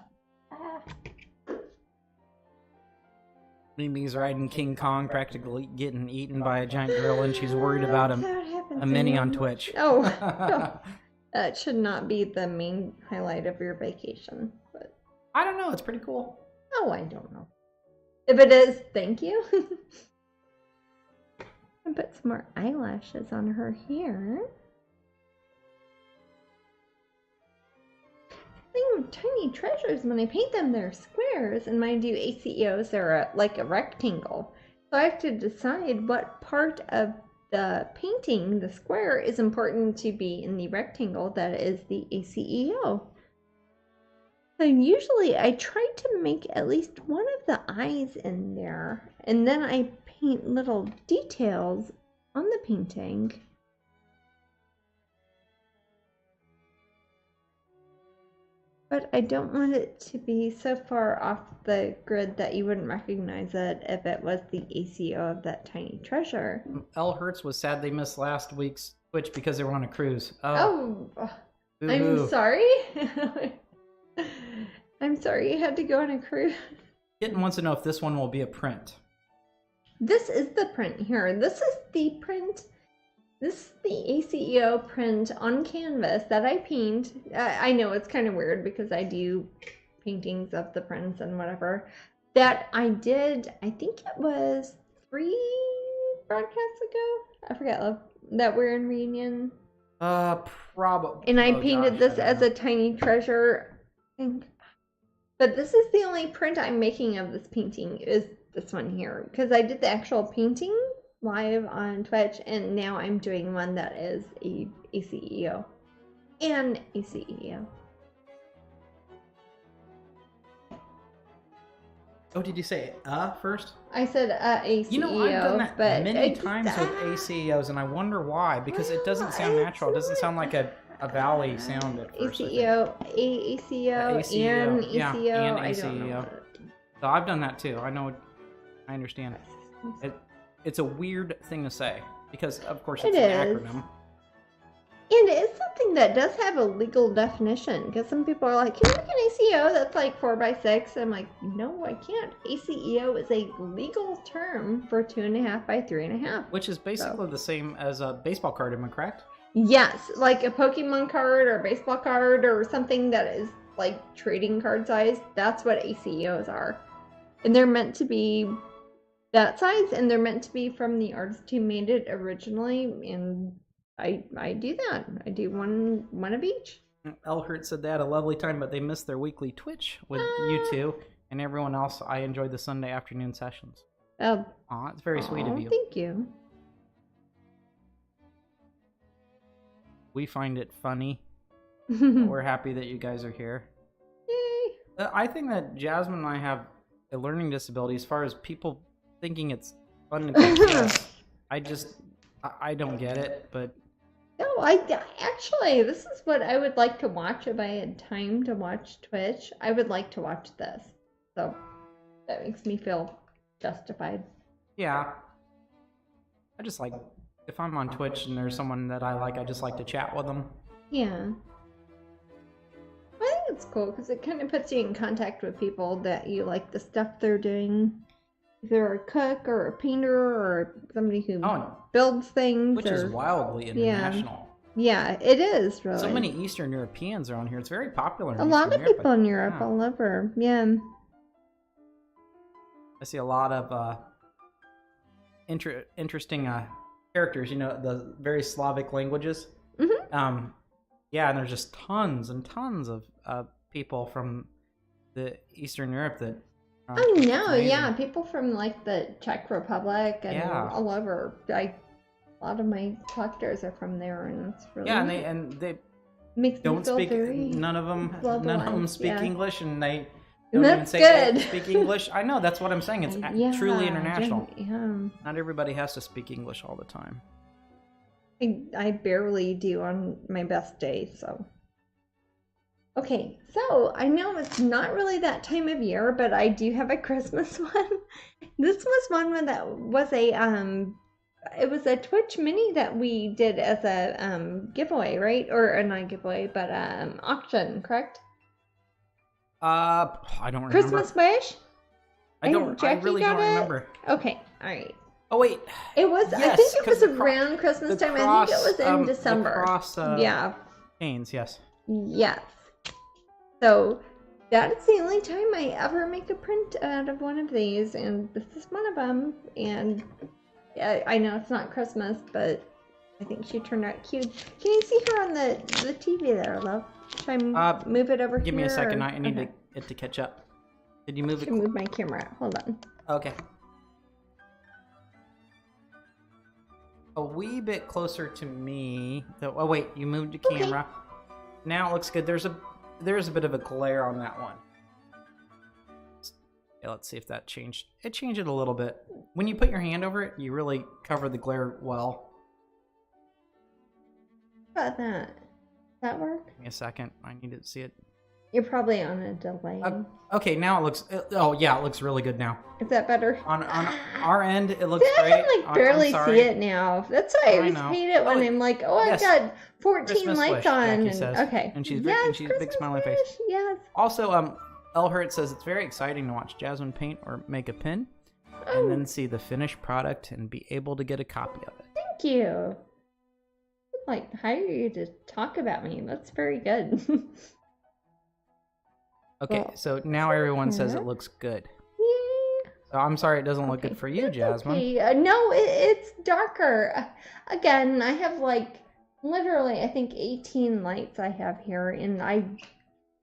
Mimi's riding King Kong, practically getting eaten by a giant gorilla, and she's worried about a mini on Twitch. Oh, that should not be the main highlight of your vacation. But I don't know. It's pretty cool. oh, I don't know. If it is, thank you. And put some more eyelashes on her here. Thing with tiny treasures, when I paint them, they're squares, and mind you, ACEOs are like a rectangle. So I have to decide what part of the painting, the square, is important to be in the rectangle that is the ACEO. So usually I try to make at least one of the eyes in there, and then I paint little details on the painting. But I don't want it to be so far off the grid that you wouldn't recognize it if it was the ACO of that tiny treasure. L. Hertz was sad they missed last week's Twitch because they were on a cruise. Oh, Boo-hoo. I'm sorry. I'm sorry you had to go on a cruise. Kitten wants to know if this one will be a print. This is the print here. This is the print. This is the ACEO print on canvas that I paint. I know it's kind of weird because I do paintings of the prints and whatever. That I did, I think it was 3 broadcasts ago. I forget that we're in reunion. Probably. And I painted this as a tiny treasure. But this is the only print I'm making of this painting, is this one here. Because I did the actual painting live on Twitch, and now I'm doing one that is a ACEO. And ACEO. Oh, did you say first? I said ACEO, You know, I've done that but many times with ACEOs, and I wonder why. Because it doesn't sound natural. It doesn't sound like a vowel sound at first. ACEO, ACEO, and ACEO. Yeah, and I don't know. ACEO. So I've done that too. I understand. It's a weird thing to say because, of course, it's an acronym. And it's something that does have a legal definition, because some people are like, can you make an ACO that's like 4x6? I'm like, no, I can't. ACEO is a legal term for 2.5 by 3.5. Which is basically the same as a baseball card, am I correct? Yes, like a Pokemon card or a baseball card or something that is like trading card size. That's what ACEOs are. And they're meant to be that size, and they're meant to be from the artist who made it originally, and I do that. I do one of each. L. Hurt said they had a lovely time, but they missed their weekly Twitch with you two and everyone else. I enjoyed the Sunday afternoon sessions. Oh, It's very sweet of you. Thank you. We find it funny. We're happy that you guys are here. Yay! I think that Jasmine and I have a learning disability as far as people thinking it's fun to go chess. I don't get it, but... No, actually, this is what I would like to watch if I had time to watch Twitch. I would like to watch this. So, that makes me feel justified. Yeah. I just like... If I'm on Twitch and there's someone that I like, I just like to chat with them. Yeah. I think it's cool because it kind of puts you in contact with people that you like the stuff they're doing. If they're a cook or a painter or somebody who builds things. Which is wildly international. Yeah, it is, really. So many Eastern Europeans are on here. It's very popular. A lot of people in Europe, all over. Yeah. I see a lot of interesting characters, the very Slavic languages. Mm-hmm. Yeah, and there's just tons and tons of people from the Eastern Europe that... Oh, no, yeah, people from, like, the Czech Republic and all over. A lot of my collectors are from there, and it's really... Yeah, and they makes don't speak... None of them speak English, and they don't even say they speak English. I know, that's what I'm saying. It's truly international. Not everybody has to speak English all the time. I barely do on my best day, so... Okay, so I know it's not really that time of year, but I do have a Christmas one. This was one that was a it was a Twitch mini that we did as a giveaway, right? Or not giveaway, but auction, correct? I don't remember. Christmas wish? I really don't remember. Okay, all right. Oh wait, it was. Yes, I think it was around Christmas time. I think it was in December. Yeah. Chains, yes. Yes. So that is the only time I ever make a print out of one of these, and this is one of them. And I know it's not Christmas, but I think she turned out cute. Can you see her on the TV there, love? Should I move it over here? Give me a second. I need it to catch up. Did you move it? Move my camera. Hold on. Okay. a wee bit closer to me. Oh wait, you moved your Okay. camera. Now it looks good. There's a bit of a glare on that one. Yeah, let's see if that changed. It changed it a little bit. When you put your hand over it, you really cover the glare well. How about that? Does that work? Give me a second. I need to see it. You're probably on a delay. Okay, now it looks. Oh yeah, it looks really good now. Is that better? On our end, it looks See, great. I can like barely I'm sorry. see it now. That's why I always know. hate it when Oh, I'm like, oh, yes. I've got 14 Christmas lights wish, on. Jackie And, says. okay. And she's yes, big Christmas smiling face. wish, yes. Also, Elhurt says it's very exciting to watch Jasmine paint or make a pin, Oh, and then see the finished product and be able to get a copy of it. thank you. I'd like hire you to talk about me. That's very good. Okay, Well, so now everyone says yeah. it looks good. Yay. So I'm sorry it doesn't look Okay, good for you, it's Jasmine. okay. No, it's darker. Again, I have like literally, I think 18 lights I have here, and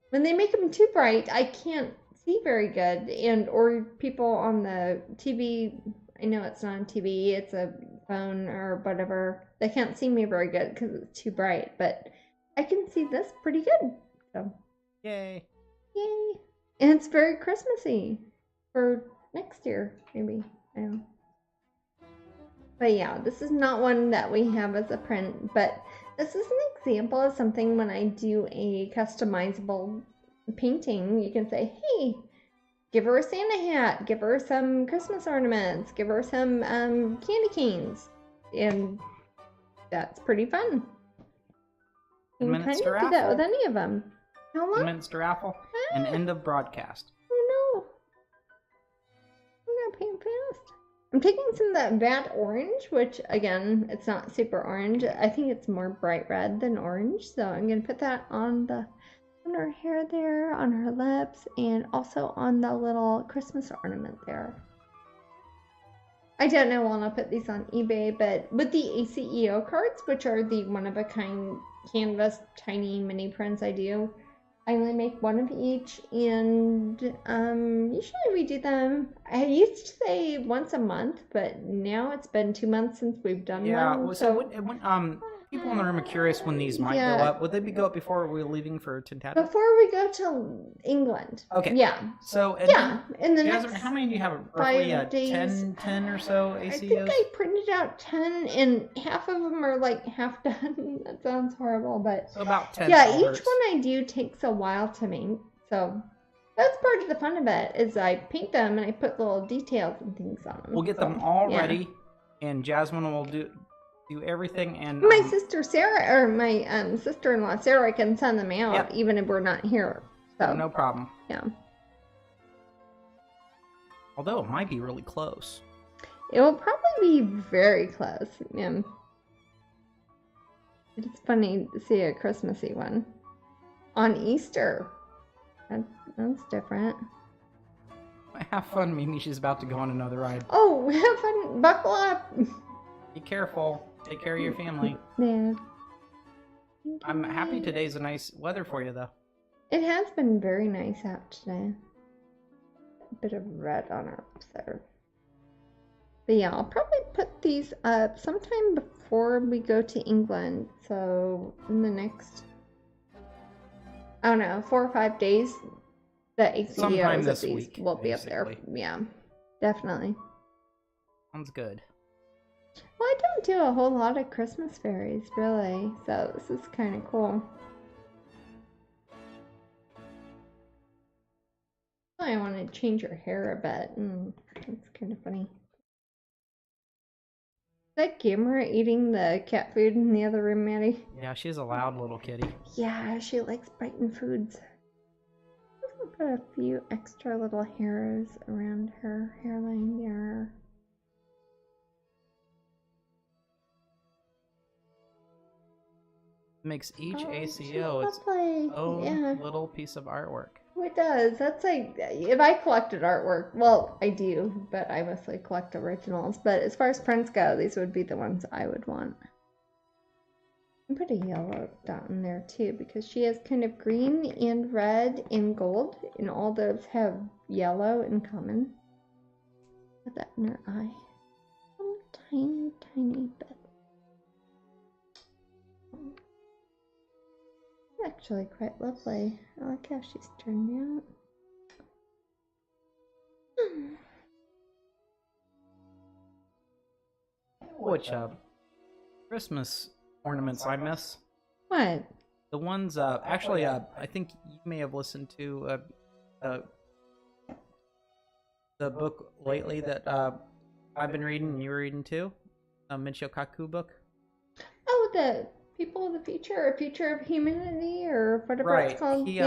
when they make them too bright, I can't see very good. And or people on the TV, I know it's not on TV, it's a phone or whatever. They can't see me very good because it's too bright, but I can see this pretty good. So, Yay. yay! And it's very Christmassy for next year, maybe. I don't know. But yeah, this is not one that we have as a print, but this is an example of something when I do a customizable painting, you can say, hey, give her a Santa hat, give her some Christmas ornaments, give her some candy canes. And that's pretty fun. You can Minutes kind to of do that raffle. with any of them. How 10 long? minutes to raffle and end of broadcast. Oh no. I'm gonna paint fast. I'm taking some of that vat orange, which again, it's not super orange. I think it's more bright red than orange. So I'm gonna put that on her hair there, on her lips, and also on the little Christmas ornament there. I don't know when I'll put these on eBay, but with the ACEO cards, which are the one-of-a-kind canvas tiny mini prints I do, I only make one of each, and usually we do them. I used to say once a month, but now it's been 2 months since we've done Yeah, one. well, so when people in the room are curious when these might Yeah. go up. Would they go up before we're leaving for Tintata? Before we go to England. Okay. Yeah. So, Yeah. In the Jasmine, next how many do you have? Roughly 5 days. 10 or so I ACOs? think I printed out 10, and half of them are like half done. That sounds horrible, but So about 10. yeah, folders. each one I do takes a while to make. So that's part of the fun of it, is I paint them and I put little details and things on them. We'll get them all ready, and Jasmine will do everything. And My sister Sarah, or my sister-in-law Sarah, can send them out Yep. even if we're not here. So no problem. yeah, Although it might be really close. it will probably be very close. Yeah, it's funny to see a Christmassy one on Easter. That's different. Have fun, Mimi. She's about to go on another ride. Oh, have fun! Buckle up. Be careful. Take care of your family. Yeah. I'm happy today's a nice weather for you, though. It has been very nice out today. A bit of red on our lips there. But yeah, I'll probably put these up sometime before we go to England. So in the next, I don't know, 4 or 5 days, the Sometime ACOs this of these week, will be up there. basically. Yeah, definitely. Sounds good. Well, I don't do a whole lot of Christmas fairies, really. So this is kind of cool. I want to change her hair a bit. That's kind of funny. Is that Gimmer eating the cat food in the other room, Maddie? Yeah, she's a loud little kitty. Yeah, she likes biting foods. I'm gonna put a few extra little hairs around her hairline there. Makes each Oh, ACO its lovely. own Yeah. little piece of artwork. It does. That's like, if I collected artwork, well, I do, but I mostly collect originals. But as far as prints go, these would be the ones I would want. I put a yellow dot in there too, because she has kind of green and red and gold, and all those have yellow in common. Put that in her eye. A tiny, tiny bit. Actually quite lovely. I like how she's turned out. Which Christmas ornaments I miss? What? The ones, actually, I think you may have listened to the book lately that I've been reading and you were reading too, Michio Kaku book. Oh, the People of the Future, or Future of Humanity, or whatever Right. it's called. He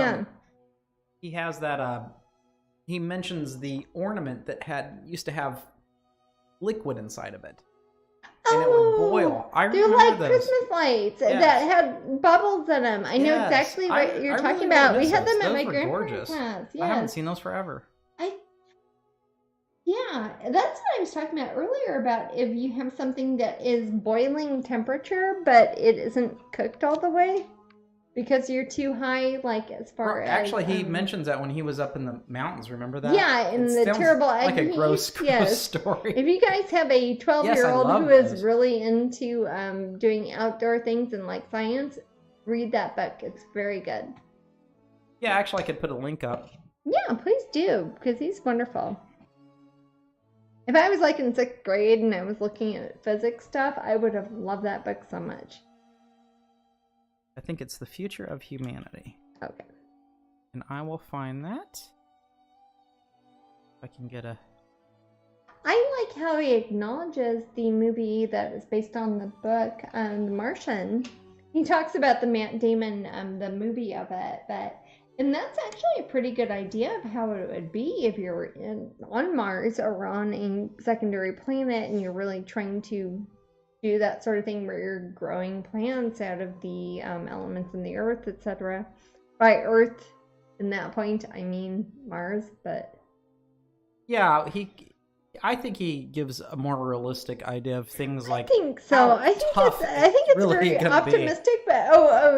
has that. He mentions the ornament that used to have liquid inside of it. And it would boil. I they're remember like those. Christmas lights Yes. that had bubbles in them. I know Yes. exactly what you're I talking really about. We miss had those. them at Those my were grandparents' gorgeous. house. I haven't Yes. seen those forever. Yeah, that's what I was talking about earlier about if you have something that is boiling temperature, but it isn't cooked all the way because you're too high, like as far Well, as actually, he mentions that when he was up in the mountains. Remember that? Yeah, in It the sounds terrible like egg a gross yes. story. If you guys have a 12-year-old love who is those. really into doing outdoor things and like science, read that book. It's very good. Yeah, actually, I could put a link up. Yeah, please do, because he's wonderful. If I was like in 6th grade and I was looking at physics stuff, I would have loved that book so much. I think it's The Future of Humanity. Okay. And I will find that. If I can get a... I like how he acknowledges the movie that is based on the book, The Martian. He talks about the Matt Damon, the movie of it, and that's actually a pretty good idea of how it would be if you're on Mars or on a secondary planet and you're really trying to do that sort of thing where you're growing plants out of the elements in the earth, etc. By earth, in that point, I mean Mars, but... Yeah, I think he gives a more realistic idea of things like... I think so. I think it's really very gonna optimistic, but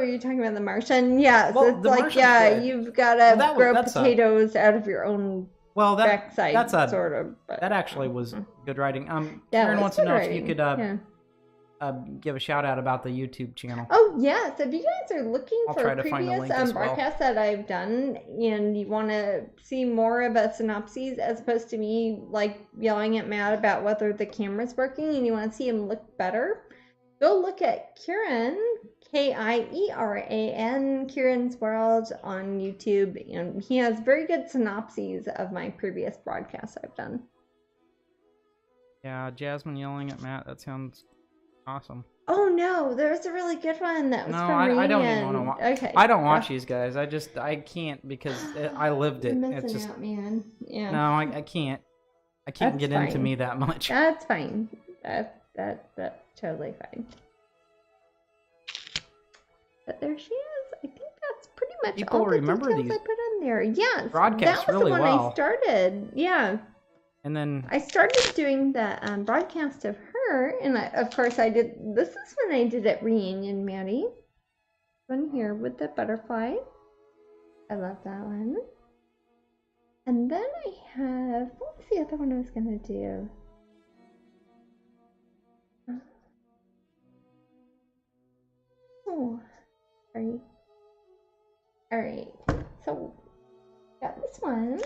you're talking about The Martian? Yeah, so Well, it's The like, Martian's yeah, good. you've got to Well, grow that's potatoes out of your own backside, sort of. But, that actually was good writing. that Karen was wants to good know writing. if you could give a shout out about the YouTube channel. Oh, yes. If you guys are looking I'll for try to find the previous link as well. broadcasts that I've done and you want to see more of a synopsis as opposed to me like yelling at Matt about whether the camera's working and you want to see him look better, go look at Kieran, Kieran, Kieran's World on YouTube, and he has very good synopses of my previous broadcasts I've done. Yeah, Jasmine yelling at Matt, that sounds awesome. Oh no, there's a really good one that was from I don't even want to watch. Okay. I don't watch these guys. I can't because I lived it. You're It's missing just out, man. Yeah. no, I can't. I can't That's get into fine. me that much. That's fine. That's totally fine. But there she is. I think that's pretty much People all the remember details these I put on there. Yes, broadcasts that was really the one well. I started. Yeah, And then I started doing the broadcast of her, and of course I did. This is when I did it reunion, Maddie. One here with the butterfly. I love that one. And then I have, what was the other one I was gonna do? Oh, sorry. Alright, so got this one,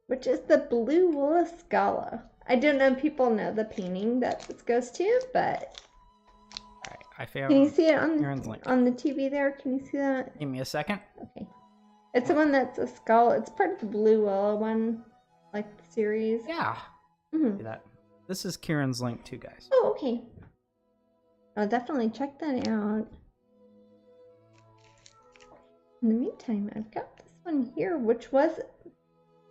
which is the Blue Wool Scala. I don't know if people know the painting that this goes to, but I found. can you see it on Aaron's link. the TV there? Can you see that? Give me a second. Okay. It's the one that's a skull. It's part of the Blue Willow one, like the series. Yeah. Mhm. See that. This is Kieran's link too, guys. Oh, okay. I'll definitely check that out. In the meantime, I've got this one here, which was...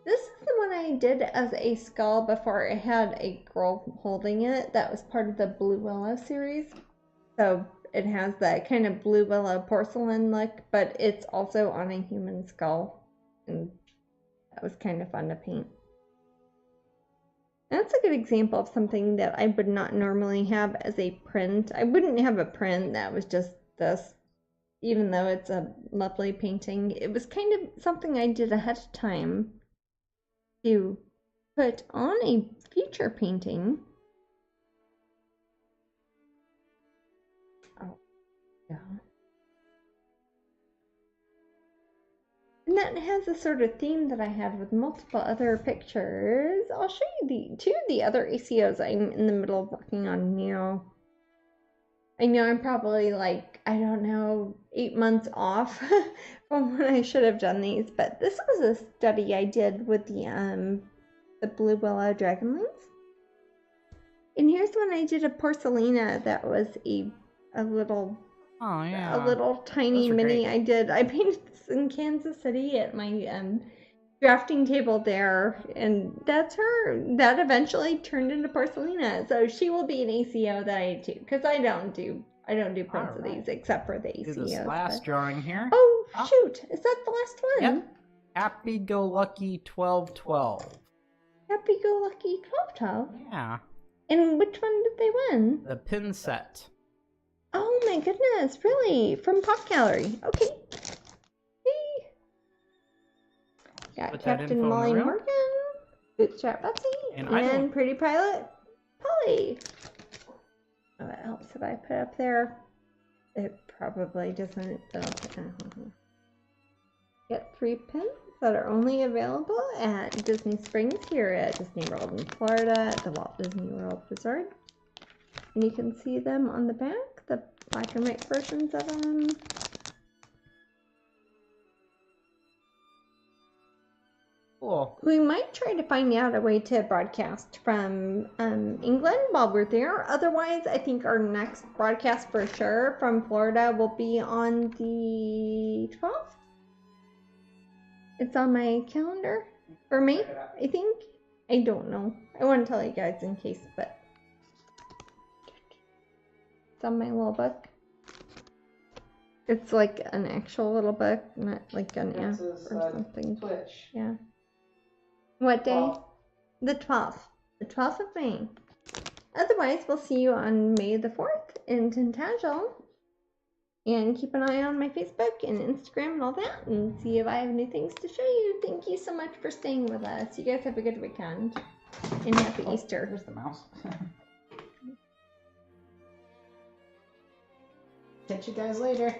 This is the one I did as a skull before I had a girl holding it. That was part of the Blue Willow series. So it has that kind of Blue Willow porcelain look, but it's also on a human skull. And that was kind of fun to paint. That's a good example of something that I would not normally have as a print. I wouldn't have a print that was just this, even though it's a lovely painting. It was kind of something I did ahead of time to put on a future painting. Oh, yeah. And that has a sort of theme that I had with multiple other pictures. I'll show you the two of the other ACOs I'm in the middle of working on now. I know I'm probably like, I don't know, 8 months off from when I should have done these, but this was a study I did with the Blue Willow Dragonlance. And here's one I did a Porcelina that was a little Oh yeah. a little tiny Those are mini. great. I painted this in Kansas City at my drafting table there, and that's her. That eventually turned into Porcelina, so she will be an ACO that I do, because I don't do prints of these except for the ACOs. Do this last drawing here. Oh shoot! Is that the last one? Yep. Happy Go Lucky 1212. Happy Go Lucky 1212. Yeah. And which one did they win? The pin set. Oh my goodness! Really? From Pop Gallery? Okay. Hey. Got Put that Captain info in the Molly room. Morgan, Bootstrap Betsy, And and Pretty Pilot Polly. Oh, it helps if I put up there. It probably doesn't. Get 3 pins that are only available at Disney Springs here at Disney World in Florida at the Walt Disney World Resort. And you can see them on the back, the black and white versions of them. Cool. We might try to find out a way to broadcast from England while we're there. Otherwise, I think our next broadcast for sure from Florida will be on the 12th. It's on my calendar for me, I think. I don't know. I want to tell you guys in case, but it's on my little book. It's like an actual little book, not like an app or something. Twitch. Yeah. What day? 12th. The 12th. The 12th of May. Otherwise, we'll see you on May the 4th in Tintagel. And keep an eye on my Facebook and Instagram and all that, and see if I have new things to show you. Thank you so much for staying with us. You guys have a good weekend. And happy Easter. There's the mouse. Catch you guys later.